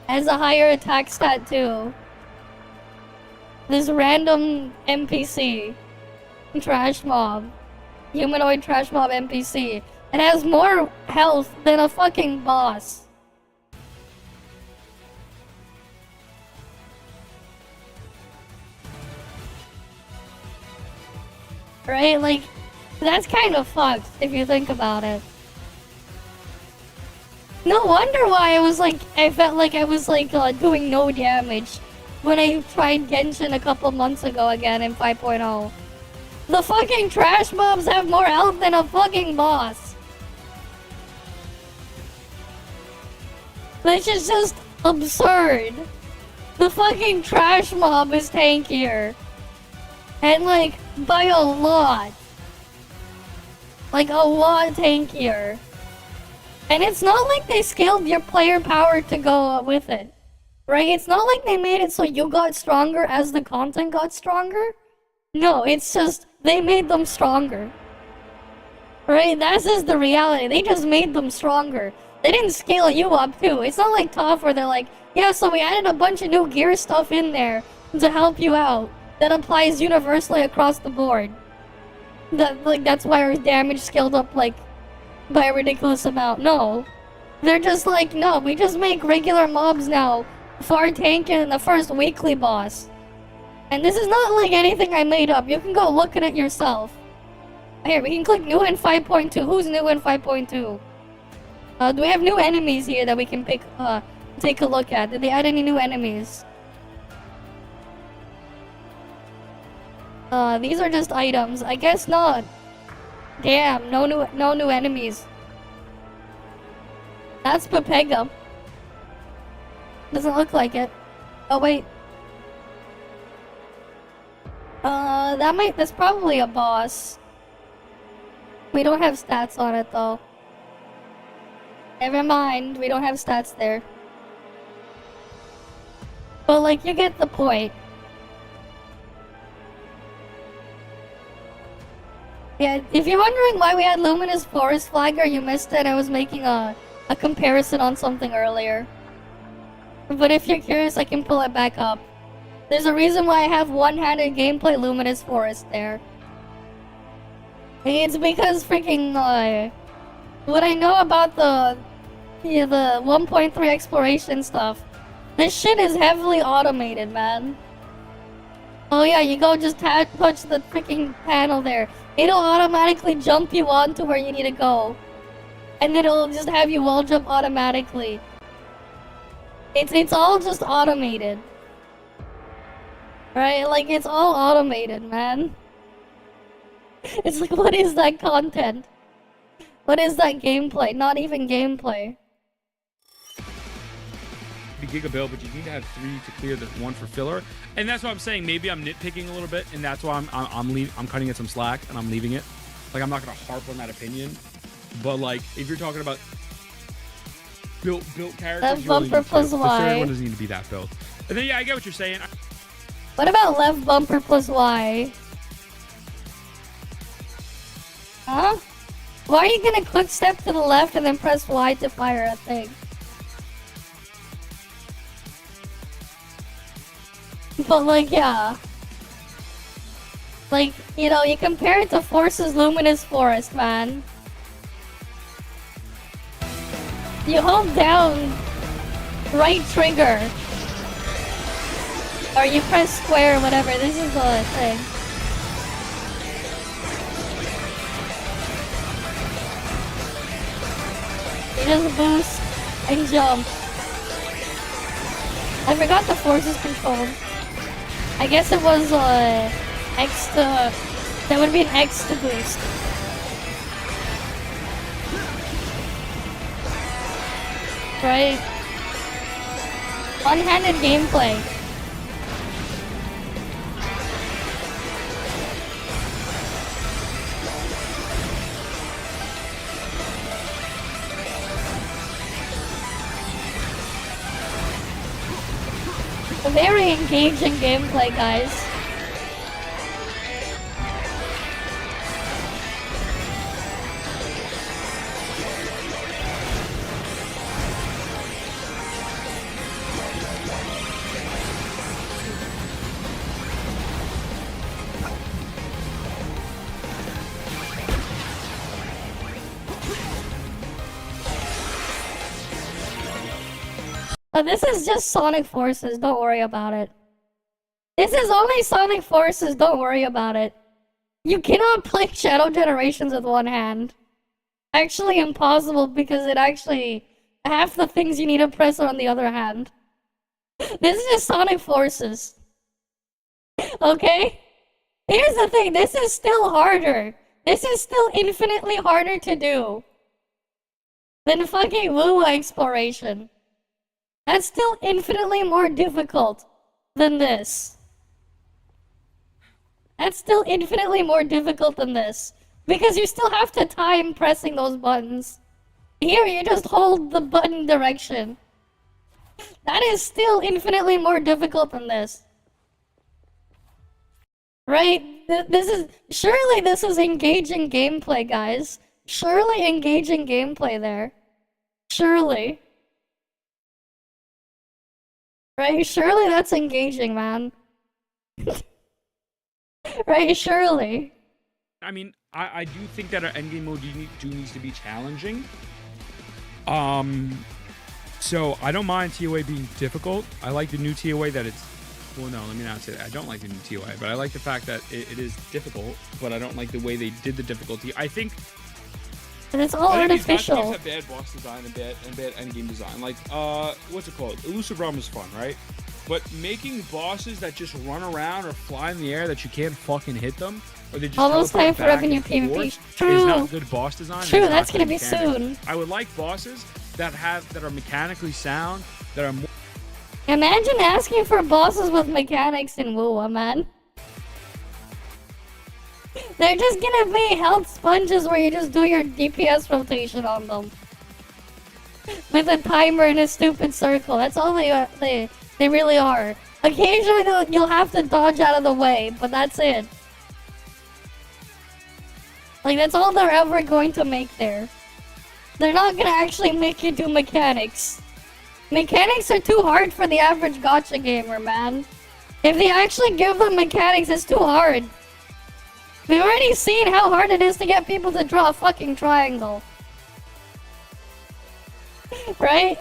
Has a higher attack stat too. This random NPC. Trash mob. Humanoid trash mob NPC. It has more health than a fucking boss. Right? Like, that's kind of fucked if you think about it. No wonder why I felt like I was like doing no damage when I tried Genshin a couple months ago again in 5.0. The fucking trash mobs have more health than a fucking boss. This is just absurd. The fucking trash mob is tankier. And like, by a lot. Like a lot tankier. And it's not like they scaled your player power to go with it. Right? It's not like they made it so you got stronger as the content got stronger. No, it's just they made them stronger. Right? That's just the reality. They just made them stronger. They didn't scale you up too. It's not like ToF where they're like, yeah, so we added a bunch of new gear stuff in there to help you out. That applies universally across the board. That's why our damage scaled up like by a ridiculous amount. No. They're just like, no, we just make regular mobs now far tankier than the first weekly boss. And this is not like anything I made up. You can go look at it yourself. Here, we can click new in 5.2. Who's new in 5.2? Do we have new enemies here that we can pick, take a look at? Did they add any new enemies? These are just items. I guess not. Damn, no new enemies. That's pepega. Doesn't look like it. Oh wait. That's probably a boss. We don't have stats on it though. Never mind, we don't have stats there. But like, you get the point. Yeah, if you're wondering why we had Luminous Forest Flagger, you missed it. I was making a comparison on something earlier. But if you're curious, I can pull it back up. There's a reason why I have one-handed gameplay Luminous Forest there. It's because freaking, what I know about the 1.3 exploration stuff, this shit is heavily automated, man. Oh yeah, you go just touch the freaking panel there. It'll automatically jump you onto where you need to go. And then it'll just have you wall jump automatically. It's all just automated. Right? Like, it's all automated, man. It's like, what is that content? What is that gameplay? Not even gameplay. Giga build, but you need to have 3 to clear the 1 for filler, and that's what I'm saying. Maybe I'm nitpicking a little bit, and that's why I'm cutting it some slack and I'm leaving it. Like, I'm not gonna harp on that opinion, but like, if you're talking about built characters, Left bumper plus the Y. third one doesn't need to be that built. And then yeah, I get what you're saying. What about left bumper plus Y? Huh? Why are you gonna quick step to the left and then press Y to fire a thing? But like, yeah. Like, you know, you compare it to Force's Luminous Forest, man. You hold down right trigger. Or you press square or whatever. This is the thing. You just boost and jump. I forgot the Force's control. I guess it was X to... That would be an X to boost. Right? One-handed gameplay. A very engaging gameplay, guys. But this is just Sonic Forces, don't worry about it. This is only Sonic Forces, don't worry about it. You cannot play Shadow Generations with one hand. Actually impossible because it actually... half the things you need to press are on the other hand. This is just Sonic Forces. Okay? Here's the thing, this is still harder. This is still infinitely harder to do than fucking Woo Exploration. That's still infinitely more difficult than this. That's still infinitely more difficult than this. Because you still have to time pressing those buttons. Here, you just hold the button direction. That is still infinitely more difficult than this. Right? Surely this is engaging gameplay, guys. Surely engaging gameplay there. Surely. Right? Surely that's engaging, man. Right? Surely. I mean, I do think that our endgame mode needs to be challenging. So I don't mind TOA being difficult. I like the new TOA that it's... Well, no, let me not say that. I don't like the new TOA, but I like the fact that it is difficult, but I don't like the way they did the difficulty. I think... And it's all artificial. Games have bad boss design and bad endgame design. Like, what's it called? Elusive Realm is fun, right? But making bosses that just run around or fly in the air that you can't fucking hit them, or they just almost time for revenue PvP. True. Is not good boss design. True, that's gonna be soon. I would like bosses that are mechanically sound, that are more. Imagine asking for bosses with mechanics in WoW, man. They're just gonna be health sponges where you just do your DPS rotation on them. With a timer in a stupid circle. That's all they really are. Occasionally you'll have to dodge out of the way, but that's it. Like, that's all they're ever going to make there. They're not gonna actually make you do mechanics. Mechanics are too hard for the average gacha gamer, man. If they actually give them mechanics, it's too hard. We've already seen how hard it is to get people to draw a fucking triangle. Right?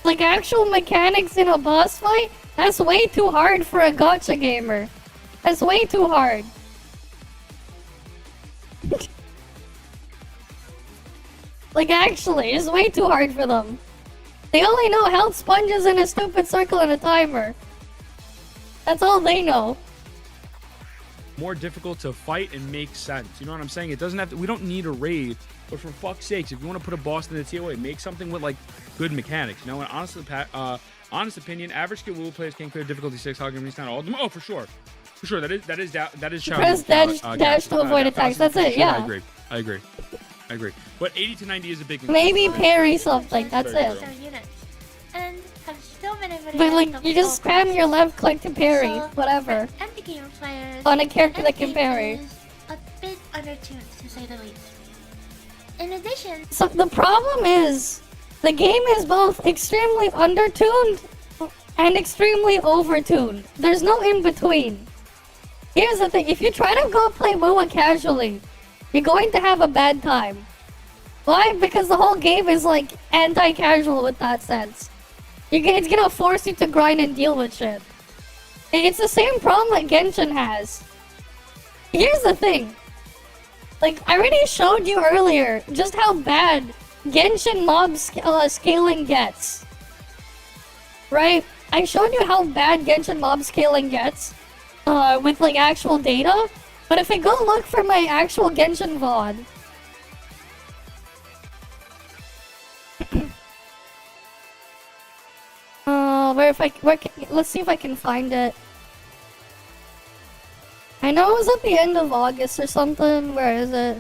Like, actual mechanics in a boss fight? That's way too hard for a gacha gamer. That's way too hard. Like, actually, it's way too hard for them. They only know health sponges in a stupid circle and a timer. That's all they know. More difficult to fight and make sense. You know what I'm saying? It doesn't have to. We don't need a raid, but for fuck's sakes, if you want to put a boss in the TOA, make something with like good mechanics. You know, and honestly, honest opinion, average skill WoW players can clear difficulty 6. How can we stand all of them? Oh, for sure, for sure. That is press dash to avoid attacks. That's it. Yeah. I agree. But 80 to 90 is a big. Maybe parry something. That's it. And have still been able to But like, you just spam your left click to parry, whatever. Empty gamer players On a character that can parry. is a bit undertuned, to say the least. In addition, So the problem is, the game is both extremely undertuned and extremely overtuned. There's no in between. Here's the thing: if you try to go play WoW casually, you're going to have a bad time. Why? Because the whole game is like anti-casual with that sense. It's gonna force you to grind and deal with shit. It's the same problem that Genshin has. Here's the thing. Like, I already showed you earlier just how bad Genshin mob scaling gets. Right? I showed you how bad Genshin mob scaling gets with like actual data. But if I go look for my actual Genshin VOD, let's see if I can find it. I know it was at the end of August or something. Where is it?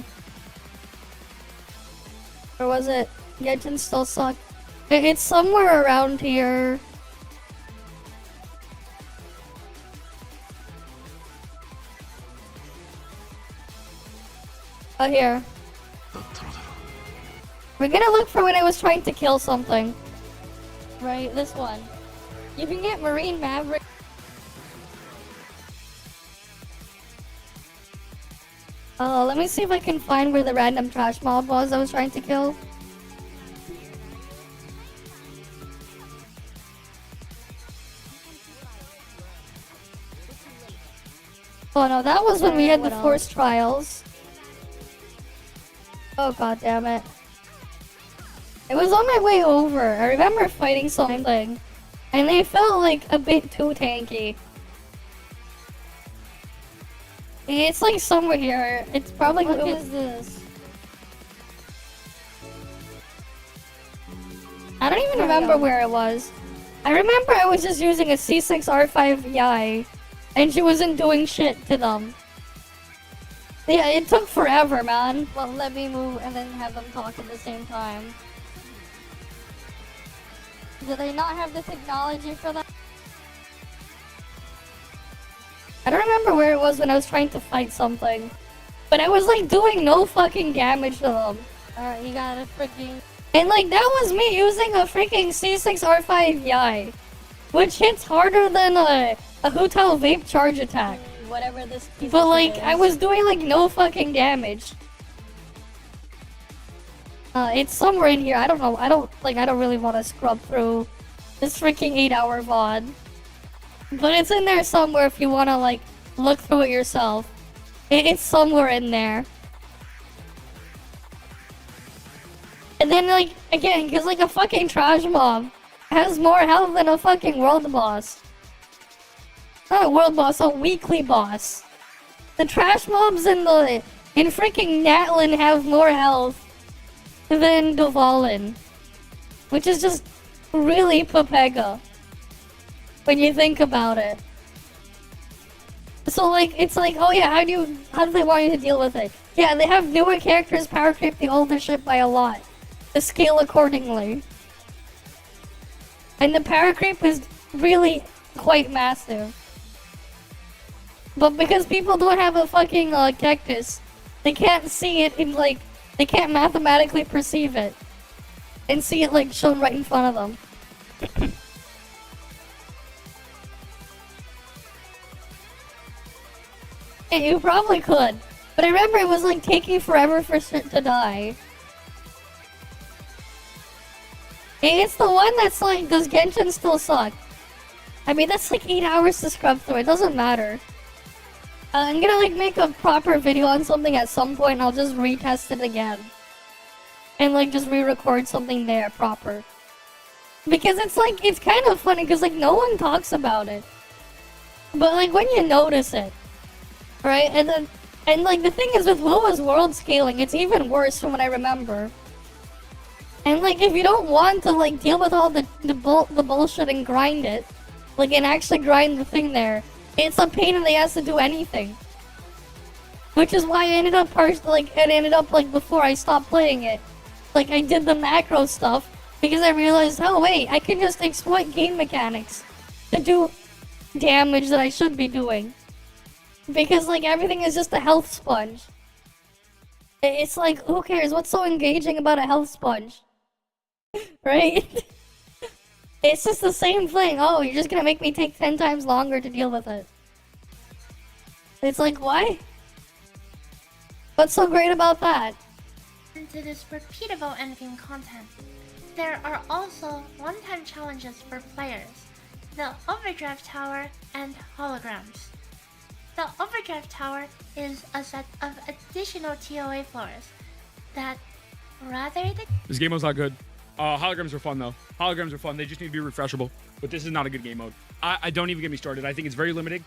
Or was it Genshin still suck? It's somewhere around here. Oh, here. We're gonna look for when I was trying to kill something. Right, this one. You can get Marine Maverick. Oh, let me see if I can find where the random trash mob was I was trying to kill. Oh no, that was when we had the forced trials. Oh god damn it. It was on my way over. I remember fighting something. And they felt like a bit too tanky. It's like somewhere here. It's probably... What is this? I don't even remember where it was. I remember I was just using a C6R5 Yai. And she wasn't doing shit to them. Yeah, it took forever, man. Well, let me move and then have them talk at the same time. Do they not have the technology for that? I don't remember where it was when I was trying to fight something. But I was like doing no fucking damage to them. Alright, you got a freaking... And like that was me using a freaking C6R5 Yai. Which hits harder than a Hu Tao vape charge attack. Whatever this piece But like, is. I was doing like no fucking damage. It's somewhere in here. I don't know. I don't really want to scrub through this freaking 8-hour VOD. But it's in there somewhere if you want to like look through it yourself. It's somewhere in there. And then like, again, because like a fucking trash mob has more health than a fucking world boss. Not a world boss, a weekly boss. The trash mobs in freaking Natlin have more health than Dvalin. which is just really pepega when you think about it. So like, it's like, oh yeah, how do they want you to deal with it? Yeah, they have newer characters power creep the older ship by a lot to scale accordingly. And the power creep is really quite massive. But because people don't have a fucking cactus, they can't see it in like, they can't mathematically perceive it and see it like shown right in front of them. Yeah, you probably could. But I remember it was like taking forever for shit to die. And it's the one that's like, does Genshin still suck? I mean, that's like 8 hours to scrub through, it doesn't matter. I'm gonna like make a proper video on something at some point and I'll just retest it again. And like just re-record something there proper. Because it's like, it's kind of funny because like no one talks about it. But like when you notice it, right? And like the thing is with Lula's world scaling, it's even worse from what I remember. And like if you don't want to like deal with all the bullshit and grind it, like and actually grind the thing there, it's a pain in the ass to do anything. Which is why I ended up before I stopped playing it, like I did the macro stuff because I realized, oh wait, I can just exploit game mechanics to do damage that I should be doing. Because like everything is just a health sponge. It's like, who cares? What's so engaging about a health sponge? Right? It's just the same thing. Oh, you're just gonna make me take 10 times longer to deal with it. It's like, why? What's so great about that? Into this repeatable endgame content, there are also one-time challenges for players, the Overdrive Tower and Holograms. The Overdrive Tower is a set of additional TOA floors that, rather than... This game mode's not good. Holograms are fun though. Holograms are fun. They just need to be refreshable. But this is not a good game mode. I don't even get me started. I think it's very limiting.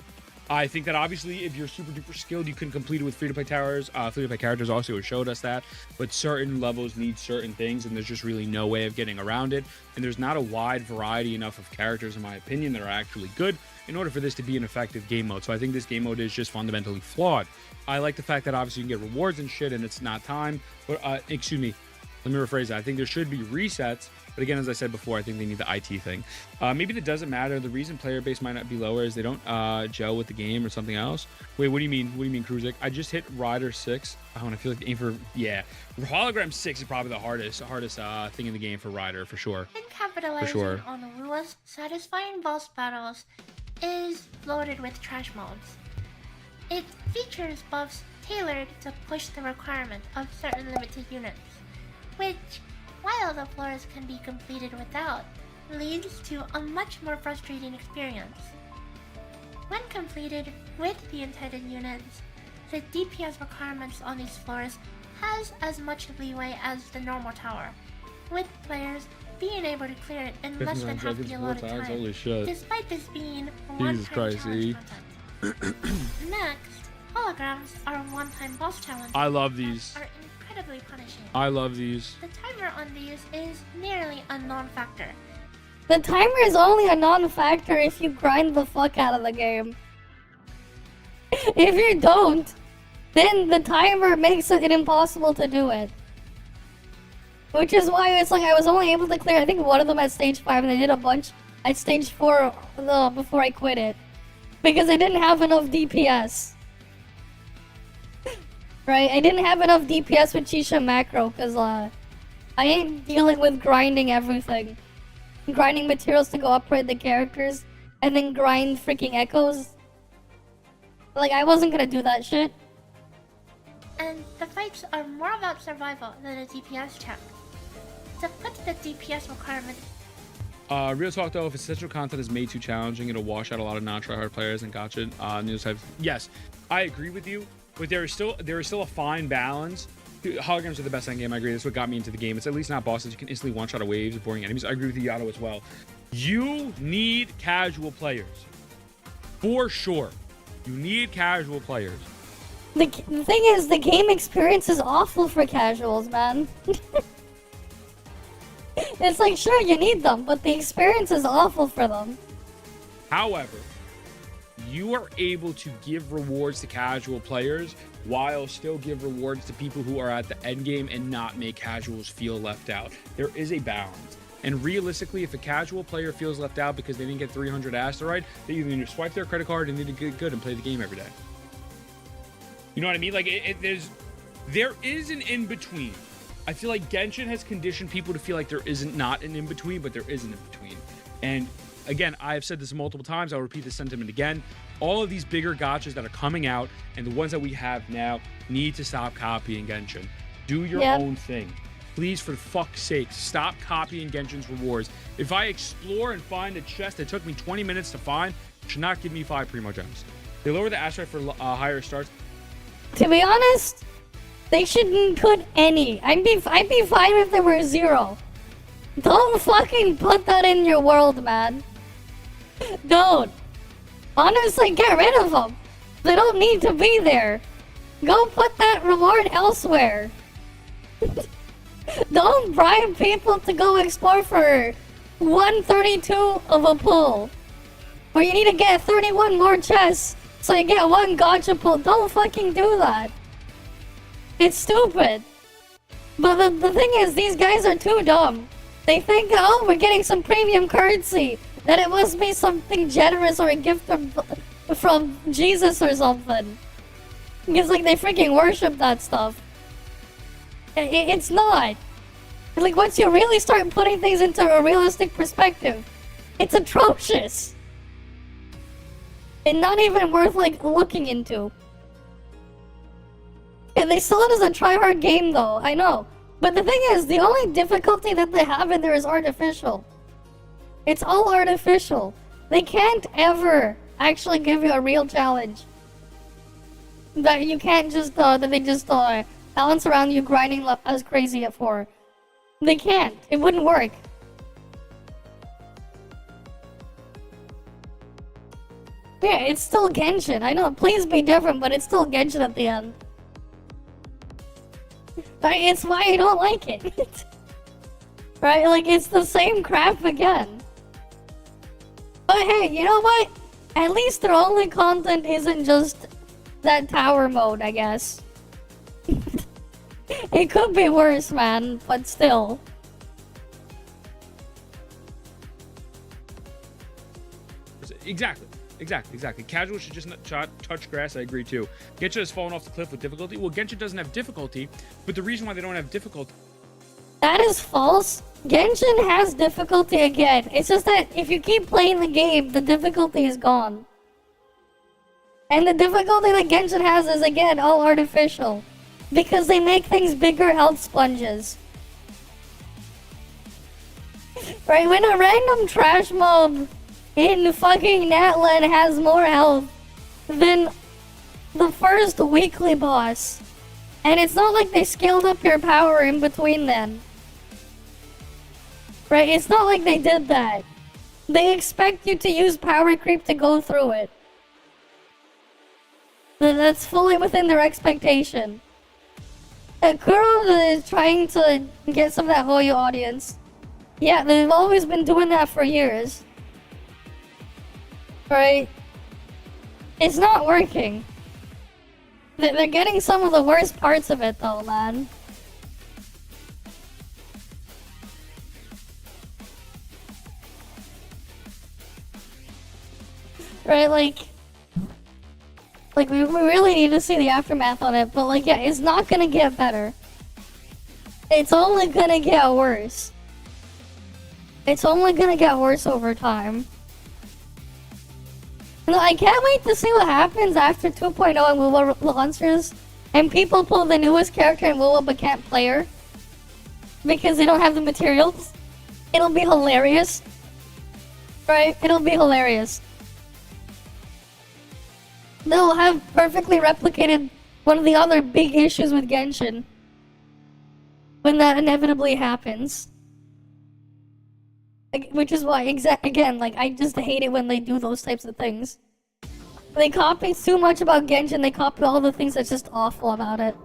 I think that obviously if you're super duper skilled, you can complete it with free-to-play towers. Free-to-play characters also showed us that. But certain levels need certain things, and there's just really no way of getting around it. And there's not a wide variety enough of characters, in my opinion, that are actually good in order for this to be an effective game mode. So I think this game mode is just fundamentally flawed. I like the fact that obviously you can get rewards and shit, and it's not time. But, excuse me. Let me rephrase that. I think there should be resets. But again, as I said before, I think they need the IT thing. Maybe that doesn't matter. The reason player base might not be lower is they don't gel with the game or something else. Wait, what do you mean? What do you mean, Cruzik? I just hit Rider 6. Oh, and I feel like the aim for... Yeah. Hologram 6 is probably the hardest thing in the game for Rider, for sure. And capitalizing on Lua's satisfying boss battles is loaded with trash modes. It features buffs tailored to push the requirement of certain limited units, which, while the floors can be completed without, leads to a much more frustrating experience. When completed with the intended units, the DPS requirements on these floors has as much leeway as the normal tower, with players being able to clear it in less than half the allotted time, holy shit. despite this being Jesus one-time Christ, challenge content. Next, holograms are one-time boss challenges. I love these. Are incredibly punishing. I love these. The timer on these is nearly a non-factor. The timer is only a non-factor if you grind the fuck out of the game. If you don't, then the timer makes it impossible to do it. Which is why it's like I was only able to clear, I think, one of them at stage 5, and I did a bunch at stage 4 before I quit it. Because I didn't have enough DPS. Right? I didn't have enough DPS with Chisha macro, because I ain't dealing with grinding everything. Grinding materials to go upgrade the characters, and then grind freaking echoes. Like, I wasn't gonna do that shit. And the fights are more about survival than a DPS check. To put the DPS requirement... Real talk though, if essential content is made too challenging, it'll wash out a lot of non-tryhard players and Gacha news types. Yes, I agree with you, but there is still a fine balance. Holograms are the best endgame, I agree. That's what got me into the game. It's at least not bosses. You can instantly one-shot waves of boring enemies. I agree with you, Yato, as well. You need casual players. For sure. You need casual players. The thing is, the game experience is awful for casuals, man. It's like, sure, you need them, but the experience is awful for them. However, you are able to give rewards to casual players while still give rewards to people who are at the end game and not make casuals feel left out. There is a balance. And realistically, if a casual player feels left out because they didn't get 300 asteroid, they either need to swipe their credit card and need to get good and play the game every day. You know what I mean? Like, there is an in-between. I feel like Genshin has conditioned people to feel like there isn't not an in-between, but there is an in-between. And again, I have said this multiple times. I'll repeat this sentiment again. All of these bigger gachas that are coming out and the ones that we have now need to stop copying Genshin. Do your own thing. Please, for fuck's sake, stop copying Genshin's rewards. If I explore and find a chest that took me 20 minutes to find, it should not give me 5 Primo Gems. They lower the asteroid for higher starts. To be honest, they shouldn't put any. I'd be fine if there were 0. Don't fucking put that in your world, man. Don't. Honestly, get rid of them. They don't need to be there. Go put that reward elsewhere. Don't bribe people to go explore for 132 of a pull. Or you need to get 31 more chests so you get 1 gacha pull. Don't fucking do that. It's stupid. But the thing is, these guys are too dumb. They think, oh, we're getting some premium currency, that it must be something generous or a gift from Jesus or something. Because, like, they freaking worship that stuff. It's not. Like, once you really start putting things into a realistic perspective, it's atrocious. And not even worth, like, looking into. And they sell it as a try-hard game, though, I know. But the thing is, the only difficulty that they have in there is artificial. It's all artificial. They can't ever actually give you a real challenge. That you can't just, that they just, bounce around you grinding as crazy for. They can't. It wouldn't work. Yeah, it's still Genshin. I know, please be different, but it's still Genshin at the end. Right, it's why I don't like it. Right, like, it's the same crap again. But hey, you know what? At least their only content isn't just that tower mode, I guess. It could be worse, man, but still. Exactly. Casual should just not touch grass, I agree too. Genshin has fallen off the cliff with difficulty. Well, Genshin doesn't have difficulty, but the reason why they don't have difficulty... That is false. Genshin has difficulty again. It's just that if you keep playing the game, the difficulty is gone. And the difficulty that Genshin has is, again, all artificial. Because they make things bigger health sponges. Right, when a random trash mob in fucking Natlan has more health than the first weekly boss. And it's not like they scaled up your power in between then. Right, it's not like they did that. They expect you to use power creep to go through it. That's fully within their expectation. Kuro is trying to get some of that Hoyo audience. Yeah, they've always been doing that for years. Right? It's not working. They're getting some of the worst parts of it though, man. Right, like we really need to see the aftermath on it, but like, yeah, it's not gonna get better. It's only gonna get worse. It's only gonna get worse over time. No, I can't wait to see what happens after 2.0 and WoW launches, and people pull the newest character in WoW but can't play her because they don't have the materials. It'll be hilarious. Right? It'll be hilarious. They'll have perfectly replicated one of the other big issues with Genshin when that inevitably happens. Which is why, again, like, I just hate it when they do those types of things. They copy too much about Genshin, they copy all the things that's just awful about it.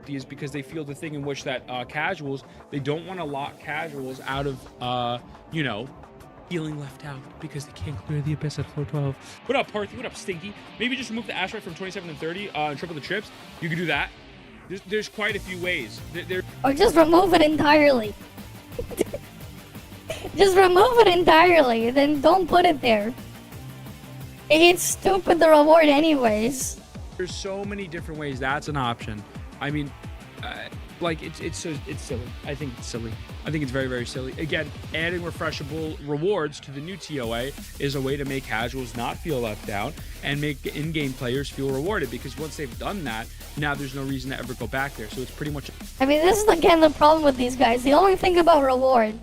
is because they feel the thing in which that casuals, they don't want to lock casuals out of you know, feeling left out because they can't clear the abyss at floor 12. What up, Parthy? What up, Stinky? Maybe just remove the asteroid from 27 and 30 and triple the trips. You could do that. There's quite a few ways. Or just remove it entirely. Just remove it entirely, then don't put it there. It's stupid, the reward anyways. There's so many different ways that's an option. I mean, like it's silly. I think it's silly. I think it's very, very silly. Again, adding refreshable rewards to the new TOA is a way to make casuals not feel left out and make in-game players feel rewarded, because once they've done that, now there's no reason to ever go back there. So it's pretty much... I mean, this is again the problem with these guys. They only think about reward,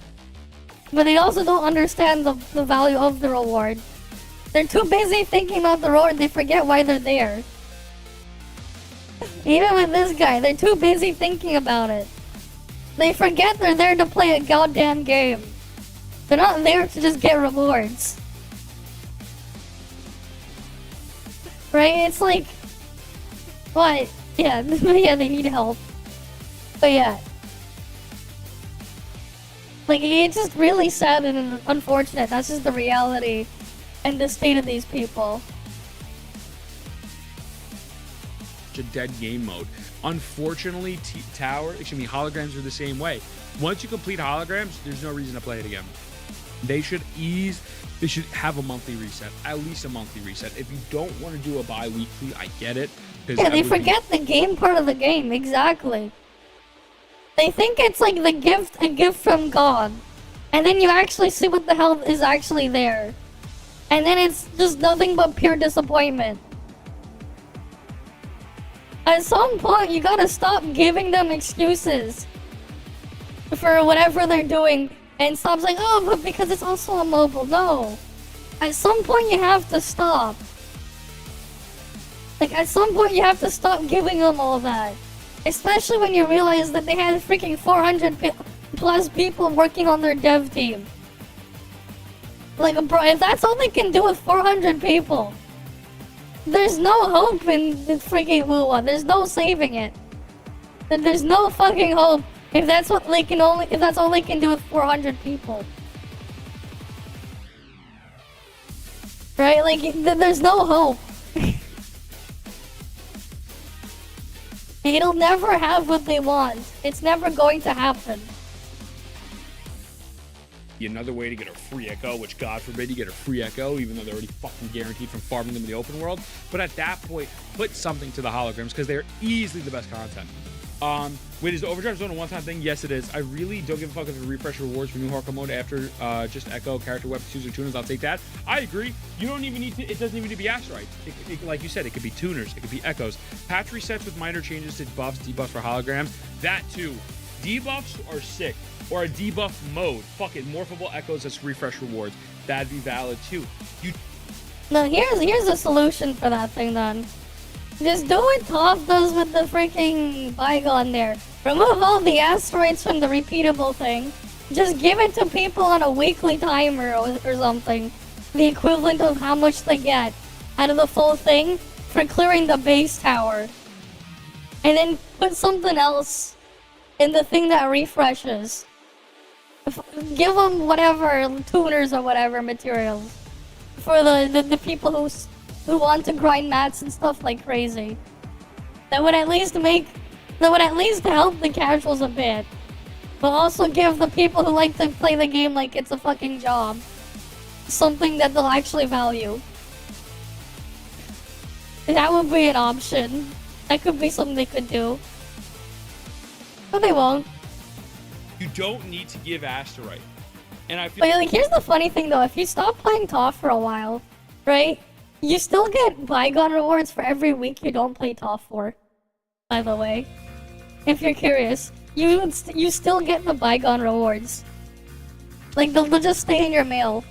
but they also don't understand the value of the reward. They're too busy thinking about the reward, they forget why they're there. Even with this guy, they're too busy thinking about it. They forget they're there to play a goddamn game. They're not there to just get rewards. Right? It's like... What? Yeah, yeah, they need help. But yeah. Like, it's just really sad and unfortunate. That's just the reality and the state of these people. A dead game mode. Unfortunately, holograms are the same way. Once you complete holograms, there's no reason to play it again. They should have a monthly reset, at least a monthly reset. If you don't want to do a bi-weekly, I get it. Yeah, they forget the game part of the game, exactly. They think it's like a gift from God. And then you actually see what the hell is actually there. And then it's just nothing but pure disappointment. At some point, you gotta stop giving them excuses for whatever they're doing and stop saying, oh, but because it's also a mobile. No. At some point, you have to stop. Like, at some point, you have to stop giving them all that. Especially when you realize that they had freaking 400 plus people working on their dev team. Like, bro, if that's all they can do with 400 people, there's no hope in the freaking Wuwa. There's no saving it. There's no fucking hope if that's what they can if that's all they can do with 400 people. Right? Like, there's no hope. It'll never have what they want. It's never going to happen. Another way to get a free echo, which God forbid you get a free echo, even though they're already fucking guaranteed from farming them in the open world. But at that point, put something to the holograms, because they're easily the best content. Wait, is the overdrive zone a one-time thing? Yes, it is. I really don't give a fuck if it refresh rewards for new hardcore mode after just echo character weapons, tuners, or tuners. I'll take that. I agree. You don't even need to. It doesn't even need to be asteroids. Like you said, it could be tuners. It could be echoes. Patch resets with minor changes to buffs, debuffs for holograms. That too. Debuffs are sick. Or a debuff mode. Fuck it, morphable echoes as refresh rewards. That'd be valid too. No, here's a solution for that thing then. Just do what ToF does with the freaking bygone there. Remove all the asteroids from the repeatable thing. Just give it to people on a weekly timer or something. The equivalent of how much they get out of the full thing for clearing the base tower. And then put something else in the thing that refreshes. Give them whatever tuners or whatever materials for the people who want to grind mats and stuff like crazy. That would at least help the casuals a bit, but also give the people who like to play the game like it's a fucking job something that they'll actually value. That would be an option. That could be something they could do, but they won't. You don't need to give asteroid. And I feel But like, here's the funny thing though, if you stop playing ToF for a while, right, you still get bygone rewards for every week you don't play ToF for, by the way. If you're curious, you still get the bygone rewards. Like, they'll just stay in your mail.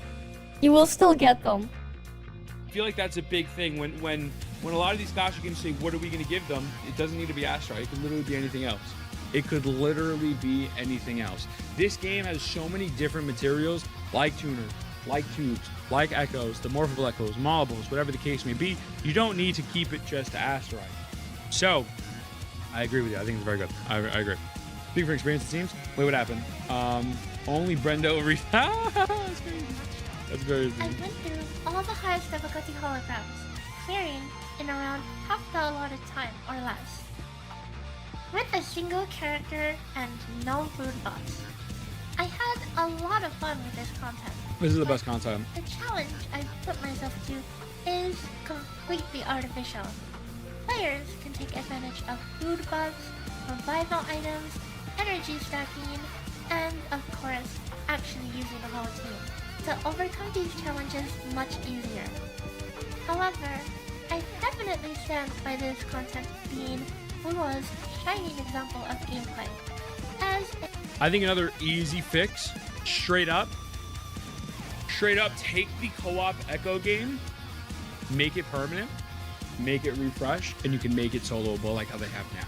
You will still get them. I feel like that's a big thing when a lot of these Gacha games say, what are we going to give them? It doesn't need to be asteroid. It could literally be anything else. It could literally be anything else. This game has so many different materials, like tuners, like tubes, like echoes, the morphable echoes, mollables, whatever the case may be. You don't need to keep it just to asteroid. So, I agree with you. I think it's very good. I agree. Speaking for experience, it seems. Wait, what happened? Only Brendo That's crazy. That's very I went through all the highest difficulty holograms, clearing in around half the allotted time or less. With a single character and no food boss. I had a lot of fun with this content. This is the best content. The challenge I put myself to is completely artificial. Players can take advantage of food buffs, revival items, energy stacking, and of course, actually using the whole team to overcome these challenges much easier. However, I definitely stand by this content being Ulo's shining example of gameplay. I think another easy fix, straight up, take the co-op Echo game, make it permanent, make it refresh, and you can make it soloable like how they have now.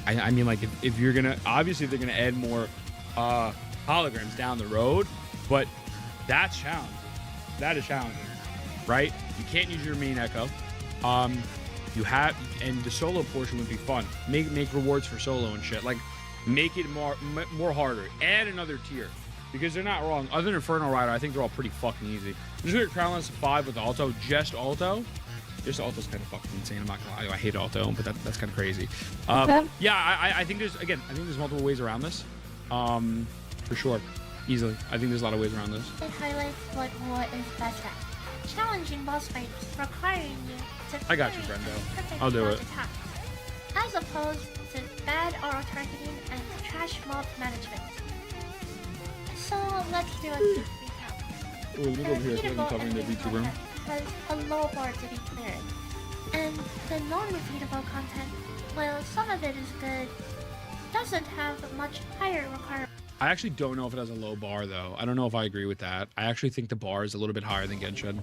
I mean, like, if you're gonna, obviously they're gonna add more holograms down the road, but that's challenging. That is challenging, right? You can't use your main Echo. You have, and the solo portion would be fun. Make rewards for solo and shit. Like, make it more harder. Add another tier, because they're not wrong. Other than Inferno Rider, I think they're all pretty fucking easy. Just gonna Crown Lance 5 with Alto, just Alto. Just Alto's kind of fucking insane. I'm not gonna lie, I hate Alto, but that's kind of crazy. Yeah, I think there's multiple ways around this. For sure, easily. I think there's a lot of ways around this. It highlights what is best at. Challenging boss fights requiring you to I got you, Brendo. I'll do it. Attacks, as opposed to bad auto targeting and trash mob management. So let's do a quick recap. Ooh, let me go over here so I can cover the Vtuber. Has a low bar to be cleared, and the non-repeatable content, while some of it is good, doesn't have much higher requirements. I actually don't know if it has a low bar though. I don't know if I agree with that. I actually think the bar is a little bit higher than Genshin.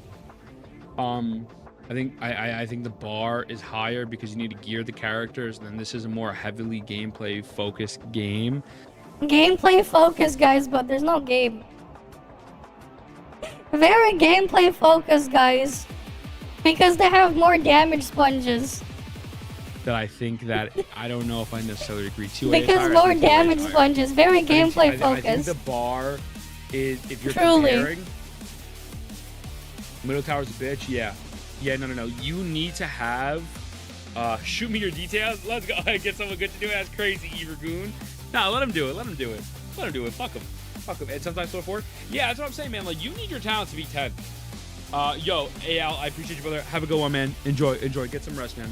I think the bar is higher because you need to gear the characters, and then this is a more heavily gameplay focused game. Gameplay focused, guys, but there's no game. Very gameplay focused, guys, because they have more damage sponges. That I think that I don't know if I necessarily agree to. Because more damage sponges, very gameplay focused. I think the bar is, if you're Truly comparing, Middle Tower's a bitch. Yeah, no. You need to have shoot me your details. Let's go. Get someone good to do it. That's crazy, Evergoon. Nah, let him do it. Fuck him. And sometimes so forth. Yeah, that's what I'm saying, man. Like, you need your talents to be 10. Yo, Al, I appreciate you, brother. Have a good one, man. Enjoy. Get some rest, man.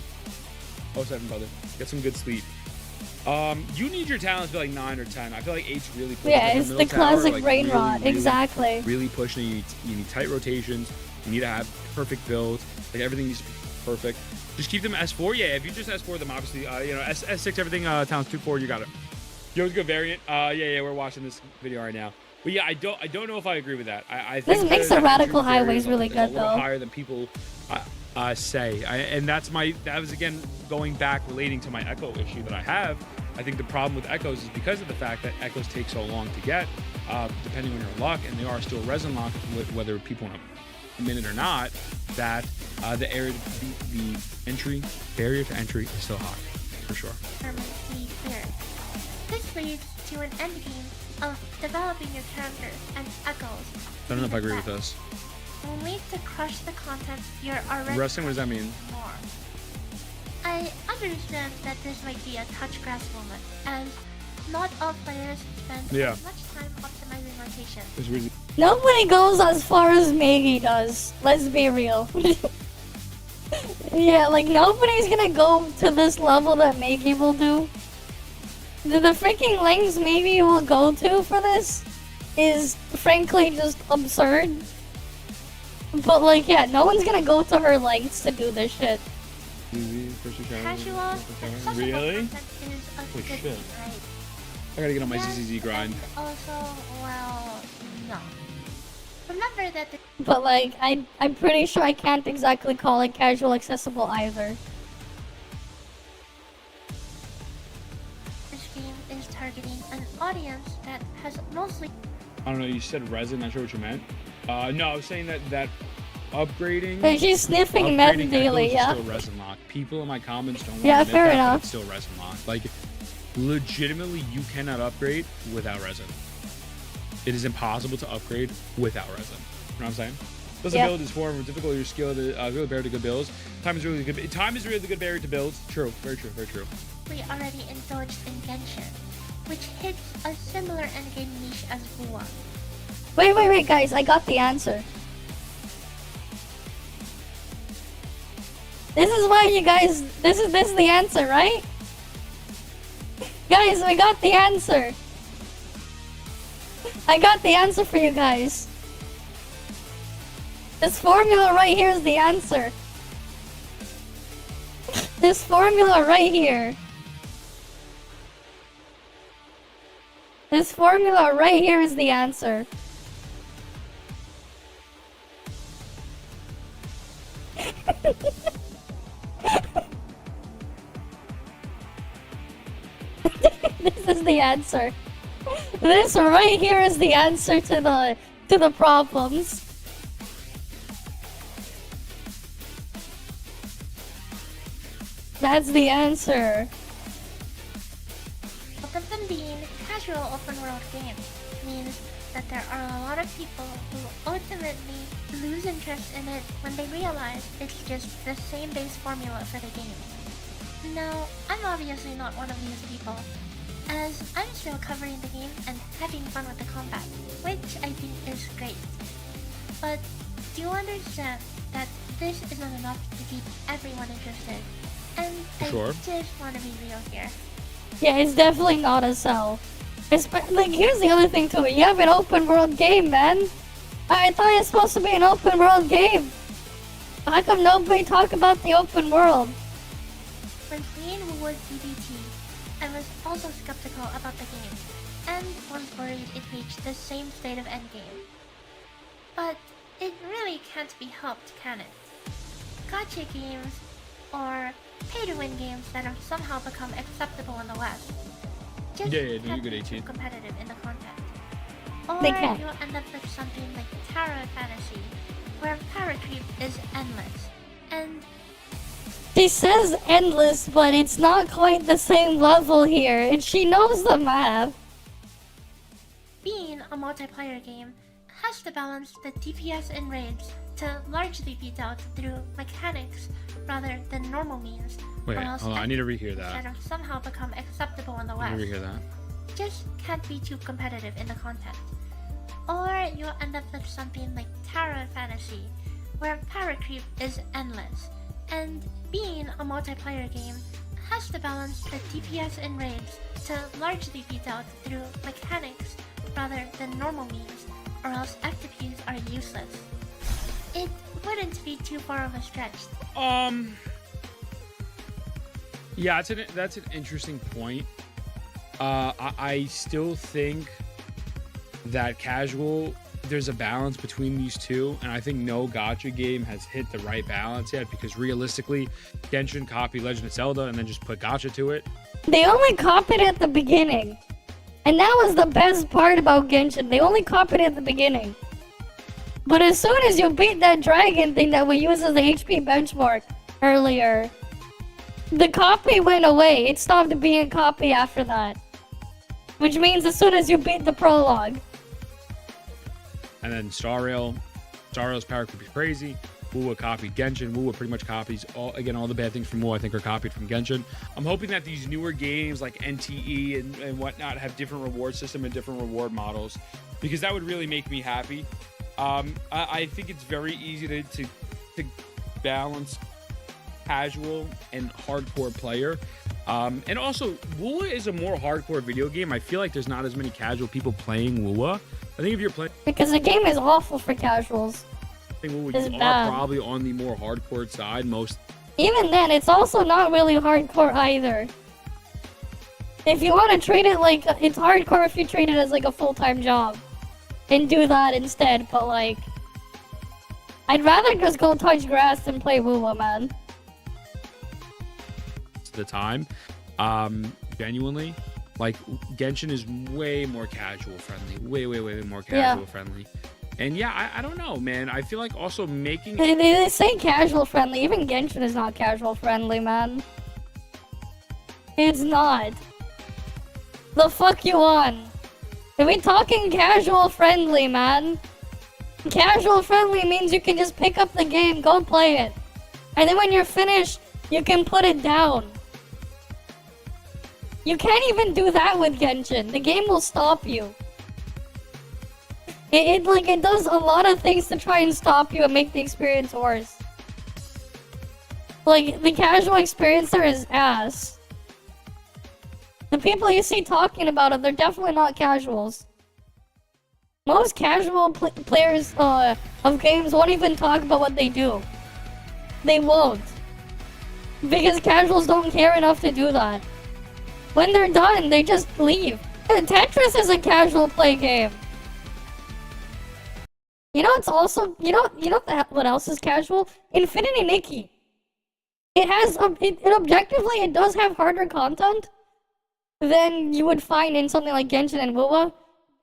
07, brother. Get some good sleep. You need your talents to be like 9 or 10. I feel like 8's really pushing. Yeah, it's the classic rain rod. Really, exactly. Really pushing. You need tight rotations. You need to have perfect builds. Like, everything needs to be perfect. Just keep them S4. Yeah, if you just S4 them, obviously, S6, everything, talents 2-4, you got it. Yo, it's a good variant. Yeah, we're watching this video right now. But yeah, I don't know if I agree with that. I think this makes the Radical Highways really good, a though. little higher than people say. And that was again going back relating to my Echo issue that I have. I think the problem with Echoes is because of the fact that Echoes take so long to get, depending on your luck, and they are still resin locked, whether people want a minute or not, that the entry barrier to entry is still high, for sure. This leads to an endgame of developing your characters and Echoes. I don't know if I agree with this. You'll need to crush the content you're already. Wrestling, what does that mean? More. I understand that this might be a touch grass moment, as not all players spend as much time optimizing rotation. Nobody goes as far as Maggie does. Let's be real. Yeah, like, nobody's gonna go to this level that Maggie will do. The freaking lengths Maggie will go to for this is frankly just absurd. But like, yeah, no one's gonna go to her lengths to do this shit. Casual, accessible really? content is a Holy good shit. thing, right? I gotta get on my Yes, ZZZ grind. and also, well, no. Remember that the But like, I'm pretty sure I can't exactly call it casual accessible either. this game is targeting an audience that has mostly. I don't know, you said resin, not sure what you meant. No, I was saying that upgrading. And she's sniffing meth Upgrading daily, Echoes is yeah. still resin lock. People in my comments don't want Yeah, to admit fair that, but enough. it's still resin lock. Like, legitimately, you cannot upgrade without resin. It is impossible to upgrade without resin. You know what I'm saying? Doesn't Yeah. build is form of difficult your skill to really barrier to good builds. Time is really good. Time is really the good barrier to builds. True, very true, very true. We already indulged in Genshin, which hits a similar endgame niche as Bua. Wait, guys, I got the answer. This is why you guys, this is the answer, right? Guys, we got the answer. I got the answer for you guys. This formula right here is the answer. This formula right here. This formula right here is the answer. This is the answer. This right here is the answer to the problems. That's the answer. Both of them being casual open world games means that there are a lot of people who ultimately lose interest in it when they realize it's just the same base formula for the game. Now, I'm obviously not one of these people, as I'm still covering the game and having fun with the combat, which I think is great. But do understand that this isn't enough to keep everyone interested, and Sure. I just want to be real here. Yeah, it's definitely not a sell. Like, here's the other thing to it. You have an open world game, man. I thought it was supposed to be an open world game. How come nobody talk about the open world? When playing Wood DBT, I was also skeptical about the game, and was worried it reached the same state of endgame. But it really can't be helped, can it? Gacha games, or pay-to-win games that have somehow become acceptable in the West, just Yeah, do can't good, be too 18. competitive in the content. Or They can't. you'll end up with something like Tarot Fantasy, where power creep is endless, and She says endless, but it's not quite the same level here, and she knows the math. being a multiplayer game has to balance the DPS and raids to largely be dealt through mechanics rather than normal means. Wait, or else hold on, I need to rehear that that. have somehow become acceptable in the I need to West. rehear that. Just can't be too competitive in the content. Or you'll end up with something like Tarot Fantasy, where power creep is endless, and being a multiplayer game has to balance the DPS and raids to largely be dealt through mechanics rather than normal means, or else FTPs are useless. It wouldn't be too far of a stretch. Yeah, that's an interesting point. I still think that casual, there's a balance between these two, and I think no gacha game has hit the right balance yet, because realistically, Genshin copied Legend of Zelda and then just put gacha to it. They only copied it at the beginning. And that was the best part about Genshin. They only copied it at the beginning. But as soon as you beat that dragon thing that we used as the HP benchmark earlier, the copy went away. It stopped being a copy after that. Which means as soon as you beat the prologue. And then Starrail's power could be crazy. Wuwa copied Genshin. Wuwa pretty much copies all the bad things from Wuwa I think are copied from Genshin. I'm hoping that these newer games like NTE and whatnot have different reward system and different reward models, because that would really make me happy. I think it's very easy to balance casual and hardcore player. And also, Wuwa is a more hardcore video game. I feel like there's not as many casual people playing Wuwa. I think if you're playing Because the game is awful for casuals. Wuwa, It's you are bad. probably on the more hardcore side. Even then, it's also not really hardcore either. If you want to treat it like it's hardcore, if you treat it as like a full-time job and do that instead, but like I'd rather just go touch grass than play Wuwa, man. the time. Genuinely, like Genshin is way more casual friendly, way more casual friendly. And yeah, I don't know, man. I feel like also making They say casual friendly. Even Genshin is not casual friendly, man. It's not. The fuck you on? Are we talking casual friendly, man? Casual friendly means you can just pick up the game, go play it. And then when you're finished, you can put it down. You can't even do that with Genshin. The game will stop you. It does a lot of things to try and stop you and make the experience worse. Like, the casual experience there is ass. The people you see talking about it, they're definitely not casuals. Most casual players of games won't even talk about what they do. They won't. Because casuals don't care enough to do that. When they're done, they just leave. Tetris is a casual play game. You know, it's also, you know what else is casual? Infinity Nikki. It has, objectively, it does have harder content than you would find in something like Genshin and WoW,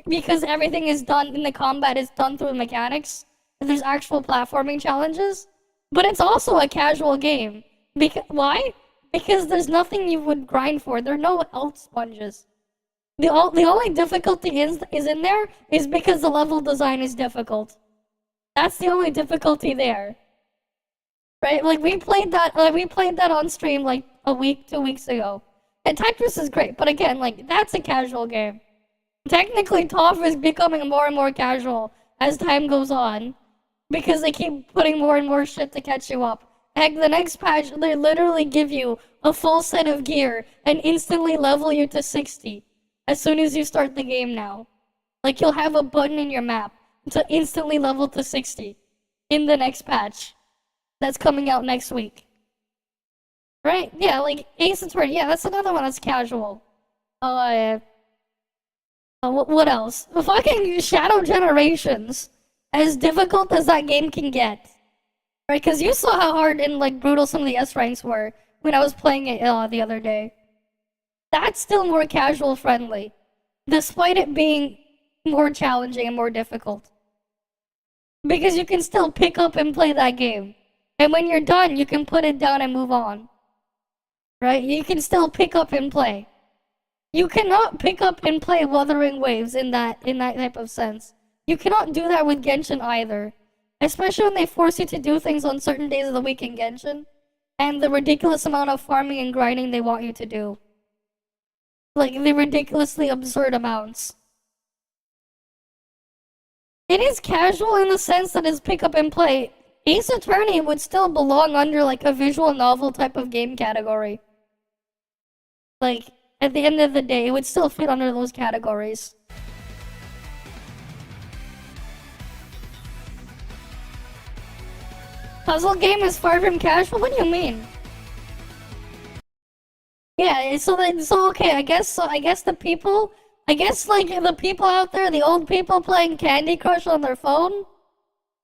because everything is done in the combat is done through mechanics. And there's actual platforming challenges, but it's also a casual game. Why? Because there's nothing you would grind for. There are no health sponges. The only difficulty is in there is because the level design is difficult. That's the only difficulty there. Right? Like we played that on stream like 2 weeks ago. And Tetris is great, but again, like that's a casual game. Technically, ToF is becoming more and more casual as time goes on, because they keep putting more and more shit to catch you up. Heck, the next patch, they literally give you a full set of gear and instantly level you to 60 as soon as you start the game now. Like, you'll have a button in your map to instantly level to 60 in the next patch that's coming out next week. Right? Yeah, like Ace Attorney. Yeah, that's another one that's casual. What else? Fucking Shadow Generations. As difficult as that game can get. Right? Because you saw how hard and like brutal some of the S ranks were when I was playing it the other day. That's still more casual friendly, despite it being more challenging and more difficult. Because you can still pick up and play that game. And when you're done, you can put it down and move on. Right? You can still pick up and play. You cannot pick up and play Wuthering Waves in that type of sense. You cannot do that with Genshin either. Especially when they force you to do things on certain days of the week in Genshin. And the ridiculous amount of farming and grinding they want you to do. Like, the ridiculously absurd amounts. It is casual in the sense that it's pick up and play. Ace Attorney would still belong under, like, a visual novel type of game category. Like, at the end of the day, it would still fit under those categories. Puzzle game is far from casual? What do you mean? Yeah, so okay, I guess the people out there, the old people playing Candy Crush on their phone,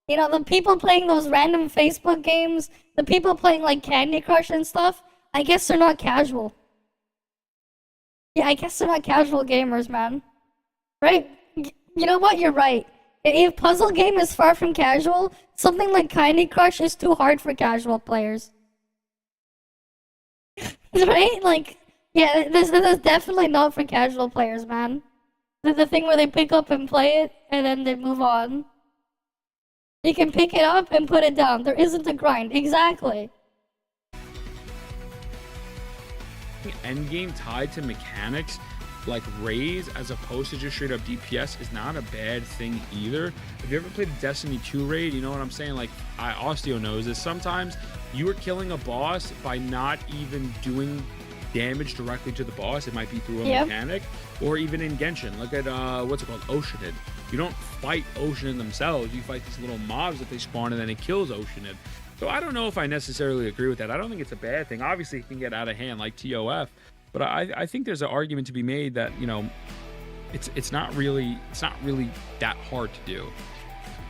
you know, the people playing those random Facebook games, the people playing like Candy Crush and stuff, I guess they're not casual. Yeah, I guess they're not casual gamers, man. Right? You know what? You're right. If puzzle game is far from casual, something like Candy Crush is too hard for casual players. Right? Like, yeah, this is definitely not for casual players, man. The thing where they pick up and play it, and then they move on. You can pick it up and put it down. There isn't a grind. Exactly. Endgame tied to mechanics like raids as opposed to just straight up DPS is not a bad thing either. If you ever played a Destiny 2 raid, you know what I'm saying? Like, Osteo knows this. Sometimes you are killing a boss by not even doing damage directly to the boss. It might be through a mechanic, or even in Genshin. Look at what's it called, Oceanid. You don't fight Oceanid themselves. You fight these little mobs that they spawn, and then it kills Oceanid. So I don't know if I necessarily agree with that. I don't think it's a bad thing. Obviously, it can get out of hand like ToF, but I think there's an argument to be made that, you know, it's not really that hard to do.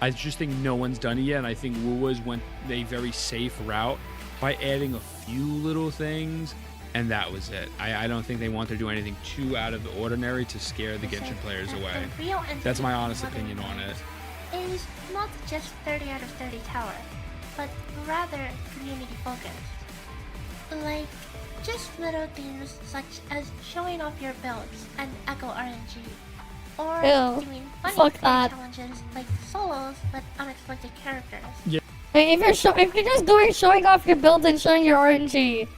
I just think no one's done it yet, and I think WoWas went a very safe route by adding a few little things, and that was it. I don't think they want to do anything too out of the ordinary to scare the Genshin players away. That's my honest opinion on it. is not just 30 out of 30 tower, but rather community focused. Like, just little things such as showing off your builds and echo RNG, or Ew, doing funny fuck play that. challenges like solos with unexpected characters. Hey, if you're just showing off your build and showing your RNG,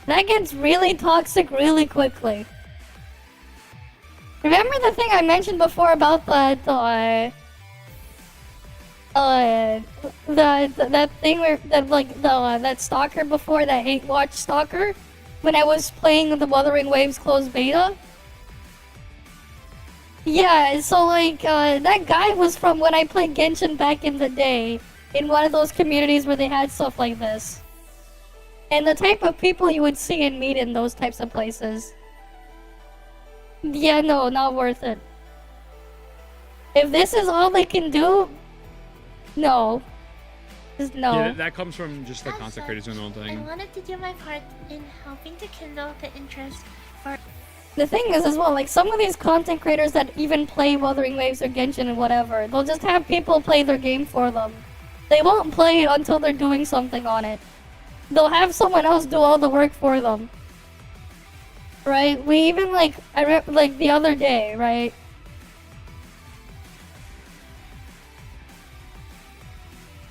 that gets really toxic really quickly. Remember the thing I mentioned before about that thing where that stalker before, that hate watch stalker, when I was playing the Wuthering Waves closed beta? Yeah, so like that guy was from when I played Genshin back in the day, in one of those communities where they had stuff like this. And the type of people you would see and meet in those types of places. Yeah, no, not worth it. If this is all they can do, no. Just no. Yeah, that comes from just like As content creators doing their own such, I thing. wanted to do my part in helping to kindle the interest for The thing is as well, like some of these content creators that even play Wuthering Waves or Genshin and whatever, they'll just have people play their game for them. They won't play it until they're doing something on it. They'll have someone else do all the work for them. Right? We even like, like the other day, right?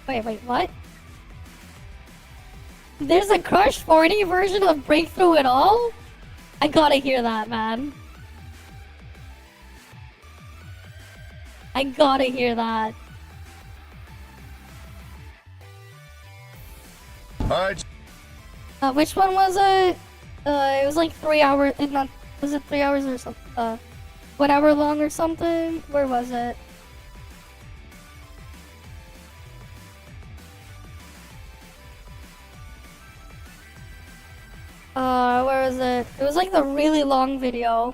Wait, what? There's a Crush 40 version of Breakthrough It All? I gotta hear that, man. I gotta hear that. Alright. Which one was it? It was like 3 hours. Not, was it 3 hours or something? 1 hour long or something? Where was it? Where was it? It was like the really long video.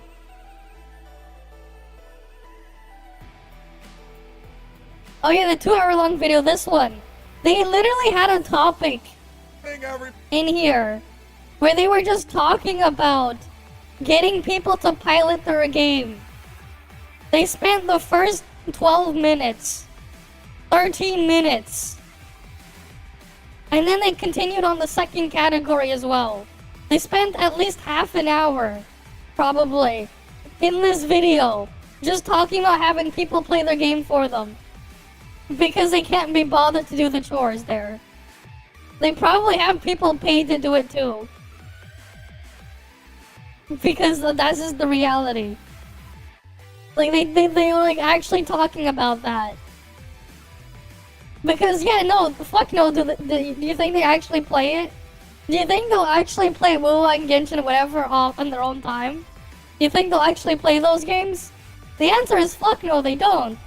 Oh yeah, the 2 hour long video, this one. They literally had a topic in here where they were just talking about getting people to pilot their game. They spent the first 12 minutes, 13 minutes, and then they continued on the second category as well. They spent at least half an hour, probably, in this video, just talking about having people play their game for them. Because they can't be bothered to do the chores there. They probably have people paid to do it too. Because that's just the reality. Like, they were like actually talking about that. Because, yeah, no, fuck no, do you think they actually play it? Do you think they'll actually play WoW and Genshin or whatever on their own time? Do you think they'll actually play those games? The answer is fuck no, they don't.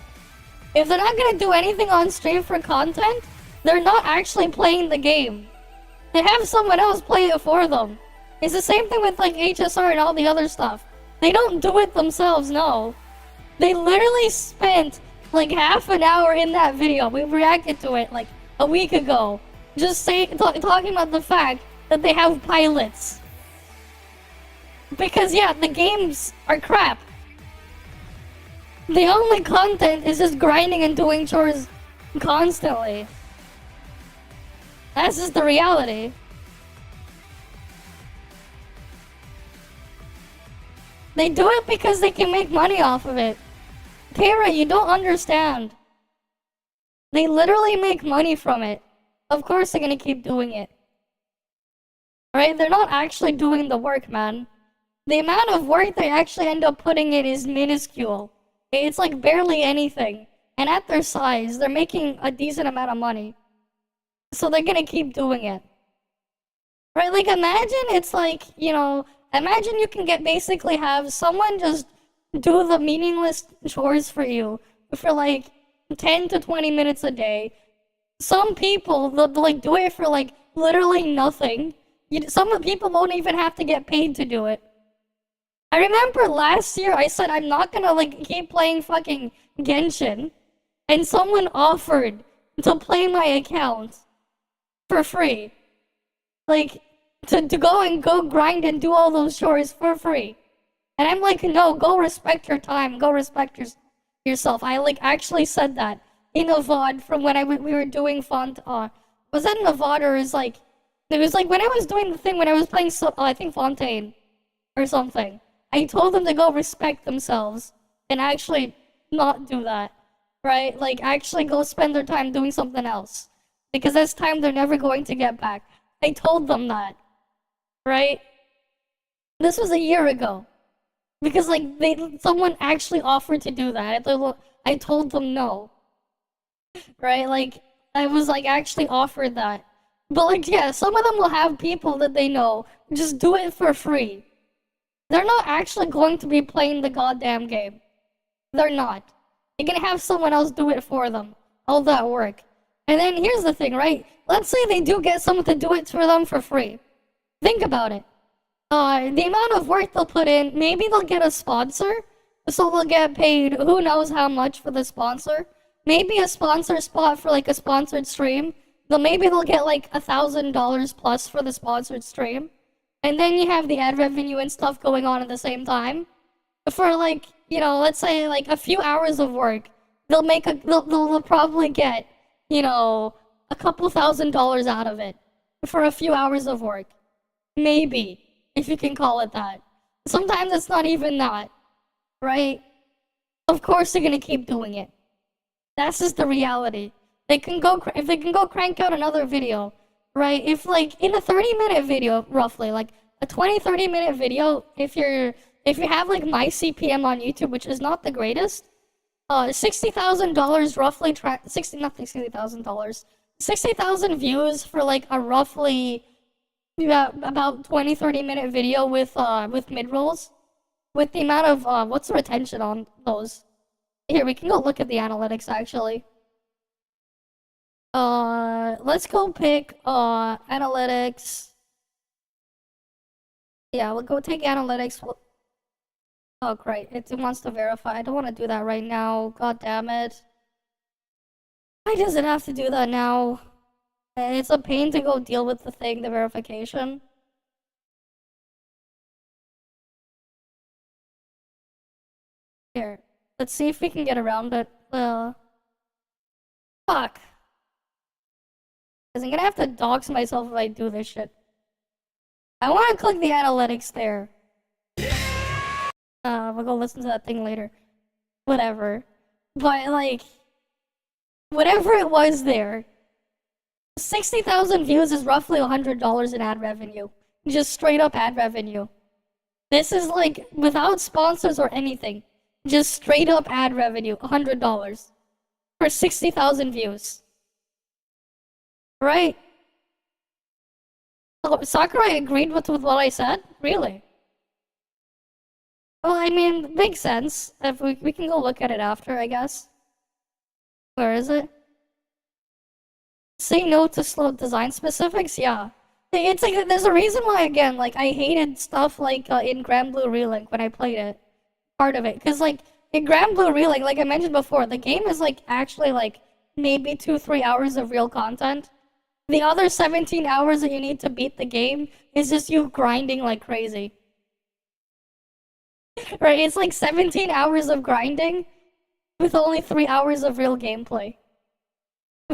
If they're not gonna do anything on stream for content, they're not actually playing the game. They have someone else play it for them. It's the same thing with like HSR and all the other stuff. They don't do it themselves, no. They literally spent like half an hour in that video. We reacted to it like a week ago. Just talking about the fact that they have pilots. Because yeah, the games are crap. The only content is just grinding and doing chores constantly. That's just the reality. They do it because they can make money off of it. Kara, you don't understand. They literally make money from it. Of course they're gonna keep doing it. Right? They're not actually doing the work, man. The amount of work they actually end up putting in is minuscule. It's like barely anything. And at their size, they're making a decent amount of money. So they're gonna keep doing it. Right? Like imagine it's like, you know, imagine you can basically have someone just do the meaningless chores for you for like 10 to 20 minutes a day. Some people, they'll like do it for like literally nothing. Some people won't even have to get paid to do it. I remember last year I said I'm not gonna like keep playing fucking Genshin, and someone offered to play my account for free. Like, to go grind and do all those chores for free. And I'm like, no, go respect your time, go respect yourself. I like actually said that. in a VOD from when we were doing font. Was that in a VOD or is like it was like when I was doing the thing when I was playing I think Fontaine or something. I told them to go respect themselves and actually not do that, right? Like actually go spend their time doing something else because that's time they're never going to get back. I told them that, right? This was a year ago. Because like someone actually offered to do that. I told them no. Right? Like I was like actually offered that. But like yeah, some of them will have people that they know just do it for free. They're not actually going to be playing the goddamn game. They're not. They're gonna have someone else do it for them. All that work. And then here's the thing, right? Let's say they do get someone to do it for them for free. Think about it. The amount of work they'll put in, maybe they'll get a sponsor, so they'll get paid who knows how much for the sponsor. Maybe a sponsor spot for like a sponsored stream. Maybe they'll get like $1,000 plus for the sponsored stream. And then you have the ad revenue and stuff going on at the same time. For like, you know, let's say like a few hours of work, they'll probably get, you know, a couple $1,000s out of it for a few hours of work. Maybe. If you can call it that. Sometimes it's not even that, right? Of course they're gonna keep doing it. That's just the reality. If they can go crank out another video, right? If like in a 30-minute video, roughly, like a 20-30-minute video, if you have like my CPM on YouTube, which is not the greatest, $60,000 roughly $60,000, 60,000 views for like a roughly about 20-30-minute video with mid-rolls, with the amount of what's the retention on those? Here, we can go look at the analytics actually. Let's go pick analytics. Yeah, we'll go take analytics. Oh great, it wants to verify. I don't want to do that right now. God damn it. Why does it have to do that now? It's a pain to go deal with the thing, the verification. Here, let's see if we can get around it. Fuck. Because I'm gonna have to dox myself if I do this shit. I want to click the analytics there. We'll go listen to that thing later. Whatever. But like, whatever it was there, 60,000 views is roughly $100 in ad revenue. Just straight up ad revenue. This is like, without sponsors or anything. Just straight up ad revenue, $100. For 60,000 views. Right? Oh, Sakurai agreed with what I said? Really? Well, I mean, makes sense. If we can go look at it after, I guess. Where is it? Say no to slow design specifics? Yeah. It's like, there's a reason why, again, like, I hated stuff like in Grand Blue Relink when I played it. Part of it. Because, like, in Grand Blue Relink, like I mentioned before, the game is, like, actually, like, maybe 2-3 hours of real content. The other 17 hours that you need to beat the game is just you grinding like crazy. Right? It's like 17 hours of grinding with only 3 hours of real gameplay.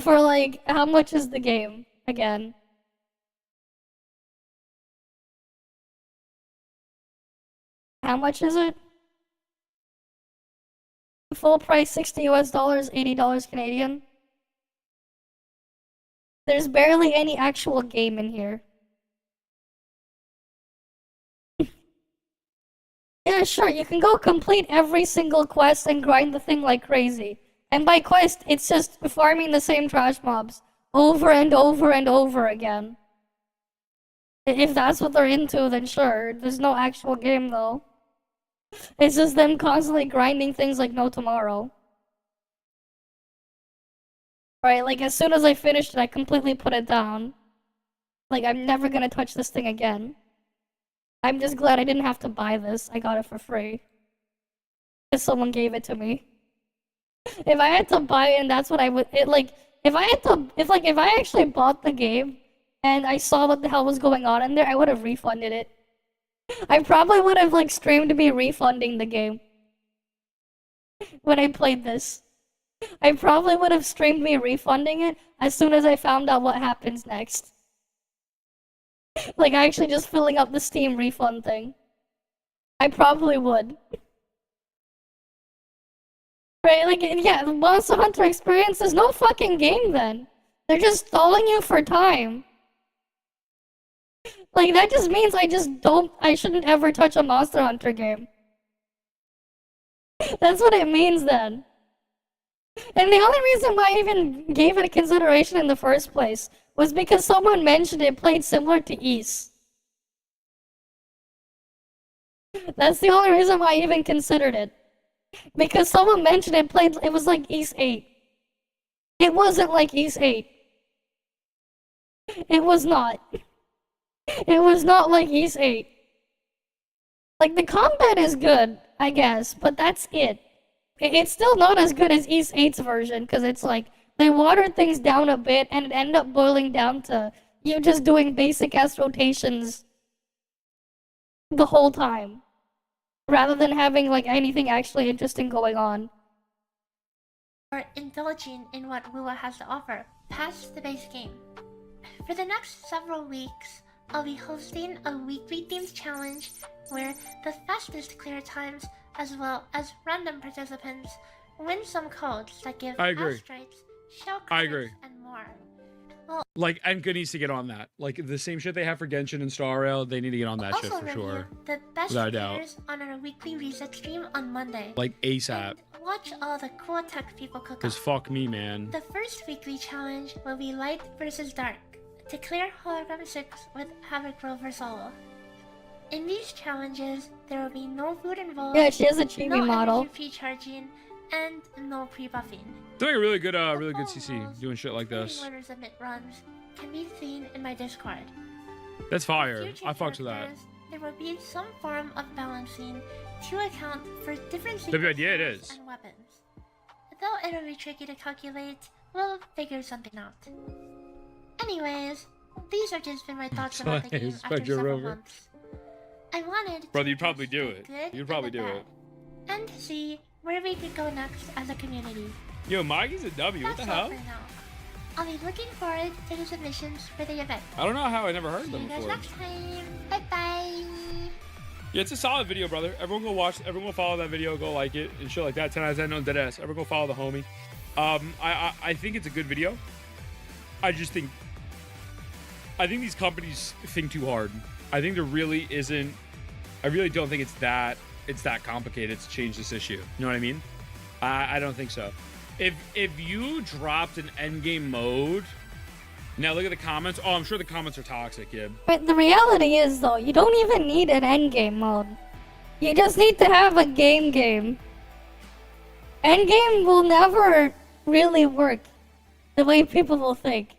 For like, how much is the game again? How much is it? Full price $60 US, $80 Canadian. There's barely any actual game in here. Yeah, sure, you can go complete every single quest and grind the thing like crazy. And by quest, it's just farming the same trash mobs over and over and over again. If that's what they're into, then sure. There's no actual game, though. It's just them constantly grinding things like no tomorrow. Right, like as soon as I finished it, I completely put it down. Like, I'm never gonna touch this thing again. I'm just glad I didn't have to buy this. I got it for free. Because someone gave it to me. If I had to buy it and that's what I would, if I actually bought the game and I saw what the hell was going on in there, I would have refunded it. I probably would have like streamed me refunding the game when I played this. I probably would have streamed me refunding it as soon as I found out what happens next. Like, actually just filling up the Steam refund thing. I probably would. Right, like, yeah, the Monster Hunter experience is no fucking game then. They're just stalling you for time. Like, that just means I shouldn't ever touch a Monster Hunter game. That's what it means then. And the only reason why I even gave it a consideration in the first place was because someone mentioned it played similar to Ys. That's the only reason why I even considered it. Because someone mentioned it was like Ys 8. It wasn't like Ys 8. It was not. It was not like Ys 8. Like, the combat is good, I guess, but that's it. It's still not as good as Ys 8's version, because it's like, they watered things down a bit, and it ended up boiling down to you just doing basic S rotations the whole time. Rather than having, like, anything actually interesting going on. Or indulging in what Wuwa has to offer, past the base game. For the next several weeks, I'll be hosting a weekly themed challenge where the fastest clear times, as well as random participants, win some codes that give I agree. house stripes, shell I credits, agree. and more. Like, Enka needs to get on that. Like, the same shit they have for Genshin and Star Rail, they need to get on that shit Also for review sure. the best Without a doubt. players on our weekly reset stream on Monday. Like, ASAP. And watch all the cool tech people cook Because up. fuck me, man. The first weekly challenge will be Light versus Dark, to clear Hologram 6 with Havoc Rover solo. In these challenges, there will be no food involved, Yeah, she has a chibi no model. energy pre-charging, and no pre-buffing. Doing a really good CC, doing shit like this. Winners submit runs can be seen in my Discord. That's fire. Future I fucks with that. characters, there will be some form of balancing to account for different The idea it sequences is. and weapons. Though it'll be tricky to calculate, we'll figure something out. Anyways, these have just been my thoughts about the game after Spectre several Rover. months. I wanted Brother, to you'd probably test do the it. good You'd probably and the do bad, it. and see where we could go next as a community. Yo, Maggie's a W. What the That's all hell? for now. I'll be looking forward to the submissions for the event. I don't know how I never heard See them you guys before. next time. Bye bye. Yeah, it's a solid video, brother. Everyone go watch. Everyone go follow that video. Go like it and shit like that. 10 out of 10, no dead ass. Everyone go follow the homie. I think it's a good video. I think these companies think too hard. I think there really isn't. I really don't think it's that complicated to change this issue. You know what I mean? I don't think so. If you dropped an endgame mode, now look at the comments. Oh, I'm sure the comments are toxic, kid. But the reality is, though, you don't even need an endgame mode. You just need to have a game. Endgame will never really work the way people will think.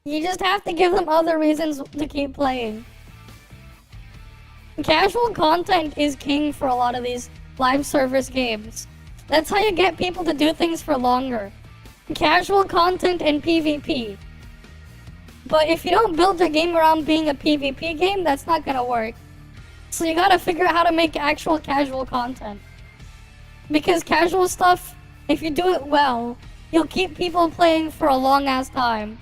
You just have to give them other reasons to keep playing. Casual content is king for a lot of these live service games. That's how you get people to do things for longer. Casual content and PvP. But if you don't build your game around being a PvP game, that's not gonna work. So you gotta figure out how to make actual casual content. Because casual stuff, if you do it well, you'll keep people playing for a long ass time.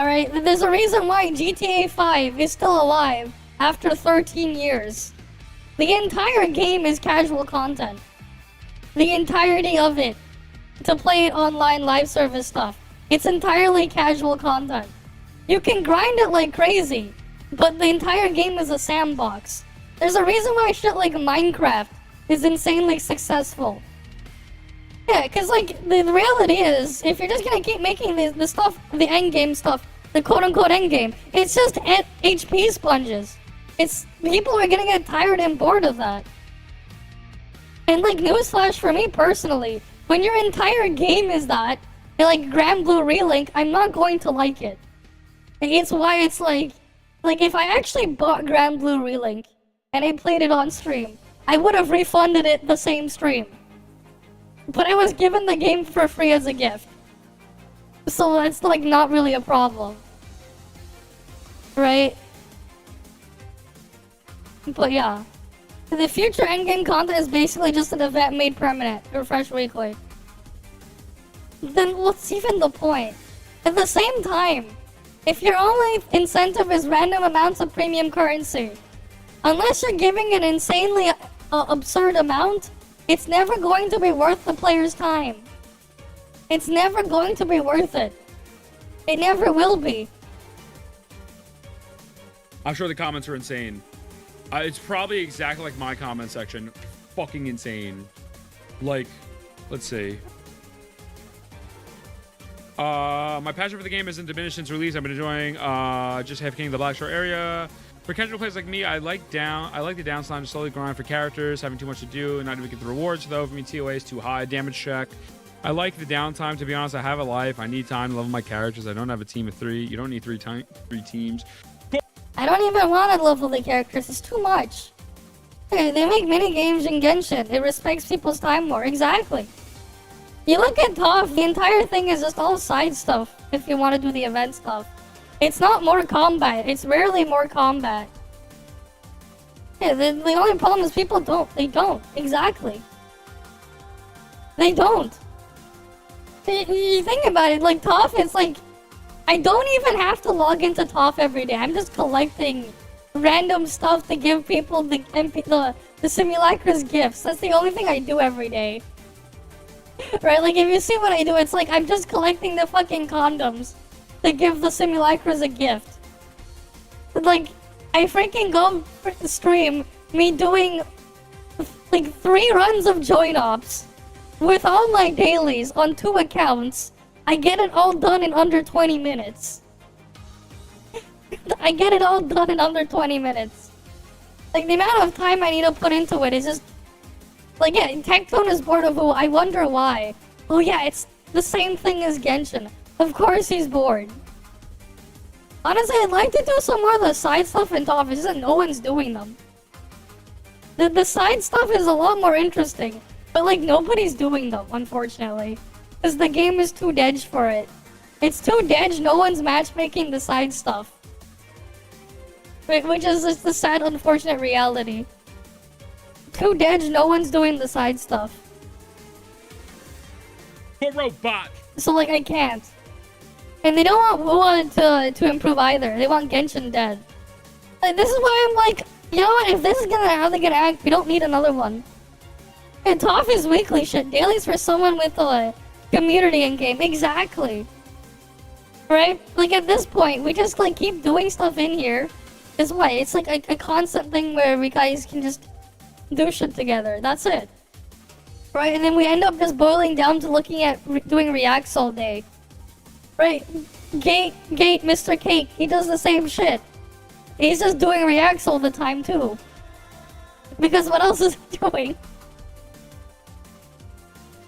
Alright, there's a reason why GTA 5 is still alive after 13 years. The entire game is casual content. The entirety of it. To play it online live service stuff. It's entirely casual content. You can grind it like crazy, but the entire game is a sandbox. There's a reason why shit like Minecraft is insanely successful. Yeah, cause like, the reality is, if you're just gonna keep making the stuff, the endgame stuff, the quote-unquote endgame, it's just HP sponges. People are gonna get tired and bored of that. And like, newsflash for me personally, when your entire game is that, like Grand Blue Relink, I'm not going to like it. It's why it's like if I actually bought Grand Blue Relink and I played it on stream, I would have refunded it the same stream. But I was given the game for free as a gift. So that's like not really a problem. Right? But yeah. The future endgame content is basically just an event made permanent, refresh weekly. Then what's even the point? At the same time, if your only incentive is random amounts of premium currency, unless you're giving an insanely absurd amount, it's never going to be worth the player's time. It's never going to be worth it. It never will be. I'm sure the comments are insane. It's probably exactly like my comment section. Fucking insane. Like, let's see. My passion for the game isn't diminished since release. I've been enjoying just half king the Blackshore area. For casual players like me, I like the downtime to slowly grind for characters, having too much to do and not even get the rewards though. For me, TOA is too high, damage check. I like the downtime, to be honest. I have a life. I need time to level my characters. I don't have a team of 3. You don't need three teams. I don't even want to level the characters. It's too much. They make mini games in Genshin. It respects people's time more. Exactly. You look at ToF, the entire thing is just all side stuff if you want to do the event stuff. It's not more combat. It's rarely more combat. Yeah, the only problem is people don't. They don't. Exactly. They don't. You think about it, like ToF, it's like, I don't even have to log into ToF every day. I'm just collecting random stuff to give people the simulacra's gifts. That's the only thing I do every day. Right, like if you see what I do, it's like I'm just collecting the fucking condoms to give the simulacras a gift. Like, I freaking go stream me doing like 3 runs of join ops with all my dailies on 2 accounts. I get it all done in under 20 minutes. I get it all done in under 20 minutes. Like, the amount of time I need to put into it is just... Like, yeah, Tectone is bored of Wu. I wonder why. Oh yeah, it's the same thing as Genshin. Of course he's bored. Honestly, I'd like to do some more of the side stuff in ToF. It's just that no one's doing them. The side stuff is a lot more interesting. But, like, nobody's doing them, unfortunately. Because the game is too dead for it. It's too dead, no one's matchmaking the side stuff. Which is just the sad, unfortunate reality. Too dead, no one's doing the side stuff. Robot! So, like, I can't. And they don't want to improve either. They want Genshin dead. Like, this is why I'm like, you know what, if this is how they're gonna act, we don't need another one. And ToF is weekly shit. Dailies for someone with a community in game. Exactly. Right? Like at this point, we just like keep doing stuff in here. Is why it's like a constant thing where we guys can just do shit together. That's it. Right? And then we end up just boiling down to looking at doing reacts all day. Right? Gate, Mr. Cake, he does the same shit. He's just doing reacts all the time too. Because what else is he doing?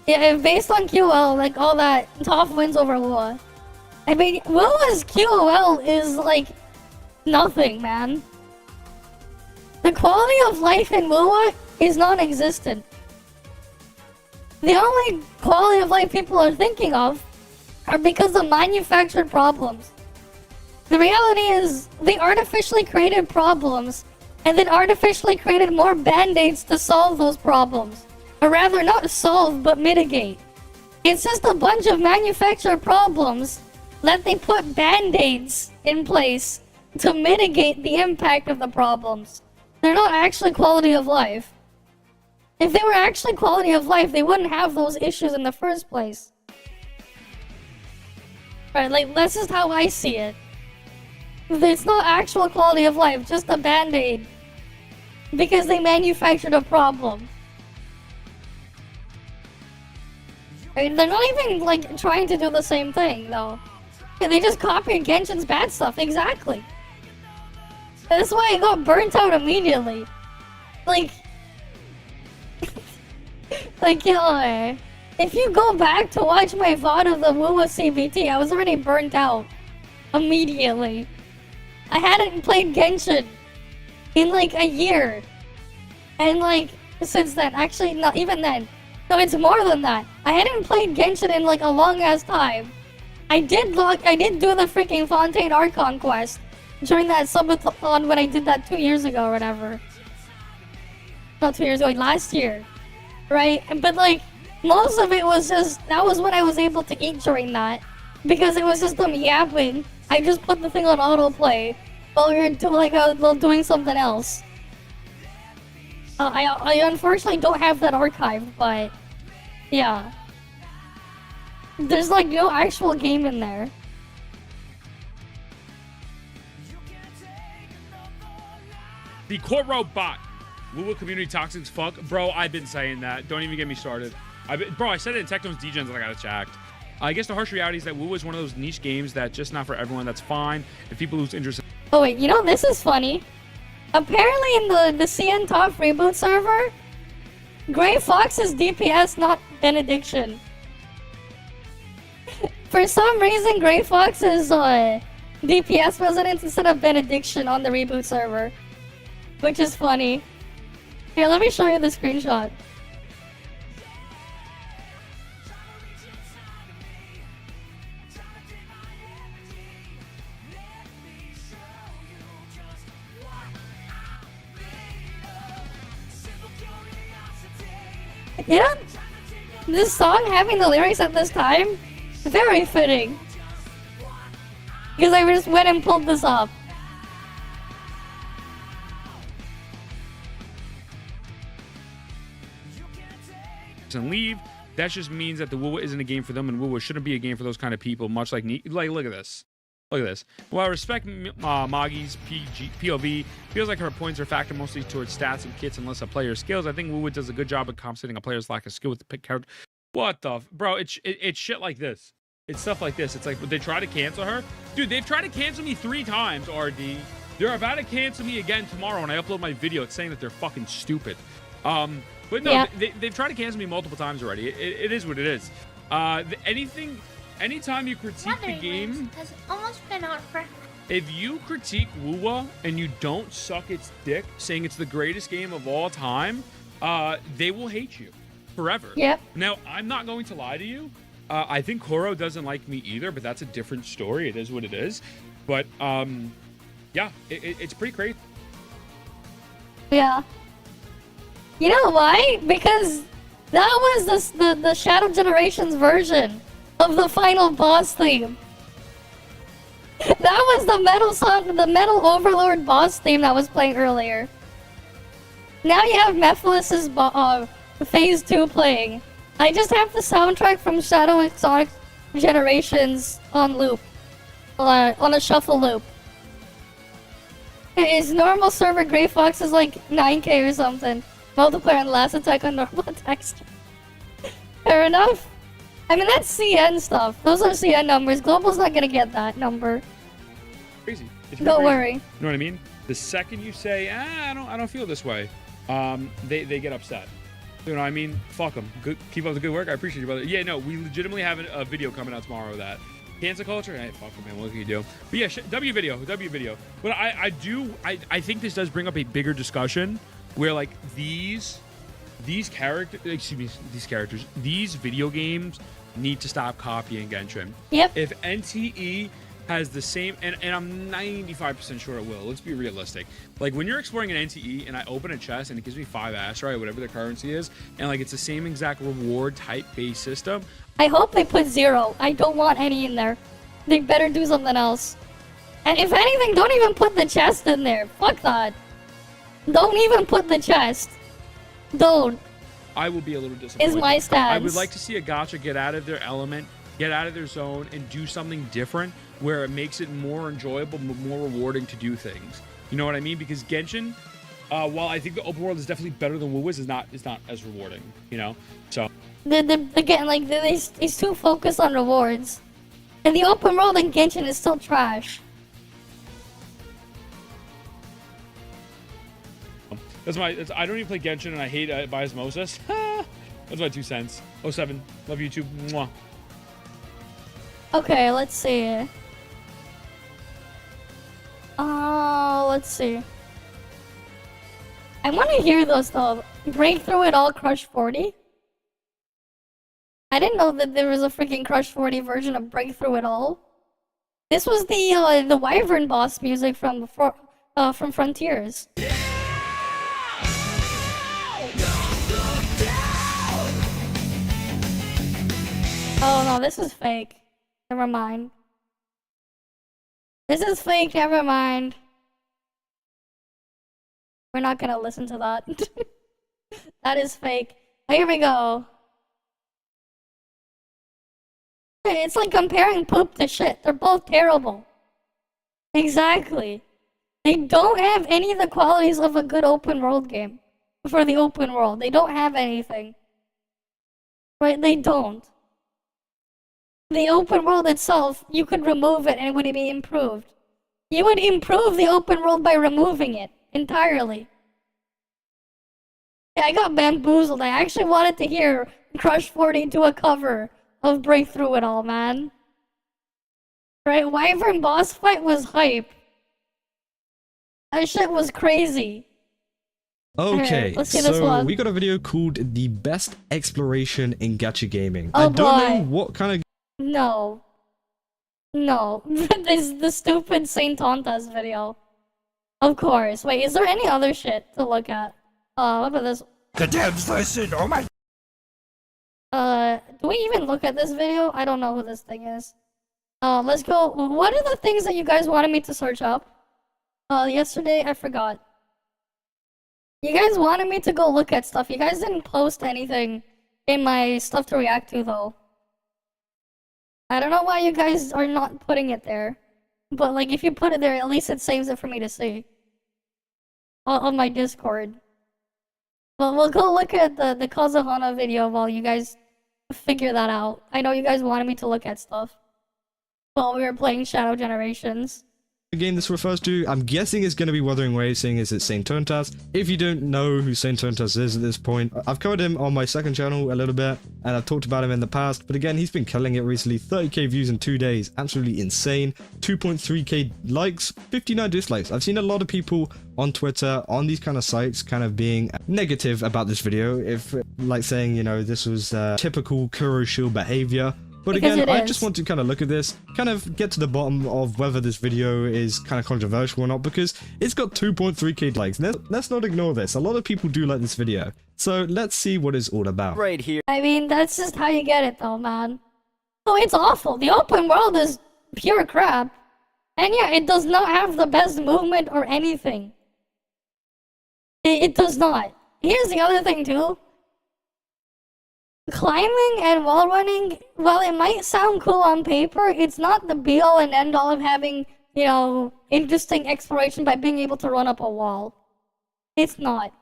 Yeah, based on QOL, like all that, ToF wins over Lua. I mean, Lua's QOL is like nothing, man. The quality of life in Lua is non-existent. The only quality of life people are thinking of are because of manufactured problems. The reality is, they artificially created problems and then artificially created more band-aids to solve those problems. Or rather, not solve, but mitigate. It's just a bunch of manufactured problems that they put band-aids in place to mitigate the impact of the problems. They're not actually quality of life. If they were actually quality of life, they wouldn't have those issues in the first place. Right, like, that's just how I see it. It's not actual quality of life, just a band-aid. Because they manufactured a problem. I mean, they're not even, like, trying to do the same thing, though. They just copied Genshin's bad stuff, exactly. That's why I got burnt out immediately. Like... like, you know, if you go back to watch my VOD of the Wua CBT, I was already burnt out. Immediately. I hadn't played Genshin in, like, a year. And, like, since then. Actually, not even then. No, it's more than that. I hadn't played Genshin in like a long ass time. I did do the freaking Fontaine Archon quest during that subathon when I did that 2 years ago or whatever. not 2 years ago, like last year, right? But like most of it was just that was what I was able to eat during that because it was just them yapping. I just put the thing on autoplay while we were doing something else. I unfortunately don't have that archive, but yeah, there's like no actual game in there. The Kuro bot. Woo community toxic as fuck. Bro, I've been saying that. Don't even get me started. Bro, I said it in Techno's Degens and I got attacked. I guess the harsh reality is that Woo is one of those niche games that just not for everyone. That's fine. If people lose interest. Oh wait, you know this is funny. Apparently in the CN ToF reboot server, Gray Fox is DPS, not Benediction. For some reason, Gray Fox is DPS resident instead of Benediction on the reboot server, which is funny. Here, let me show you the screenshot. Yeah, this song having the lyrics at this time, very fitting. Because I just went and pulled this up. And leave. That just means that the Woo isn't a game for them, and Woo shouldn't be a game for those kind of people. Much like look at this. Look at this. While I respect Moggy's POV, feels like her points are factored mostly towards stats and kits and less of player skills. I think Woo does a good job of compensating a player's lack of skill with the pick character. What the bro? It's shit like this. It's stuff like this. It's like they try to cancel her, dude. They've tried to cancel me 3 times. RD. They're about to cancel me again tomorrow when I upload my video. It's saying that they're fucking stupid. But no, yeah. They've tried to cancel me multiple times already. It is what it is. Anytime you critique the game, has almost been out for. If you critique Woo and you don't suck its dick, saying it's the greatest game of all time, they will hate you forever. Yep. Now, I'm not going to lie to you. I think Kuro doesn't like me either, but that's a different story. It is what it is. But yeah, it's pretty crazy. Yeah. You know why? Because that was the Shadow Generations version of the final boss theme. That was the metal song, the Metal Overlord boss theme that was playing earlier. Now you have Mephilis's Phase 2 playing. I just have the soundtrack from Shadow and Sonic Generations on loop. On a shuffle loop. His normal server Gray Fox is like 9k or something. Multiplayer and last attack on normal text. Fair enough. I mean, that's CN stuff. Those are CN numbers. Global's not gonna get that number. Crazy. Don't worry. You know what I mean? The second you say, I don't feel this way, they get upset. You know what I mean? Fuck them. Good, keep up the good work. I appreciate you, brother. Yeah, no, we legitimately have a video coming out tomorrow of that. Cancel culture? Hey, fuck them, man. What can you do? But yeah, W video. But I think this does bring up a bigger discussion where like these video games need to stop copying Genshin. Yep. If NTE has the same, and I'm 95% sure it will. Let's be realistic. Like when you're exploring an NTE and I open a chest and it gives me 5 Asteroid, whatever the currency is, and like it's the same exact reward type based system. I hope they put 0. I don't want any in there. They better do something else. And if anything, don't even put the chest in there. Fuck that. Don't even put the chest. Don't. I will be a little disappointed. Is my stance. I would like to see a gacha get out of their element, get out of their zone, and do something different where it makes it more enjoyable, more rewarding to do things. You know what I mean? Because Genshin, while I think the open world is definitely better than WoW is not as rewarding. You know, so again, like he's too focused on rewards, and the open world in Genshin is still trash. I don't even play Genshin and I hate by osmosis. That's my 2 cents. 07. Love you too. Mwah. Okay, let's see. Let's see. I want to hear those though. Breakthrough It All Crush 40. I didn't know that there was a freaking Crush 40 version of Breakthrough It All. This was the Wyvern boss music from Frontiers. Oh no, this is fake. Never mind. This is fake, never mind. We're not gonna listen to that. That is fake. Here we go. It's like comparing poop to shit. They're both terrible. Exactly. They don't have any of the qualities of a good open world game. For the open world. They don't have anything. Right? They don't. The open world itself, you could remove it and it would be improved. You would improve the open world by removing it entirely. Yeah, I got bamboozled. I actually wanted to hear Crush 40 do a cover of Break Through It All, man. Right? Wyvern boss fight was hype. That shit was crazy. Okay, let's see this so one. we got a video called The Best Exploration in Gacha Gaming. Oh, I don't know boy. what kind of No. No. This is the stupid Saint Tontas video. Of course. Wait, is there any other shit to look at? What about this? The devs listen, oh my... Do we even look at this video? I don't know who this thing is. Let's go. What are the things that you guys wanted me to search up? Yesterday, I forgot. You guys wanted me to go look at stuff. You guys didn't post anything in my stuff to react to, though. I don't know why you guys are not putting it there. But, like, if you put it there, at least it saves it for me to see. On my Discord. But we'll go look at the Kazuhana video while you guys figure that out. I know you guys wanted me to look at stuff while we were playing Shadow Generations. game this refers to. I'm guessing it's going to be Wuthering Waves, seeing as it's Saint Tontas. If you don't know who Saint Tontas is at this point, I've covered him on my second channel a little bit, and I've talked about him in the past, but again, he's been killing it recently. 30k views in 2 days, absolutely insane. 2.3k likes, 59 dislikes. I've seen a lot of people on Twitter, on these kind of sites, kind of being negative about this video, if like saying, you know, this was typical Kuro shield behavior. But Because again, it I is. just want to kind of look at this, kind of get to the bottom of whether this video is kind of controversial or not, because it's got 2.3k likes. Let's not ignore this. A lot of people do like this video. So let's see what it's all about. Right here. I mean, that's just how you get it, though, man. Oh, it's awful. The open world is pure crap. And yeah, it does not have the best movement or anything. It does not. Here's the other thing, too. Climbing and wall running, while it might sound cool on paper, it's not the be-all and end-all of having, you know, interesting exploration by being able to run up a wall. It's not.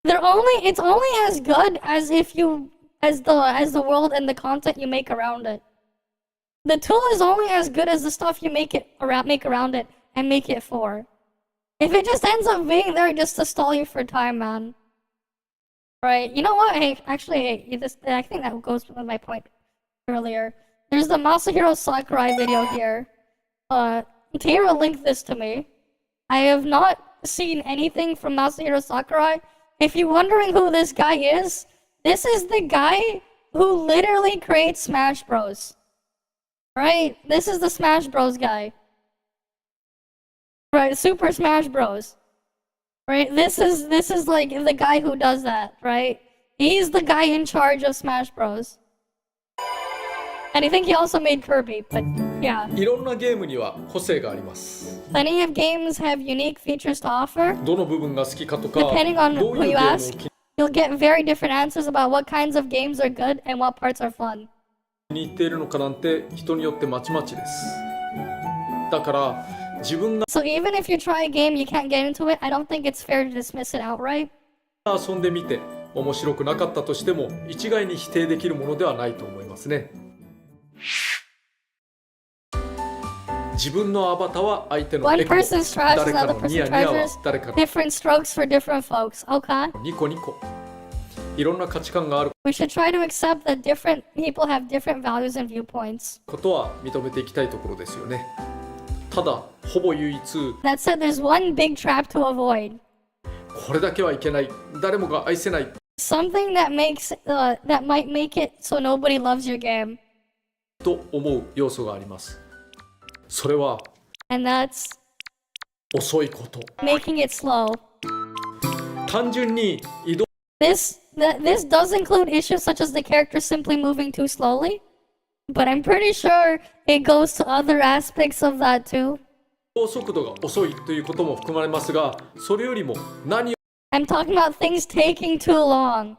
It's only as good as as the world and the content you make around it. The tool is only as good as the stuff you make around it and make it for. If it just ends up being there just to stall you for time, man. Right, you know what? Hey, actually, I think that goes with my point earlier. There's the Masahiro Sakurai video here. Tara linked this to me. I have not seen anything from Masahiro Sakurai. If you're wondering who this guy is, this is the guy who literally creates Smash Bros. Right? This is the Smash Bros guy. Right, Super Smash Bros. Right, this is like the guy who does that, right? He's the guy in charge of Smash Bros. And I think he also made Kirby, but yeah. いろんなゲームには個性があります。 Plenty of games have unique features to offer. どの部分が好きかとか、 Depending on どう who いう you ゲームを ask, 気 you'll get very different answers about what kinds of games are good and what parts are fun. に入っているのかなんて人によってまちまちです。だから自分が So even if you try a game you can't get into it, I don't think it's fair to dismiss it outright. 遊んでみて面白くなかったとしても一概に否定できるものではないと思いますね。自分のアバターは相手の One エコ、 person's trash 誰 is か another のニ person's ヤニヤは treasures. 誰かの Different strokes for different folks, okay? ニコニコ。いろんな価値観がある We should try to accept that different people have different values and viewpoints. ことは認めていきたいところですよね。ただほぼ唯一 That said, there's one big trap to avoid. これだけはいけない、誰もが愛せない Something that might make it so nobody loves your game. と思う要素があります。それは And that's 遅いこと。 making it slow. 単純に移動 This does include issues such as the character simply moving too slowly. But I'm pretty sure it goes to other aspects of that too. 速度が遅いということも含まれますが、それよりも何 I'm talking about things taking too long.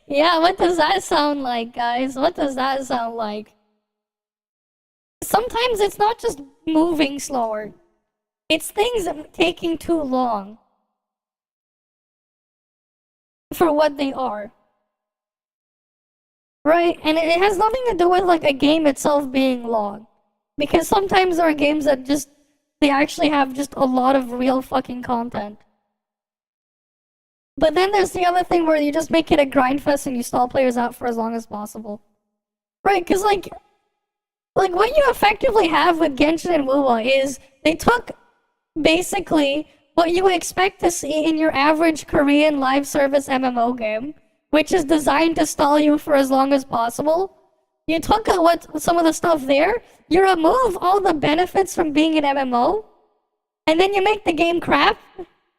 Yeah, what does that sound like, guys? What does that sound like? Sometimes it's not just moving slower. It's things taking too long. For what they are. Right? And it has nothing to do with like a game itself being long. Because sometimes there are games that just, they actually have just a lot of real fucking content. But then there's the other thing where you just make it a grind fest and you stall players out for as long as possible. Right, because like what you effectively have with Genshin and WoW is they took basically what you expect to see in your average Korean live service MMO game, which is designed to stall you for as long as possible. You took what some of the stuff there, you remove all the benefits from being an MMO, and then you make the game crap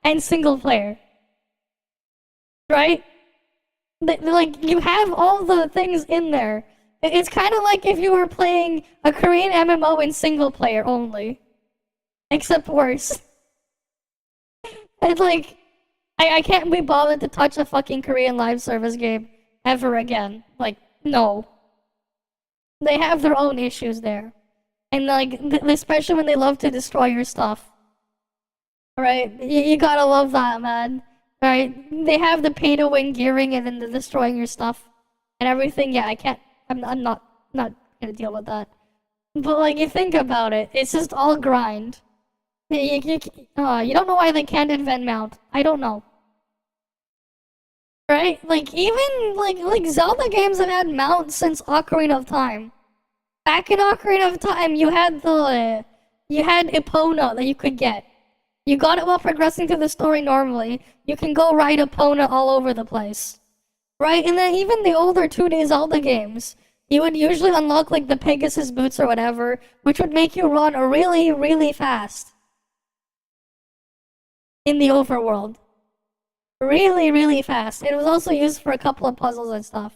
and single player. Right? Like, you have all the things in there. It's kind of like if you were playing a Korean MMO in single player only. Except worse. And like, I can't be bothered to touch a fucking Korean live service game ever again. Like, no. They have their own issues there. And like, especially when they love to destroy your stuff. Right? You gotta love that, man. Right? They have the pay-to-win gearing and then the destroying your stuff and everything. Yeah, I'm not gonna deal with that. But like, you think about it, it's just all grind. You don't know why they can't invent mount. I don't know. Right? Like, even like Zelda games have had mounts since Ocarina of Time. Back in Ocarina of Time, you had Epona that you could get. You got it while progressing through the story normally. You can go ride Epona all over the place. Right? And then even the older 2D Zelda games, you would usually unlock like the Pegasus boots or whatever, which would make you run really, really fast. In the overworld. Really, really fast. It was also used for a couple of puzzles and stuff.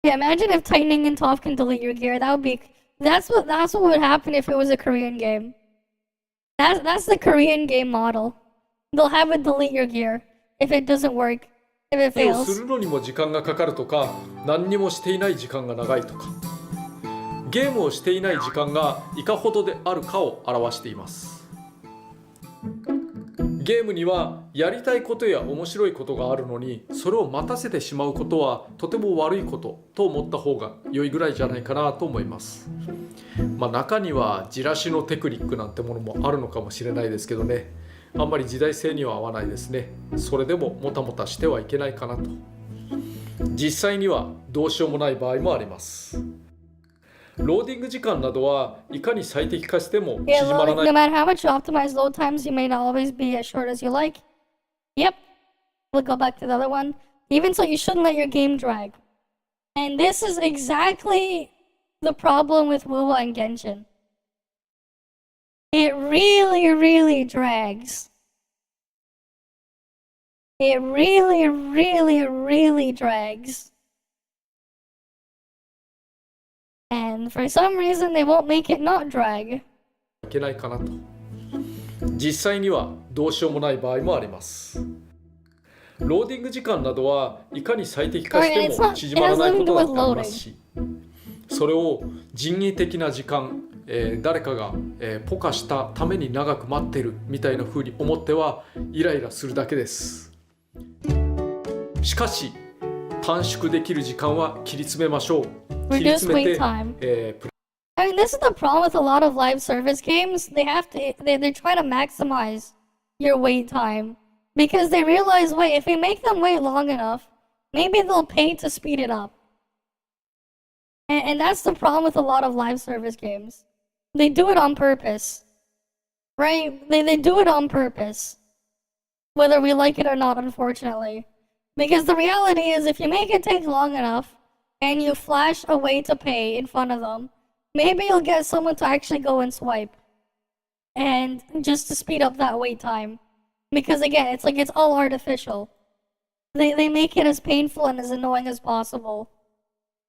Yeah, imagine if tightening and ToF can delete your gear. That would be... That's what would happen if it was a Korean game. That's the Korean game model. They'll have it delete your gear if it doesn't work, if it を fails. するのにも時間がかかるとか、何にもしていない時間が長いとか、ゲームをしていない時間がいかほどであるかを表しています。ゲームにはやりたいことや面白いことがあるのに、それを待たせてしまうことはとても悪いことと思った方が良いぐらいじゃないかなと思います。中にはじらしのテクニックなんてものもあるのかもしれないですけどね、あんまり時代性には合わないですね。それでももたもたしてはいけないかなと。実際にはどうしようもない場合もあります。ローディング時間などはいかに最適化しても縮 Yeah, まら like, ない。 no matter how much you optimize load times, you may not always be as short as you like. Yep. We'll go back to the other one. Even so, you shouldn't let your game drag. And this is exactly the problem with WoW and Genshin. It really, really drags. It really, really, really drags. And for some reason, they won't make it not drag. いけないかなと。実際にはどうしようもない場合もあります。ローディング時間などはいかに最適化しても縮まらないことだってありますし、それを人為的な時間、誰かが、ポカしたために長く待ってるみたいな風に思ってはイライラするだけです。しかし短縮できる時間は切り詰めましょう。切り Reduce 詰め wait て、time. I mean, this is the problem with a lot of live service games. They try to maximize your wait time because they realize, wait, if we make them wait long enough, maybe they'll pay to speed it up. And that's the problem with a lot of live service games. They do it on purpose, right? They do it on purpose, whether we like it or not, unfortunately. Because the reality is, if you make it take long enough and you flash a way to pay in front of them, maybe you'll get someone to actually go and swipe. And just to speed up that wait time. Because again, it's all artificial. They make it as painful and as annoying as possible,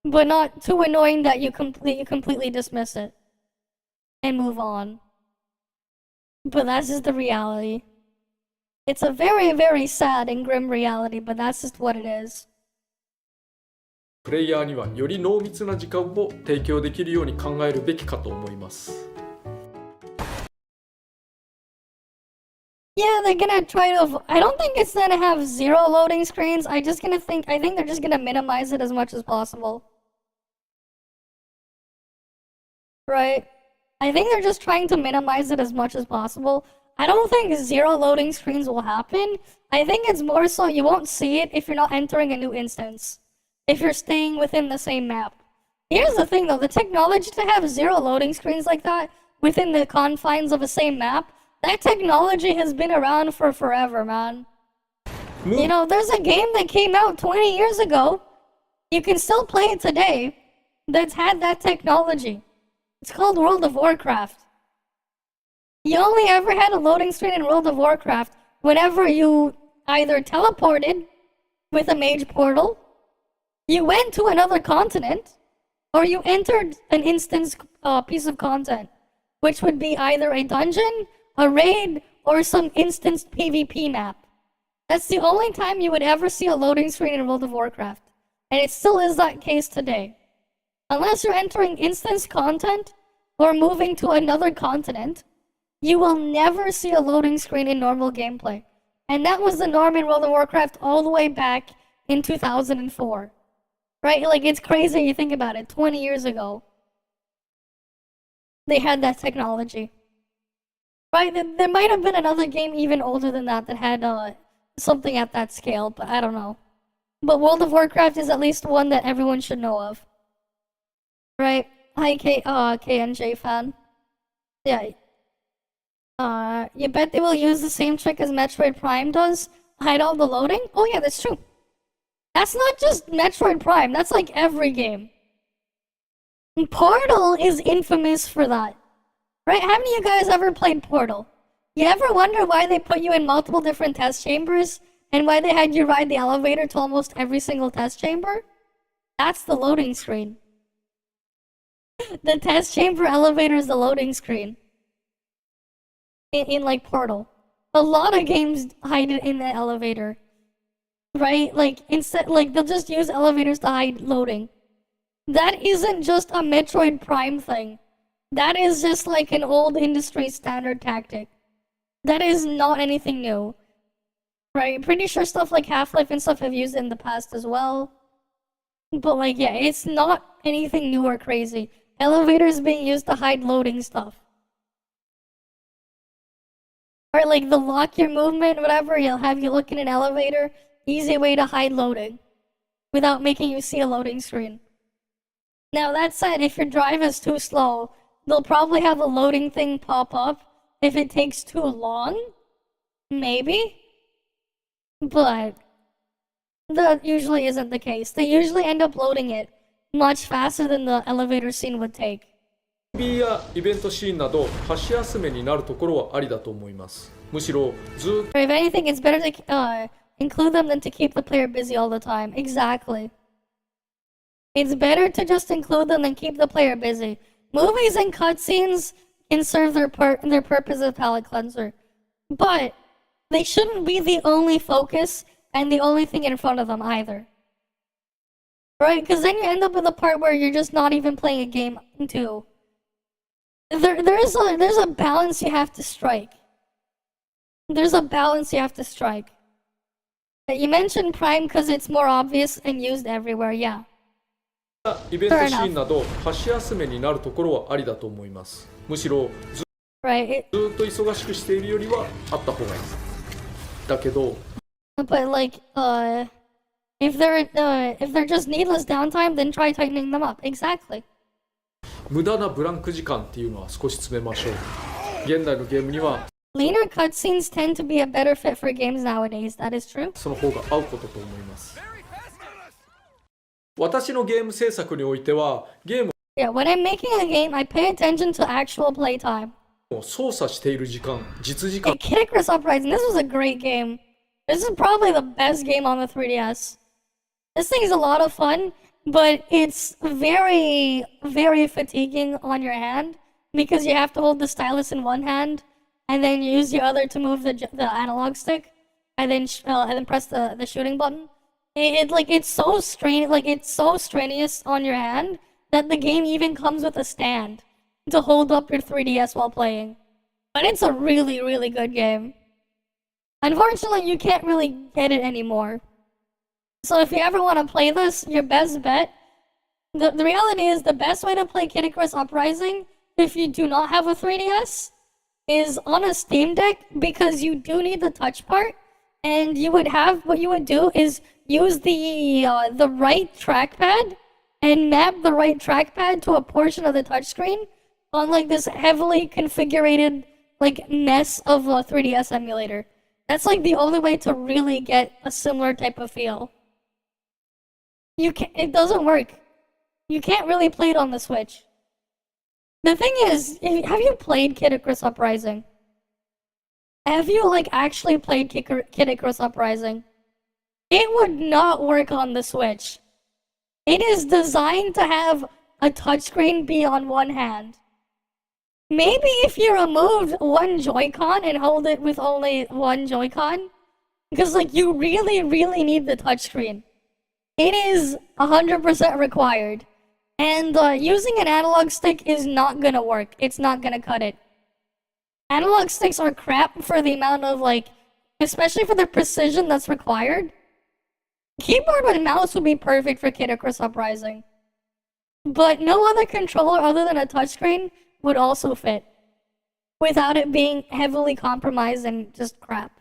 but not too annoying that you completely dismiss it and move on. But that's just the reality. It's a very, very sad and grim reality, but that's just what it is. プレイヤーにはより濃密な時間を提供できるように考えるべきかと思います。Yeah, they're gonna try to. I don't think it's gonna have 0 loading screens. I think they're just gonna minimize it as much as possible. Right? I think they're just trying to minimize it as much as possible. I don't think 0 loading screens will happen. I think it's more so you won't see it if you're not entering a new instance. If you're staying within the same map. Here's the thing though, the technology to have 0 loading screens like that within the confines of a same map, that technology has been around for forever, man. You know, there's a game that came out 20 years ago. You can still play it today that's had that technology. It's called World of Warcraft. You only ever had a loading screen in World of Warcraft whenever you either teleported with a mage portal, you went to another continent, or you entered an instance piece of content, which would be either a dungeon, a raid, or some instanced PvP map. That's the only time you would ever see a loading screen in World of Warcraft. And it still is that case today. Unless you're entering instance content or moving to another continent, you will never see a loading screen in normal gameplay. And that was the norm in World of Warcraft all the way back in 2004. Right? Like, it's crazy you think about it. 20 years ago, they had that technology. Right? There might have been another game even older than that that had something at that scale, but I don't know. But World of Warcraft is at least one that everyone should know of. Right? Hi, KNJ fan. Yeah. You bet they will use the same trick as Metroid Prime does? Hide all the loading? Oh yeah, that's true. That's not just Metroid Prime, that's like every game. Portal is infamous for that. Right? Haven't you guys ever played Portal? You ever wonder why they put you in multiple different test chambers? And why they had you ride the elevator to almost every single test chamber? That's the loading screen. The test chamber elevator is the loading screen. In like Portal. A lot of games hide it in the elevator. Right? Like, they'll just use elevators to hide loading. That isn't just a Metroid Prime thing. That is just like an old industry standard tactic. That is not anything new. Right? Pretty sure stuff like Half-Life and stuff have used it in the past as well. But like, yeah, it's not anything new or crazy. Elevators being used to hide loading stuff. Or like, they'll lock your movement, whatever, you'll have you look in an elevator. Easy way to hide loading without making you see a loading screen. Now that said, if your drive is too slow, they'll probably have a loading thing pop up if it takes too long. Maybe. But that usually isn't the case. They usually end up loading it much faster than the elevator scene would take. やイベントシーンなど箸休めになるところはありだと思います。むしろずっと If anything, it's better to include them than to keep the player busy all the time. Exactly. It's better to just include them than keep the player busy. Movies and cutscenes can serve their purpose as palate cleanser. But they shouldn't be the only focus and the only thing in front of them either. Right? Because then you end up with a part where you're just not even playing a game too. There's a balance you have to strike. There's a balance you have to strike. You mentioned Prime because it's more obvious and used everywhere, yeah. イベントシーンなど箸休めになるところはありだと思います。むしろずっと忙しくしているよりはあった方がいい。だけど But like, if they're just needless downtime, then try tightening them up. Exactly. 無駄なブランク時間っていうのは少し詰めましょう。現代のゲームには Leaner cutscenes tend to be a better fit for games nowadays. That is true. その方が合うことと思います。私のゲーム制作においてはゲーム Yeah, when I'm making a game, I pay attention to actual playtime. を操作している時間、実時間 Hey, Kid Icarus Uprising, this was a great game. This is probably the best game on the 3DS. This thing's a lot of fun, but it's very, very fatiguing on your hand because you have to hold the stylus in one hand and then use your other to move the analog stick and then press the shooting button. It's so strenuous on your hand that the game even comes with a stand to hold up your 3DS while playing. But it's a really, really good game. Unfortunately, you can't really get it anymore. So if you ever want to play this, your best bet... The reality is, the best way to play Kid Icarus Uprising, if you do not have a 3DS, is on a Steam Deck, because you do need the touch part, and what you would do is use the right trackpad, and map the right trackpad to a portion of the touchscreen on like this heavily configured like mess of a 3DS emulator. That's like the only way to really get a similar type of feel. It doesn't work. You can't really play it on the Switch. The thing is, have you played Kid Icarus Uprising? Have you like actually played Kid Icarus Uprising? It would not work on the Switch. It is designed to have a touchscreen be on one hand. Maybe if you removed one Joy-Con and hold it with only one Joy-Con, because like you really, really need the touchscreen. It is 100% required. And using an analog stick is not gonna work. It's not gonna cut it. Analog sticks are crap for the amount of like, especially for the precision that's required. Keyboard and mouse would be perfect for Kid Icarus Uprising. But no other controller other than a touchscreen would also fit. Without it being heavily compromised and just crap.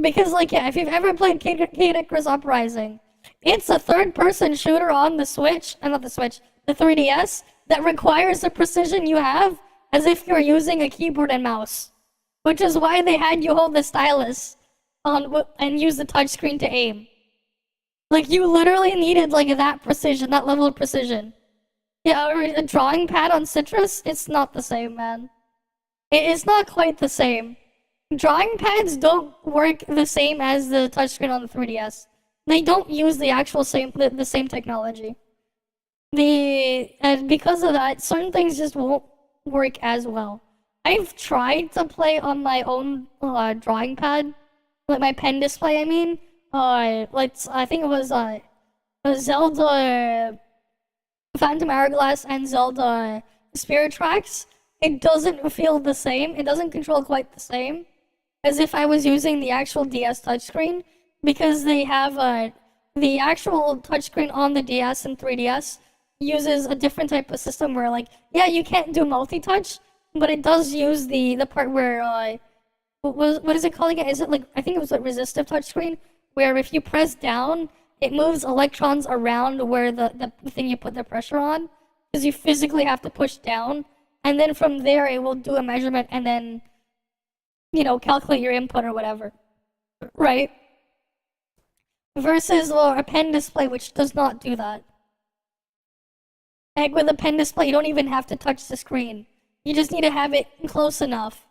Because like, yeah, if you've ever played Kid Icarus Uprising, it's a third-person shooter on the Switch, not the Switch, the 3DS, that requires the precision you have as if you're using a keyboard and mouse. Which is why they had you hold the stylus and use the touchscreen to aim. Like, you literally needed, like, that precision, that level of precision. Yeah, or a drawing pad on Citrus, it's not the same, man. It's not quite the same. Drawing pads don't work the same as the touchscreen on the 3DS. They don't use the actual same technology. And because of that, certain things just won't work as well. I've tried to play on my own drawing pad, like my pen display, I mean. I think it was Zelda Phantom Hourglass and Zelda Spirit Tracks. It doesn't feel the same. It doesn't control quite the same as if I was using the actual DS touchscreen, because they have the actual touchscreen on the DS and 3DS uses a different type of system where, like, yeah, you can't do multi-touch, but it does use the part where what is it calling it? Is it like, I think it was a resistive touchscreen, where if you press down, it moves electrons around where the thing you put the pressure on, because you physically have to push down, and then from there it will do a measurement and then, you know, calculate your input or whatever, right? Versus a pen display, which does not do that. Like with a pen display, you don't even have to touch the screen. You just need to have it close enough.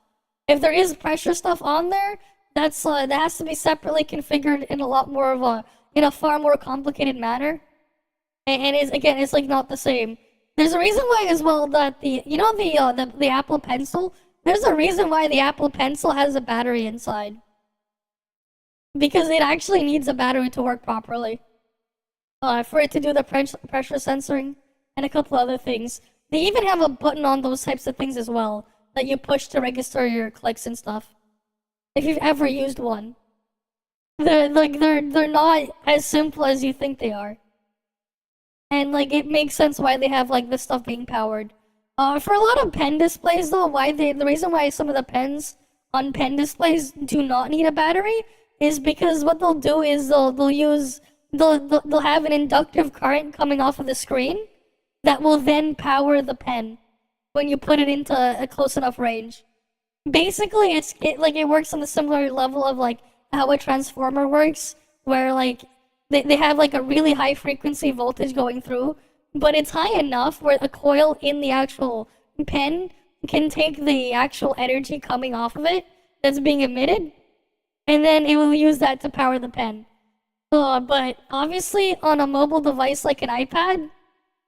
If there is pressure stuff on there, that has to be separately configured in a lot more of in a far more complicated manner. And it's like not the same. There's a reason why as well that the Apple Pencil, there's a reason why the Apple Pencil has a battery inside. Because it actually needs a battery to work properly. For it to do the pressure sensing and a couple other things. They even have a button on those types of things as well that you push to register your clicks and stuff. If you've ever used one. They're not as simple as you think they are. And like it makes sense why they have like this stuff being powered. For a lot of pen displays though, the reason why some of the pens on pen displays do not need a battery is because what they'll do is they'll have an inductive current coming off of the screen that will then power the pen when you put it into a close enough range. Basically, it works on the similar level of like how a transformer works, where like they have like a really high frequency voltage going through, but it's high enough where a coil in the actual pen can take the actual energy coming off of it that's being emitted and then it will use that to power the pen. But obviously on a mobile device like an iPad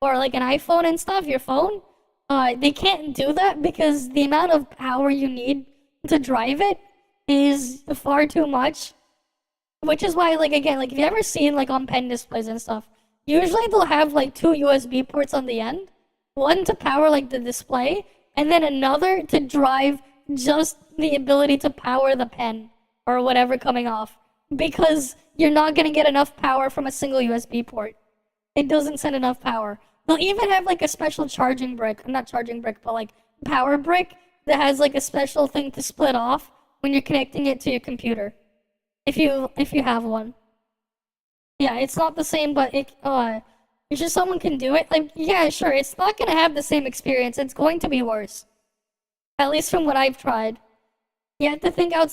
or like an iPhone and stuff, your phone, they can't do that because the amount of power you need to drive it is far too much. Which is why, like, again, like, if you ever seen, like, on pen displays and stuff, usually they'll have, like, 2 USB ports on the end. One to power, like, the display, and then another to drive just the ability to power the pen or whatever coming off. Because you're not going to get enough power from a single USB port. It doesn't send enough power. They'll even have, like, a special charging brick. Not charging brick, but, like, power brick that has, like, a special thing to split off when you're connecting it to your computer. If you have one. Yeah, it's not the same, but it's just someone can do it. Like, yeah, sure, it's not gonna have the same experience. It's going to be worse. At least from what I've tried. You have to think outside